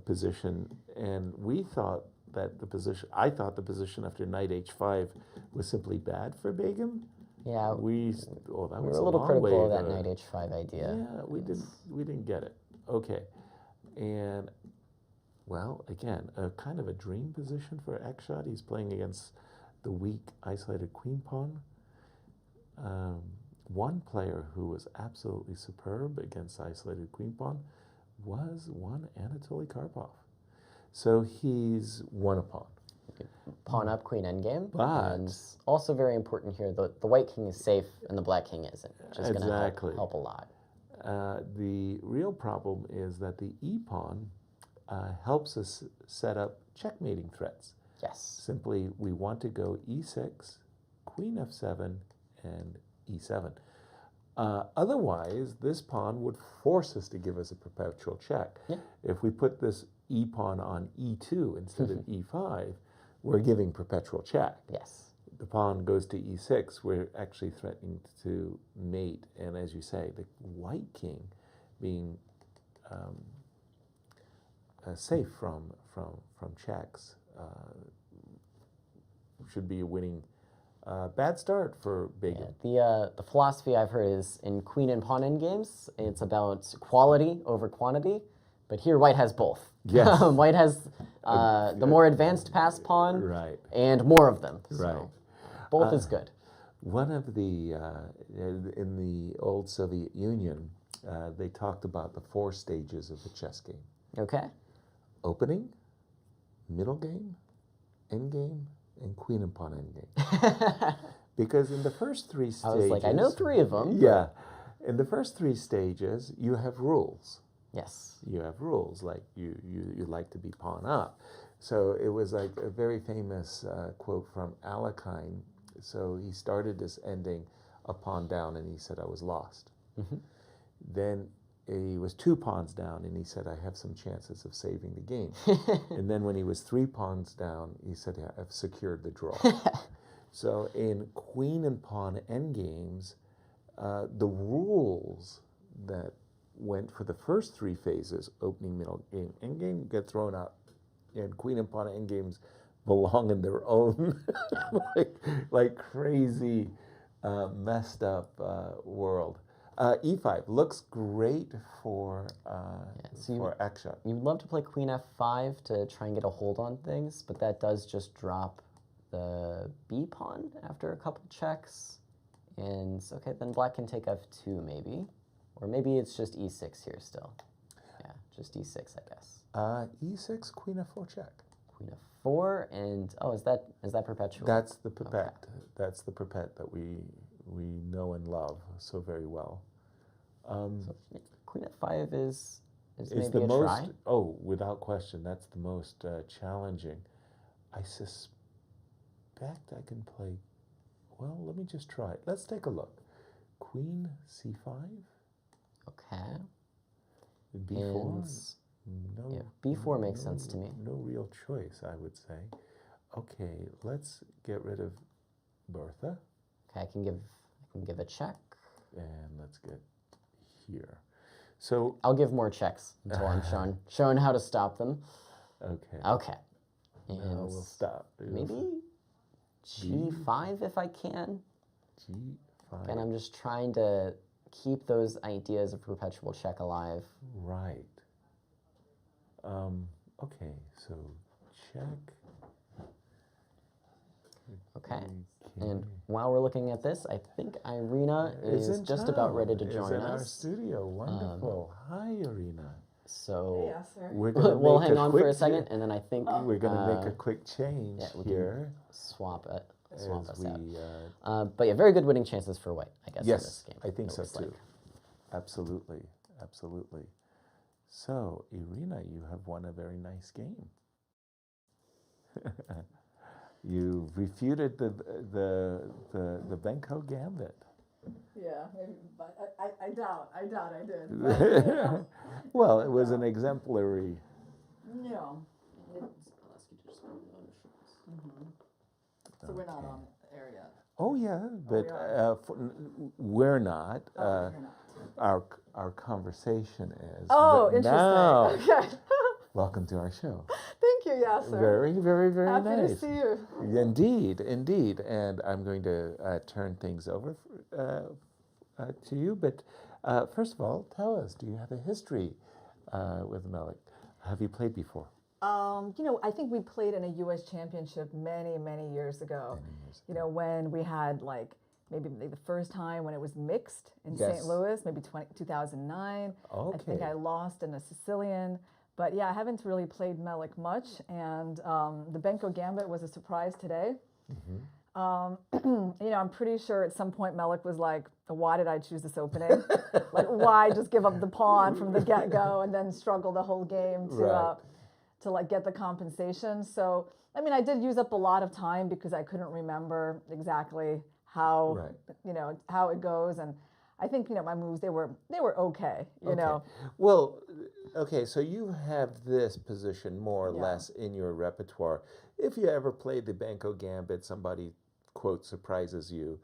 position, and we thought that the position, I thought the position after knight h5 was simply bad for Begum. Yeah, we were a little critical of that knight h5 idea. Yeah, we didn't get it. Okay, and well, again, a kind of a dream position for Akshad. He's playing against the weak isolated queen pawn. One player who was absolutely superb against isolated queen pawn was one Anatoly Karpov. So he's won a pawn. Pawn up, queen endgame. But and also very important here, the white king is safe and the black king isn't, which is going to help a lot. The real problem is that the e-pawn helps us set up checkmating threats. Yes. Simply, we want to go e6, queen f7, and e7. Otherwise, this pawn would force us to give us a perpetual check. Yeah. If we put this e-pawn on e2 instead of e5, we're giving perpetual check. Yes. The pawn goes to e6, we're actually threatening to mate. And as you say, the white king being safe from checks should be a winning. Bad start for Begum. Yeah, the philosophy I've heard is in queen and pawn endgames, it's about quality over quantity. But here, white has both. Yes. White has the more advanced pass pawn, Right. and more of them. So Right. both is good. One of the in the old Soviet Union, they talked about the 4 stages of the chess game: Okay. opening, middle game, end game, and queen and pawn endgame. Because in the first 3 stages, I was like, I know 3 of them. Yeah, in the first 3 stages, you have rules. Yes. You have rules, like you like to be pawn up. So it was like a very famous quote from Alekhine. So he started this ending a pawn down, and he said, I was lost. Mm-hmm. Then he was 2 pawns down, and he said, I have some chances of saving the game. And then when he was 3 pawns down, he said, yeah, I've secured the draw. So in queen and pawn endgames, the rules that went for the first 3 phases, opening, middle game, endgame, get thrown out. And queen and pawn endgames belong in their own like crazy, messed up world. E5 looks great for Akshad. You'd love to play queen f5 to try and get a hold on things, but that does just drop the b pawn after a couple checks. And okay, then black can take f2 maybe. Or maybe it's just e6 here still. Yeah, just e6, I guess. E6, queen f4 check. Queen f4, and oh, is that perpetual? That's the perpet. Okay. That's the perpet that we know and love so very well. So, queen f5 is maybe the a most, try. Oh, without question, that's the most challenging. I suspect I can play. Well, let me just try it. Let's take a look. Queen c5. Okay. B4? No. Yeah, b4 makes sense to me. No real choice, I would say. Okay, let's get rid of Bertha. Okay, I can give a check. And let's get here. So I'll give more checks until I'm shown how to stop them. okay. Okay. And And now we'll stop. maybe g5 if I can. G5. And I'm just trying to keep those ideas of perpetual check alive. Right. Okay, so check. Okay. And while we're looking at this, I think Irina is just about ready to join in our us. studio. Wonderful. Hi, Irina. So we'll hang on for a second, and then I think we're going to make a quick change here. Swap us out. But yeah, very good winning chances for white, I guess. Yes, in this game, I think so too. Like. Absolutely, absolutely. So, Irina, you have won a very nice game. You refuted the Benko gambit. Yeah, maybe, but I doubt I did. But, you know. Well, it was an exemplary. You know. So we're not on air yet. Oh yeah, but we're not. You're not. Our conversation is. Oh, interesting. Now, okay. welcome to our show. Thank you, Yasser. Very, very, very Happy nice. to see you. Indeed, indeed. And I'm going to turn things over to you. But first of all, tell us, do you have a history with Melik? Have you played before? You know, I think we played in a U.S. championship many, many years ago. You know, when we had maybe the first time when it was mixed in St. Louis, maybe 2009. Okay. I think I lost in a Sicilian. But yeah, I haven't really played Melik much. And the Benko Gambit was a surprise today. You know, I'm pretty sure at some point Melik was like, why did I choose this opening? Like, why just give up the pawn from the get-go and then struggle the whole game to like get the compensation? So, I mean, I did use up a lot of time because I couldn't remember exactly how, you know, how it goes. And I think, you know, my moves, they were okay, you know. Well, okay, so you have this position more or less in your repertoire. If you ever played the Benko Gambit, somebody, quote, surprises you,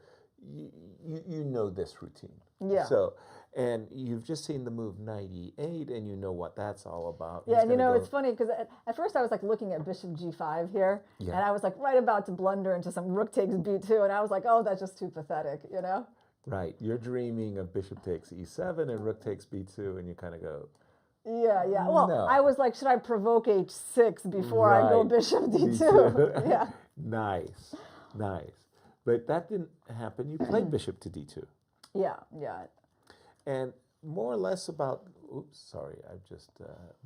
you know this routine. Yeah. So, and you've just seen the move knight e8, and you know what that's all about. Yeah, and you know, it's funny because at first I was like looking at bishop g5 here, and I was like right about to blunder into some rook takes b2, and I was like, oh, that's just too pathetic, you know? Right, you're dreaming of bishop takes e7 and rook takes b2, and you kind of go, yeah. Well, no. I was like, should I provoke h6 before I go bishop d2? Yeah. Nice. But that didn't happen. You played bishop to d2. Yeah. And more or less about,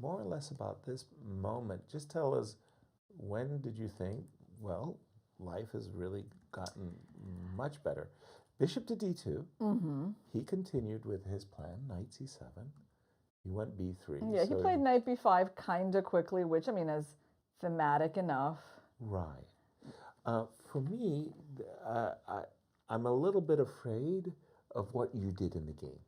more or less about this moment, just tell us, when did you think, well, life has really gotten much better? Bishop to d2. He continued with his plan, knight c7. He went b3. Yeah, he played knight b5 kind of quickly, which, I mean, is thematic enough. Right. For me, I'm a little bit afraid of what you did in the game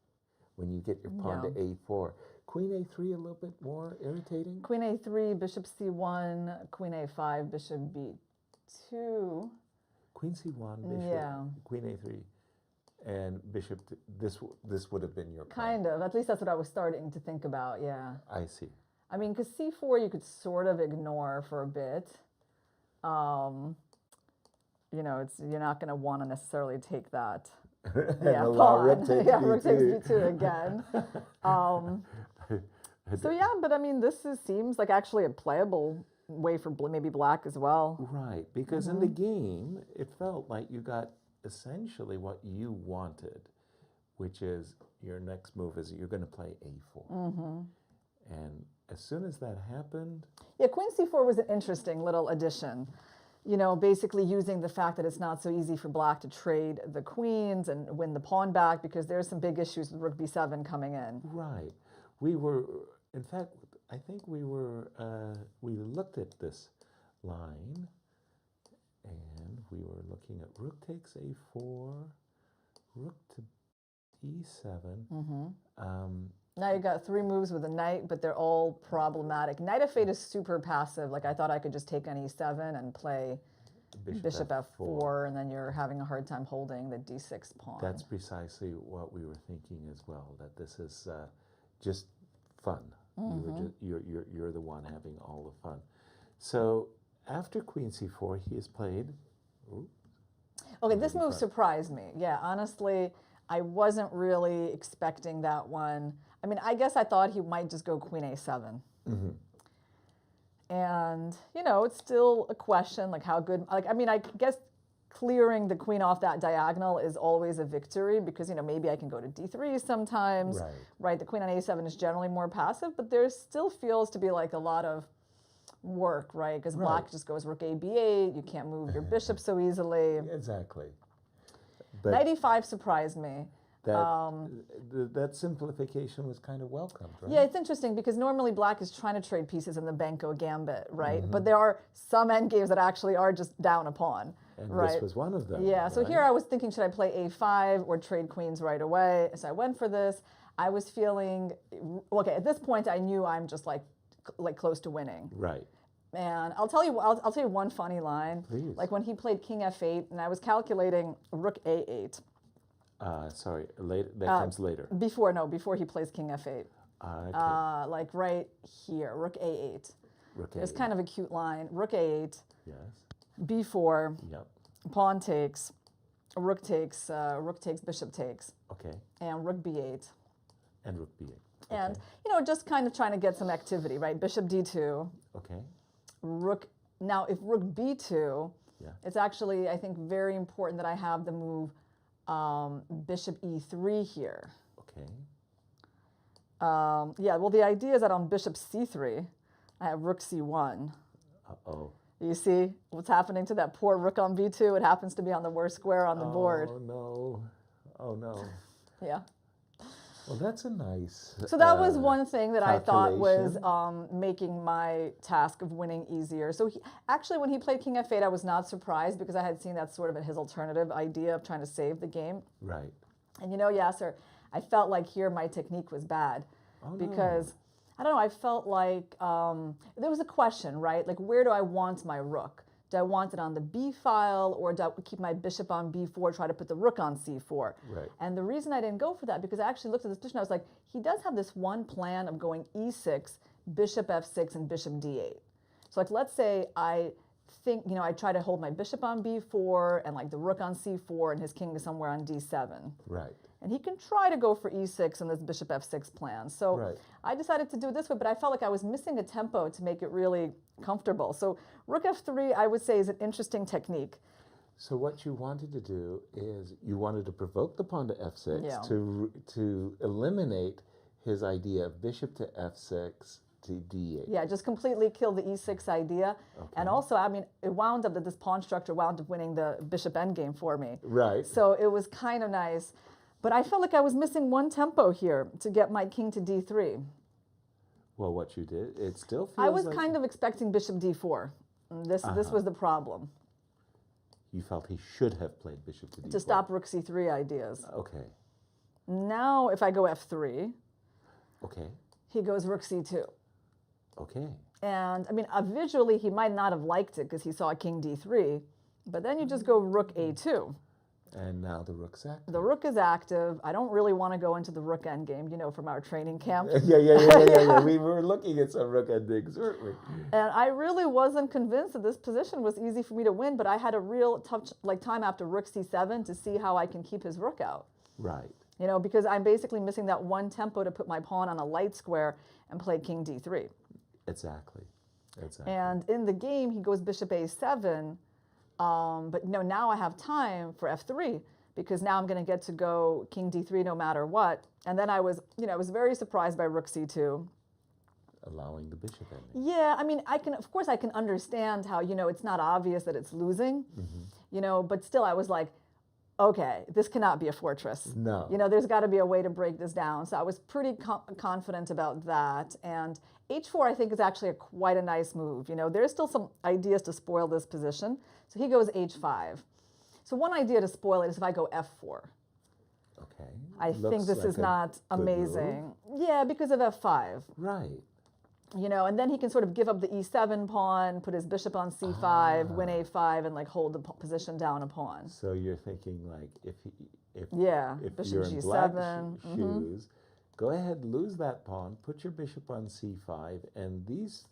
when you get your pawn to a4. Queen a3 a little bit more irritating? Queen a3, bishop c1, queen a5, bishop b2. Queen c1, bishop, queen a3, and bishop, this would have been your plan. Kind of. At least that's what I was starting to think about, yeah. I see. I mean, because c4 you could sort of ignore for a bit. You know, you're not going to want to necessarily take that. Pawn. Rook takes b2. Rook takes b2 again. So yeah, but I mean, this seems like actually a playable way for maybe black as well. Right, because in the game, it felt like you got essentially what you wanted, which is your next move is you're going to play a4. And as soon as that happened... Yeah, queen c4 was an interesting little addition. You know, basically using the fact that it's not so easy for black to trade the queens and win the pawn back because there's some big issues with rook b7 coming in. Right. We were, in fact, I think we looked at this line and we were looking at rook takes a4, rook to e7. Now you've got 3 moves with a knight, but they're all problematic. Knight f8 is super passive. Like, I thought I could just take on e7 and play bishop f4, and then you're having a hard time holding the d6 pawn. That's precisely what we were thinking as well, that this is just fun. You're the one having all the fun. So after queen c4, he has played... Okay, this move surprised me. Yeah, honestly, I wasn't really expecting that one. I mean, I guess I thought he might just go queen a7. And, you know, it's still a question, like how good, like, I mean, I guess clearing the queen off that diagonal is always a victory because, maybe I can go to d3 sometimes. Right. The queen on a7 is generally more passive, but there still feels to be like a lot of work, right? Because black just goes rook a b8. You can't move your bishop so easily. Exactly. But Knight e5 surprised me. That simplification was kind of welcomed, right? Yeah, it's interesting because normally black is trying to trade pieces in the Benko gambit, right? But there are some endgames that actually are just down a pawn. And right. this was one of them. Yeah, so here I was thinking, should I play a5 or trade queens right away? So I went for this. I was feeling, okay, at this point I knew I'm just like close to winning. Right. And I'll tell you one funny line. Please. Like when he played king f8 and I was calculating rook a8. Sorry, that comes later. Before he plays king f8. Okay. Like right here, rook a8. Rook It's A8. kind of a cute line. Rook a8, Yes. b4, Yep. pawn takes, rook takes, bishop takes, Okay. and rook b8. And rook B8. And, just kind of trying to get some activity, right? Bishop d2, Okay. rook. Now, if rook b2, Yeah. it's actually, I think, very important that I have the move bishop e3 here. Okay. Yeah, well, the idea is that on bishop c3, I have rook c1. Uh-oh. You see what's happening to that poor rook on b2? It happens to be on the worst square on the board. Oh, no. Oh, no. Yeah. Well, that's a nice So that was one thing that I thought was calculation. making my task of winning easier. So actually, when he played king f8, I was not surprised because I had seen that sort of his alternative idea of trying to save the game. Right. And Yasser, I felt like here my technique was bad because, I don't know, I felt like there was a question, right? Like, where do I want my rook? Do I want it on the b file, or do I keep my bishop on b4, try to put the rook on c4? Right. And the reason I didn't go for that, because I actually looked at this position, I was like, he does have this one plan of going e6, bishop f6, and bishop d8. So like, let's say I think, I try to hold my bishop on b4 and like the rook on c4 and his king is somewhere on d7. Right. And he can try to go for e6 in this bishop f6 plan. So Right. I decided to do it this way, but I felt like I was missing a tempo to make it really comfortable. So rook f3, I would say, is an interesting technique. So what you wanted to do is you wanted to provoke the pawn to f6 Yeah. to eliminate his idea of bishop to f6 to d8. Yeah, just completely kill the e6 idea. And also, I mean, it wound up that this pawn structure wound up winning the bishop endgame for me. Right. So it was kind of nice. But I felt like I was missing one tempo here to get my king to d3. Well, what you did, it still feels I was like kind of expecting bishop d4. This was the problem. you felt he should have played bishop to d4. To stop rook c3 ideas. Okay. Now, if I go f3, Okay. he goes rook c2. Okay. And, I mean, visually, he might not have liked it because he saw king d3. But then you just go rook a2. And now the rook's active. The rook is active. I don't really want to go into the rook endgame, from our training camp. Yeah. We were looking at some rook endings, weren't we? And I really wasn't convinced that this position was easy for me to win, but I had a real tough time after rook c7 to see how I can keep his rook out. Right. Because I'm basically missing that one tempo to put my pawn on a light square and play king d3. Exactly. And in the game, he goes bishop a7. But now I have time for f3 because now I'm going to get to go king d3 no matter what. And then I was very surprised by rook c2. Allowing the bishop ending. Yeah, I mean, of course I can understand how, it's not obvious that it's losing, but still I was like, okay, this cannot be a fortress. No. There's got to be a way to break this down. So I was pretty confident about that. And h4, I think, is actually quite a nice move. There's still some ideas to spoil this position. So he goes h5. So one idea to spoil it is if I go f4. Okay. I think this is not amazing. Yeah, because of f5. Right. And then he can sort of give up the e7 pawn, put his bishop on c5, win a5, and like hold the position down a pawn. So you're thinking like if bishop you're in g7. black shoes, go ahead, lose that pawn, put your bishop on c5, and these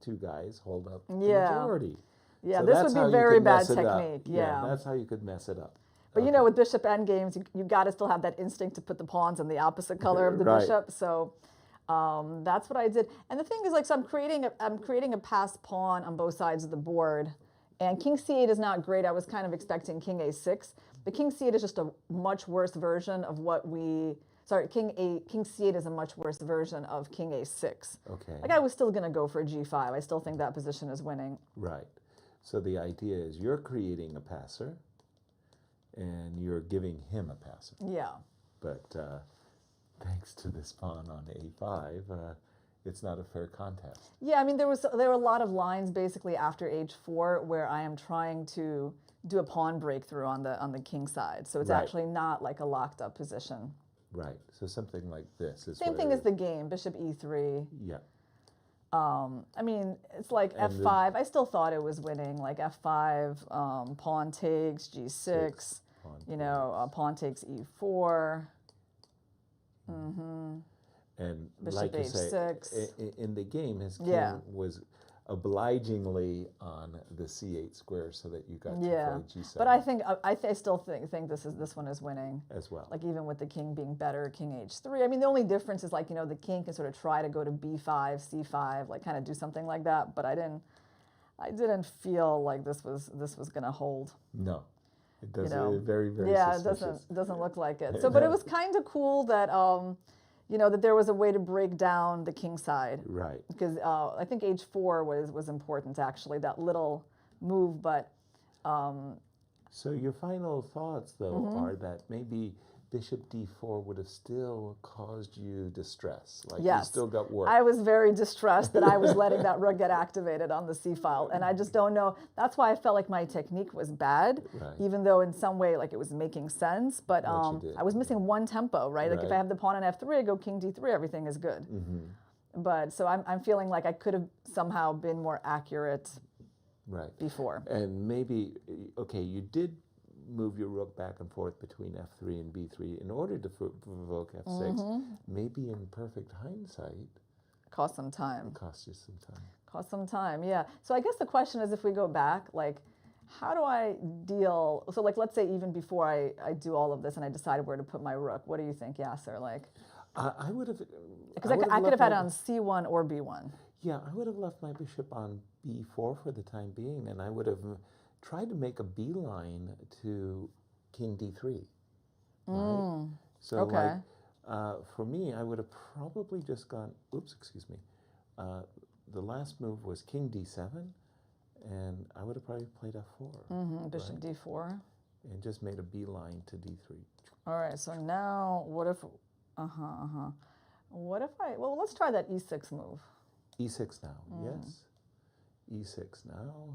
two guys hold up the majority. Yeah, So this that's would how be you very could bad mess it up. technique. Yeah, that's how you could mess it up. But with bishop endgames, you got to still have that instinct to put the pawns in the opposite color of the Right. bishop. So that's what I did. And the thing is, so I'm creating a passed pawn on both sides of the board. And king c8 is not great. I was kind of expecting king a6. But king c8 is just a much worse version of what we... Sorry, king c8 is a much worse version of king a6. Okay. Like I was still going to go for g5. I still think that position is winning. Right. So the idea is you're creating a passer, and you're giving him a passer. Yeah. But thanks to this pawn on a5, it's not a fair contest. Yeah, I mean, there were a lot of lines basically after h4 where I am trying to do a pawn breakthrough on the king side. So it's Right. actually not like a locked up position. Right. So something like this is Same thing as the game, bishop e3. Yeah. I mean, it's like And f5. I still thought it was winning, like f5, pawn takes, g6, Six, pawn you know, pawn takes e4. Mm-hmm. And Bishop like you say, h6. in the game, his king Yeah. was obligingly on the c8 square, so that you got Yeah, to play g7. but I still think this one is winning. as well. Like even with the king being better, king h3. I mean, the only difference is like, you know, the king can sort of try to go to b5, c5, like kind of do something like that. But I didn't feel like this was gonna hold. No, it does. You know, Very, very yeah, suspicious. it doesn't look like it. So, but it was kind of cool that you know, that there was a way to break down the king side. Right. Because I think h4 was important actually, that little move. But So your final thoughts, though, Mm-hmm. are that maybe bishop d4 would have still caused you distress. Like you yes, still got work. I was very distressed that I was letting that rook get activated on the c file, and I just don't know. That's why I felt like my technique was bad, Right. even though in some way like it was making sense. But What you did. I was missing one tempo, right? Like if I Right. have the pawn on f3, I go king d3, everything is good. But so I'm feeling like I could have somehow been more accurate Right. before. And maybe, okay, you did move your rook back and forth between f3 and b3 in order to provoke f6. Mm-hmm. Maybe in perfect hindsight, Cost some time. it cost you some time. Cost some time, yeah. So I guess the question is, if we go back, like, how do I deal? So like, let's say even before I do all of this and I decided where to put my rook, what do you think, Yasser? Like, I would have... because I could have had it on c1 or b1. Yeah, I would have left my bishop on b4 for the time being, and I would have tried to make a beeline to king d3. Right? So, okay. like, for me, I would have probably just gone, oops, excuse me. The last move was king d7, and I would have probably played f4. Bishop d4. And just made a beeline to d3. All right, so now what if, what if well, let's try that e6 move. e6 now, yes. e6 now.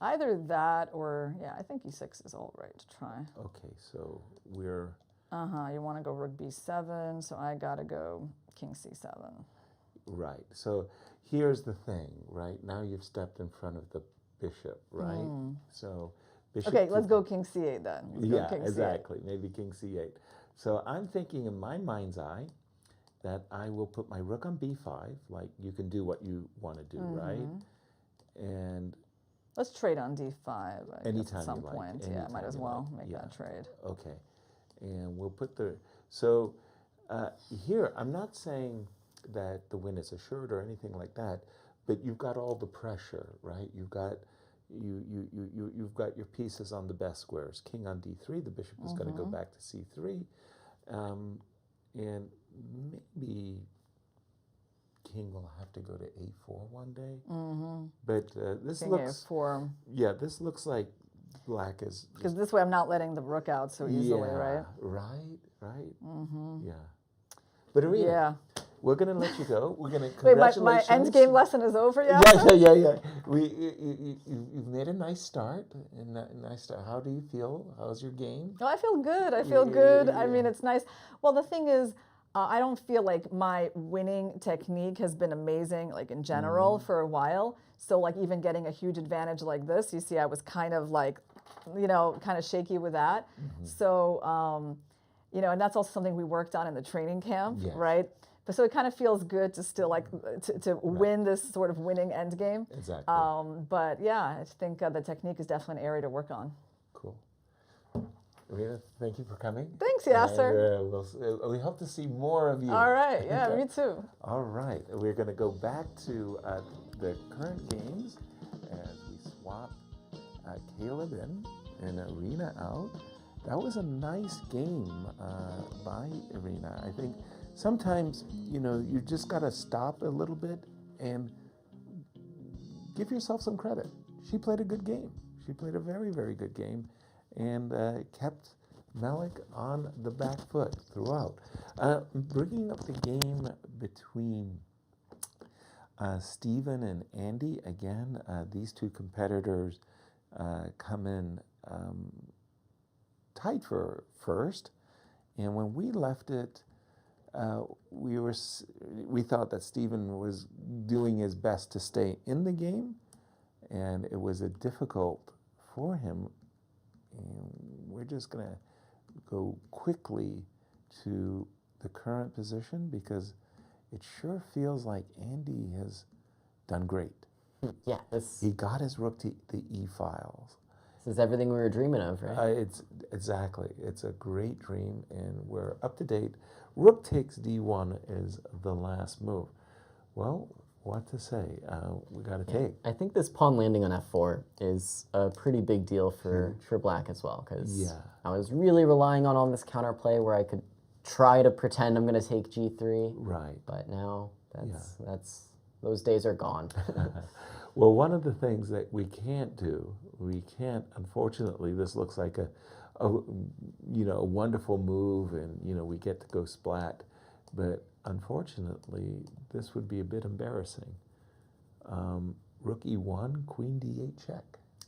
Either that or, yeah, I think e6 is all right to try. Okay, so we're... You want to go rook b7, so I got to go king c7. Right. So here's the thing, right? Now you've stepped in front of the bishop, right? So bishop... Okay, let's go king c8 then. Let's go Yeah, king C8. exactly. Maybe king c8. So I'm thinking in my mind's eye that I will put my rook on b5, like you can do what you want to do, right? And Let's trade on d5 I guess, Anytime at some you like, point. Yeah, anytime might as you well like, make yeah. that trade. okay, and we'll put the... So here, I'm not saying that the win is assured or anything like that, but you've got all the pressure, right? You've got you've got your pieces on the best squares. King on d3, the bishop is going to go back to c3, and maybe king will have to go to a4 one day. But this King looks a4. yeah, this looks like black is Because this way I'm not letting the rook out so easily, right? Right. Yeah. But Irina, Yeah. we're gonna let you go. We're gonna Wait, my congratulations. endgame lesson is over yet? Yeah. You've made a nice start. How do you feel? How's your game? No, I feel good. I feel good. I Yeah. mean, it's nice. Well, the thing is, I don't feel like my winning technique has been amazing, like in general, for a while. So, like, even getting a huge advantage like this, you see, I was kind of like, you know, kind of shaky with that. So, you know, and that's also something we worked on in the training camp, Yes. right? But so it kind of feels good to still like to win this sort of winning end game. Exactly. But yeah, I think the technique is definitely an area to work on. Cool. Irina, thank you for coming. Thanks, Yasser. And, we hope to see more of you. All right, yeah, me too. All right, we're going to go back to the current games as we swap Caleb in and Irina out. That was a nice game by Irina. I think sometimes, you just got to stop a little bit and give yourself some credit. She played a good game. She played a very, very good game and kept Melik on the back foot throughout. Bringing up the game between Stephen and Andy, again, these two competitors come in tied for first, and when we left it, we thought that Stephen was doing his best to stay in the game, and it was difficult for him. And we're just gonna go quickly to the current position because it sure feels like Andy has done great. Yeah, He got his rook to the e-files. this is everything we were dreaming of, right? It's a great dream, and we're up to date. Rook takes d1 is the last move. Well, what to say? We got to take. I think this pawn landing on f4 is a pretty big deal for black as well, because I was really relying on this counterplay where I could try to pretend I'm going to take g3. Right. But now those days are gone. Well, one of the things that we can't do, unfortunately, this looks like a wonderful move, and we get to go splat, but unfortunately, this would be a bit embarrassing. Rook e1, queen d8 check.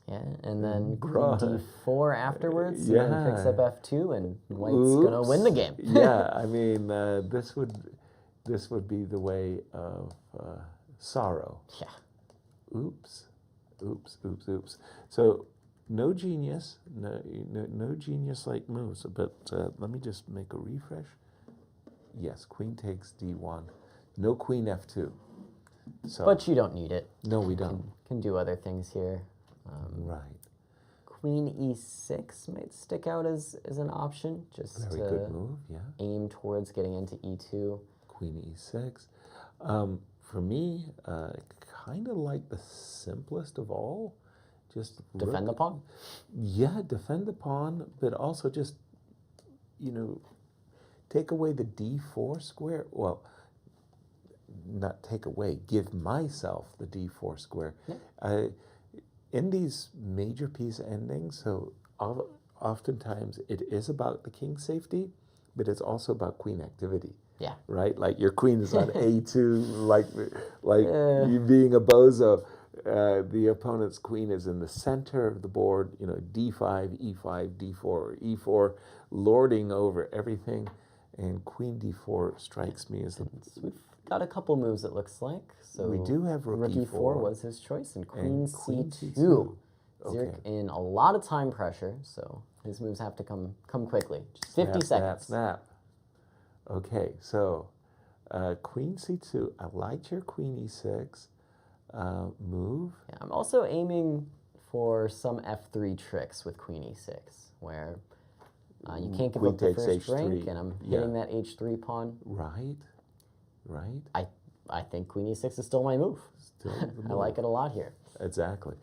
Yeah, and then queen d4 afterwards, and then picks up f2, and white's gonna win the game. Yeah, I mean, this would be the way of sorrow. Yeah. Oops. So no genius, no genius-like moves. But let me just make a refresh. Yes, queen takes d1. No queen f2. So, But you don't need it. No, we don't. Can do other things here. Right. Queen e6 might stick out as an option, just Very to good move, yeah. aim towards getting into e2. Queen e6. For me, kind of like the simplest of all. Just Defend the pawn. Yeah, defend the pawn, but also just, take away the d4 square. Well, not take away, give myself the d4 square. Yeah. In these major piece endings, so oftentimes it is about the king's safety, but it's also about queen activity. Yeah. Right? Like your queen is on a2, like you being a bozo. The opponent's queen is in the center of the board, d5, e5, d4, or e4, lording over everything. And queen d4 strikes me as the... We've got a couple moves, it looks like. So we do have rook e4 was his choice, and queen queen c2. Okay. Zierk in a lot of time pressure, so his moves have to come quickly. Just 50 seconds. Snap. Okay, so queen c2. I liked your queen e6 move. Yeah, I'm also aiming for some f3 tricks with queen e6, where you can't give up the first rank, and I'm hitting that h3 pawn. Right. I think queen e6 is still my move. I like it a lot here. Exactly.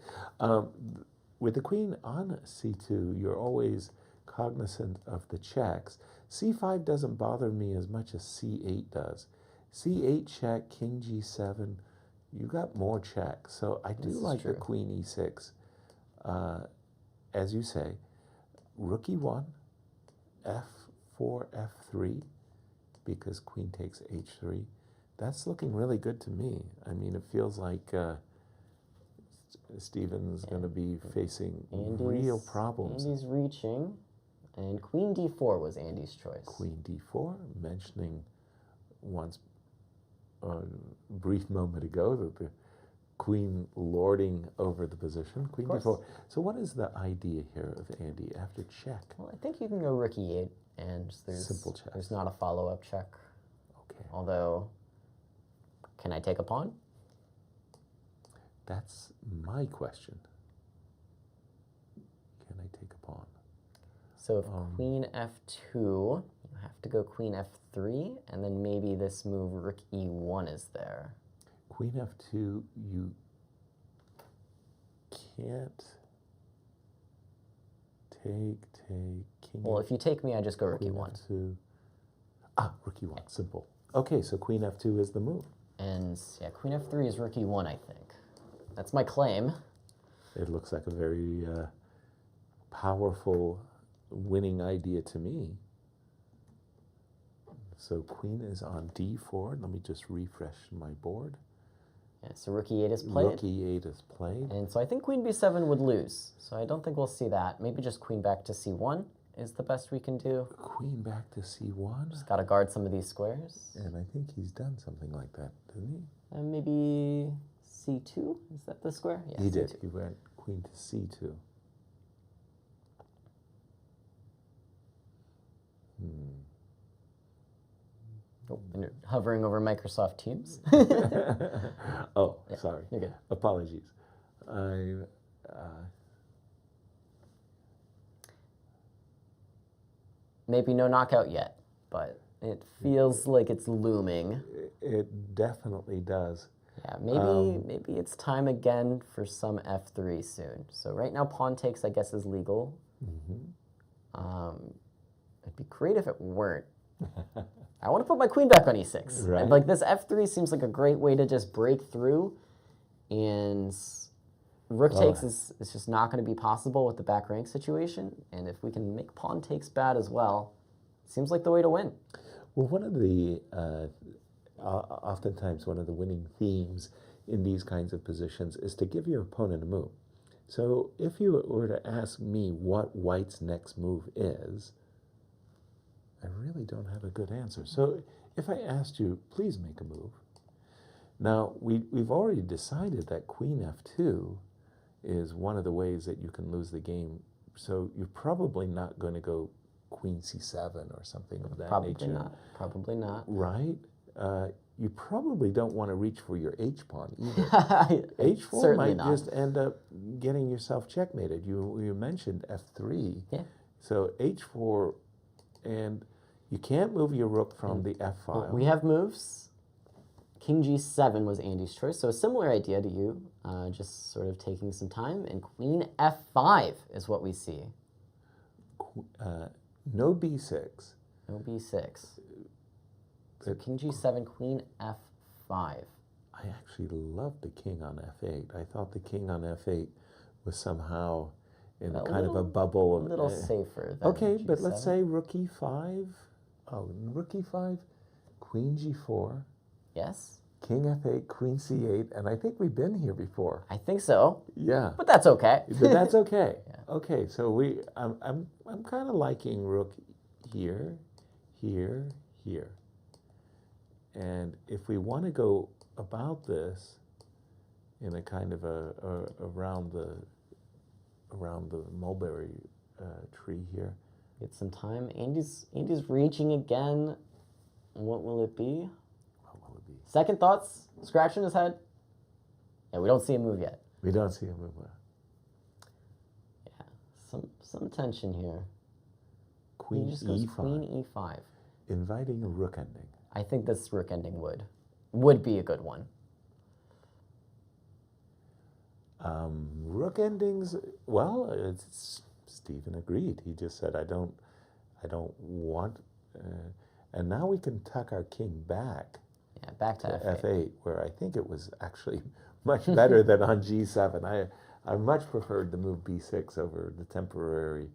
With the queen on c2, you're always cognizant of the checks. c5 doesn't bother me as much as c8 does. c8 check, king g7, you got more checks. So I do like the queen e6. As you say, rook e1, f4, f3, because queen takes h3. That's looking really good to me. I mean, it feels like Stephen's going to be facing real problems. Andy's reaching, and queen d4 was Andy's choice. Queen d4, mentioning once a brief moment ago that the queen lording over the position. Queen d4. So what is the idea here of Andy after check? Well, I think you can go rook e8, and Simple check. There's not a follow-up check. Okay. Although, can I take a pawn? That's my question. Can I take a pawn? So if queen f2, you have to go queen f3, and then maybe this move rook e1 is there. Queen f2, you can't take king. Well, if you take me, I just go rook queen e1. F2. Rook e1, simple. Okay, so queen f2 is the move. And yeah, queen f3 is rook e1, I think. That's my claim. It looks like a very powerful winning idea to me. So queen is on d4. Let me just refresh my board. Yeah, so rook e8 is played. Rook e8 is played. And so I think queen b7 would lose. So I don't think we'll see that. Maybe just queen back to c1 is the best we can do. Queen back to c1. Just got to guard some of these squares. And I think he's done something like that, didn't he? And maybe c2? Is that the square? Yeah, He C2. did. He went queen to c2. Oh, and you're hovering over Microsoft Teams. Oh, Yeah, sorry. you're good. Apologies. Maybe no knockout yet, but it feels like it's looming. It definitely does. Yeah, maybe it's time again for some f3 soon. So right now pawn takes, I guess, is legal. It'd be great if it weren't. I want to put my queen back on e6. Right. And, like, this f3 seems like a great way to just break through, and rook takes is just not going to be possible with the back rank situation. And if we can make pawn takes bad as well, it seems like the way to win. Well, one of the, oftentimes one of the winning themes in these kinds of positions is to give your opponent a move. So if you were to ask me what white's next move is, I really don't have a good answer. So if I asked you, please make a move. Now, we've already decided that queen f2 is one of the ways that you can lose the game. So you're probably not going to go queen c7 or something of that Probably nature. not. Probably not. Right? You probably don't want to reach for your h-pawn either. h4 Certainly might not. just end up getting yourself checkmated. You mentioned f3. Yeah. So h4, and you can't move your rook from the f file. We have moves. King g7 was Andy's choice, so a similar idea to you, just sort of taking some time. And queen f5 is what we see. No b6. No b6. So king g7, queen f5. I actually love the king on f8. I thought the king on f8 was somehow in a kind of a bubble. A little safer than Okay, but g7. let's say rook e5. Oh, rook e5, queen g4. Yes? King f8, queen c8, and I think we've been here before. I think so, Yeah, but that's okay. but that's okay. Yeah. Okay, so I'm kind of liking rook here, here, here, and if we want to go about this in a kind of around the mulberry tree here. Get some time. Andy's reaching again. What will it be? What will it be? Second thoughts? Scratching his head? Yeah, we don't see a move yet. We don't see a move. Yeah, some tension here. Queen He just goes e5, queen e5. inviting a rook ending. I think this rook ending would be a good one. Rook endings. Well, Stephen agreed. He just said, "I don't want." And now we can tuck our king back Yeah, back to to f8. f8, where I think it was actually much better than on g7. I much preferred the move b6 over the temporary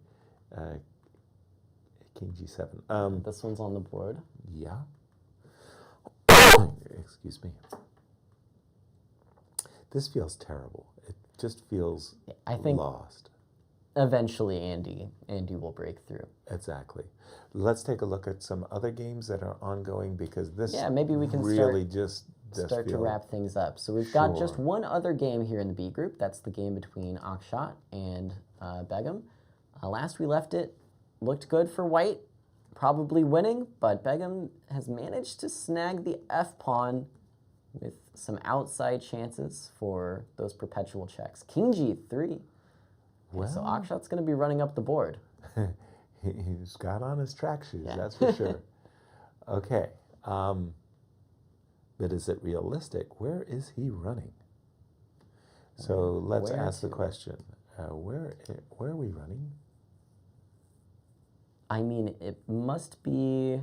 king g7. This one's on the board. Yeah. Excuse me. This feels terrible. It just feels I think lost. eventually Andy will break through. Exactly. Let's take a look at some other games that are ongoing, because this Maybe we can really just start to feel- wrap things up. So we've got just Sure. one other game here in the B group. That's the game between Akshat and Begum. Last we left it, looked good for white, probably winning, but Begum has managed to snag the F pawn with some outside chances for those perpetual checks. King G3. Well, So Akshat's going to be running up the board. he's got on his track shoes, Yeah. that's for sure. Okay. But is it realistic? Where is he running? So let's Where ask the to? question. Where are we running? I mean, it must be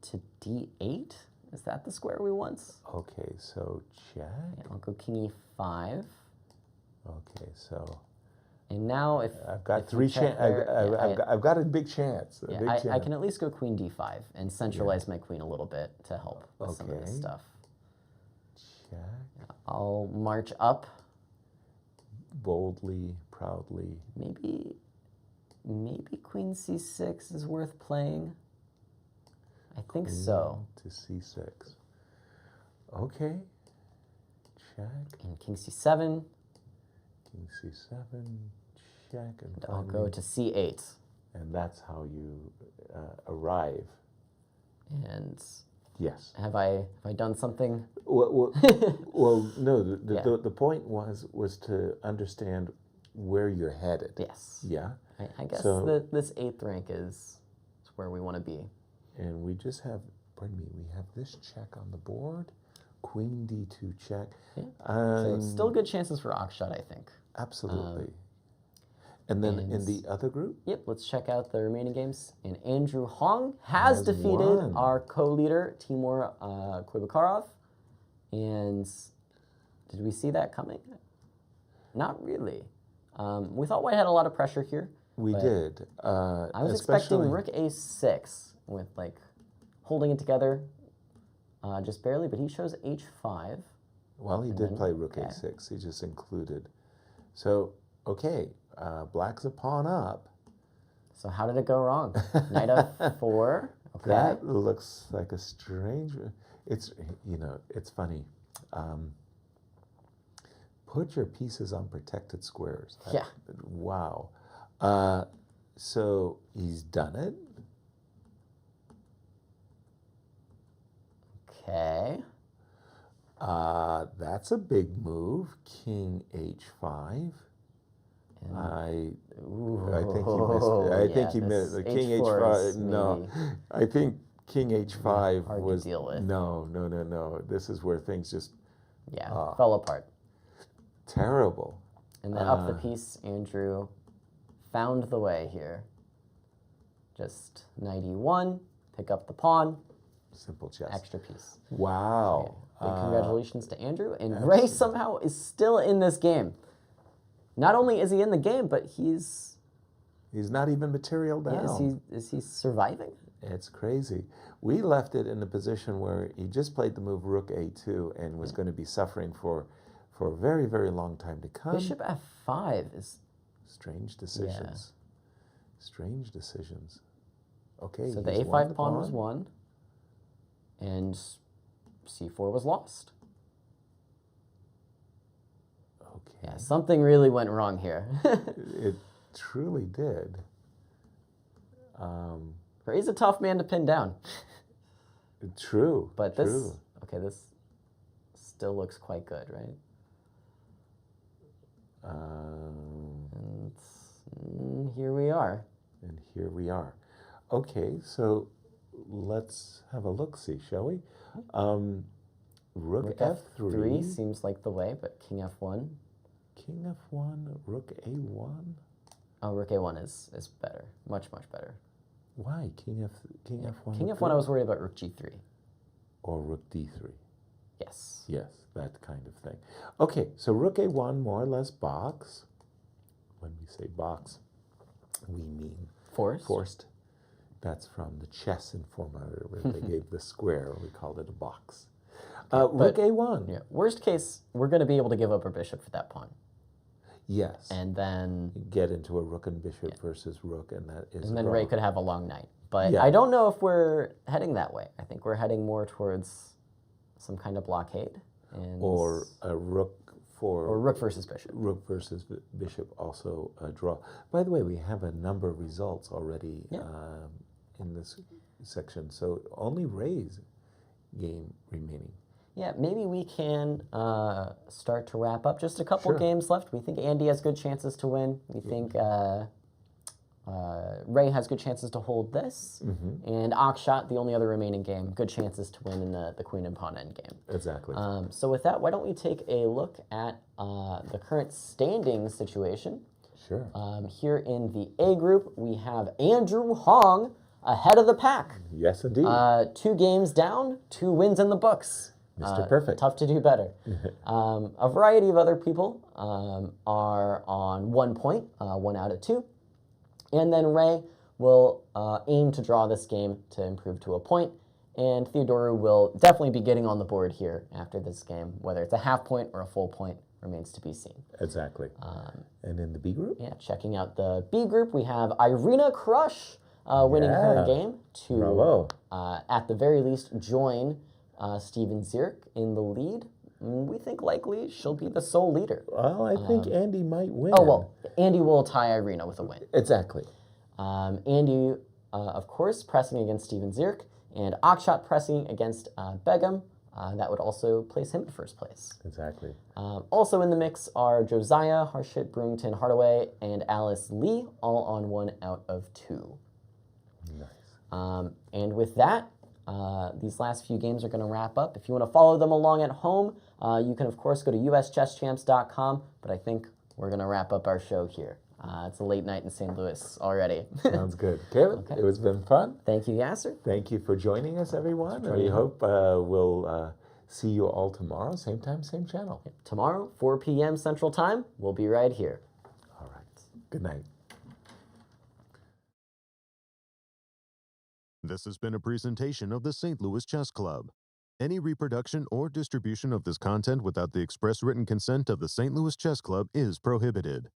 to d8. Is that the square we want? Okay, so check. Yeah, I'll go king e5. Okay, so And now if I've got if you three check chances. there, I've got a big chance. A yeah, big I chance. can at least go queen d5 and centralize my queen a little bit to help with some of this Okay. stuff. Check. I'll march up. Boldly, proudly. Maybe queen c6 is worth playing. I think so. To c6. Okay. Check. And king c7. King c7. Check. And I'll go finally- to c8. And that's how you arrive. And Yes. have I done something? Well, no. Yeah. The point was to understand where you're headed. Yes. Yeah. I guess So- that this 8th rank is where we want to be. And we just have, pardon me, we have this check on the board. Queen d2 check. Yeah. So Um, still good chances for Akshot, I think. Absolutely. And then in and- the other group, Yep, let's check out the remaining games. And Andrew Hong has defeated won. our co-leader, Temur Kuybokarov. And did we see that coming? Not really. We thought White had a lot of pressure here. we but did. I was expecting rook a6 with like holding it together just barely, but he chose h5. Well, he did then- play rook okay. a6. He just included. So, okay, black's a pawn up. So how did it go wrong? Knight f4. Okay. That looks like a strange. It's it's funny. Put your pieces on protected squares. Yeah. Wow. So he's done it. Okay. That's a big move. King h5. And- I Ooh, think he missed. I think he this missed. King h4 h5. is No, maybe I think King h5 hard to was deal with. No. This is where things just Yeah, fell apart. terrible. And then up the piece, Andrew found the way here. Just knight e1, pick up the pawn, Simple chess. extra piece. Wow. Big congratulations to Andrew. And Ray somehow is still in this game. Not only is he in the game, but he's He's not even material down. is he surviving? It's crazy. We left it in a position where he just played the move rook a2 and was going to be suffering for a very, very long time to come. Bishop f5 is Strange decisions. Strange decisions. Okay. so the he's a5 won pawn was won, and c4 was lost. Okay. Yeah, something really went wrong here. It truly did. Ray's a tough man to pin down. True. But true. this still looks quite good, right? And here we are. And here we are. Okay, so let's have a look-see, shall we? Rook f3, seems like the way, but king f1. king f1, rook a1. Oh, rook a1 is better, much better. Why king f1? King rook f1, I a- was worried about rook g3. or rook d3. Yes. Yes, that kind of thing. Okay, so rook a1 more or less box. When we say box, we mean Forced. forced. That's from the chess informator where they gave the square. We called it a box. Rook a1. Yeah. Worst case, we're going to be able to give up our bishop for that pawn, Yes. and then Get into a rook and bishop versus rook, and that is and then wrong. Ray could have a long night. But Yeah. I don't know if we're heading that way. I think we're heading more towards some kind of blockade, and Or a rook for or rook versus bishop. rook versus bishop, also a draw. By the way, we have a number of results already in this section, so only Ray's game remaining. Yeah, maybe we can start to wrap up. Just a couple Sure. games left. We think Andy has good chances to win. We think Ray has good chances to hold this, and Akshat, the only other remaining game, good chances to win in the queen and pawn endgame. Exactly. So with that, why don't we take a look at the current standing situation? Sure. Here in the A group, we have Andrew Hong ahead of the pack. Yes, indeed. 2 games down, 2 wins in the books. Mr. Perfect. Tough to do better. A variety of other people are on 1 point, 1 out of 2. And then Ray will aim to draw this game to improve to a point. And Theodorou will definitely be getting on the board here after this game. Whether it's a half point or a full point remains to be seen. Exactly. And in the B group? Yeah, checking out the B group, we have Irina Krush winning her game to, Bravo. At the very least, join Steven Zierk in the lead. We think likely she'll be the sole leader. Well, I think Andy might win. Oh, well, Andy will tie Irina with a win. Exactly. Andy, of course, pressing against Steven Zierk, and Akshat pressing against Begum. That would also place him in first place. Exactly. Also in the mix are Josiah, Harshit, Brewington, Hardaway, and Alice Lee, all on 1 out of 2. Nice. And with that, these last few games are going to wrap up. If you want to follow them along at home, you can, of course, go to uschesschamps.com, but I think we're going to wrap up our show here. It's a late night in St. Louis already. Sounds good. Caleb, it has been fun. Thank you, Yasser. Thank you for joining us, everyone. And we hope we'll see you all tomorrow, same time, same channel. Tomorrow, 4 p.m. Central Time, we'll be right here. All right. Good night. This has been a presentation of the St. Louis Chess Club. Any reproduction or distribution of this content without the express written consent of the St. Louis Chess Club is prohibited.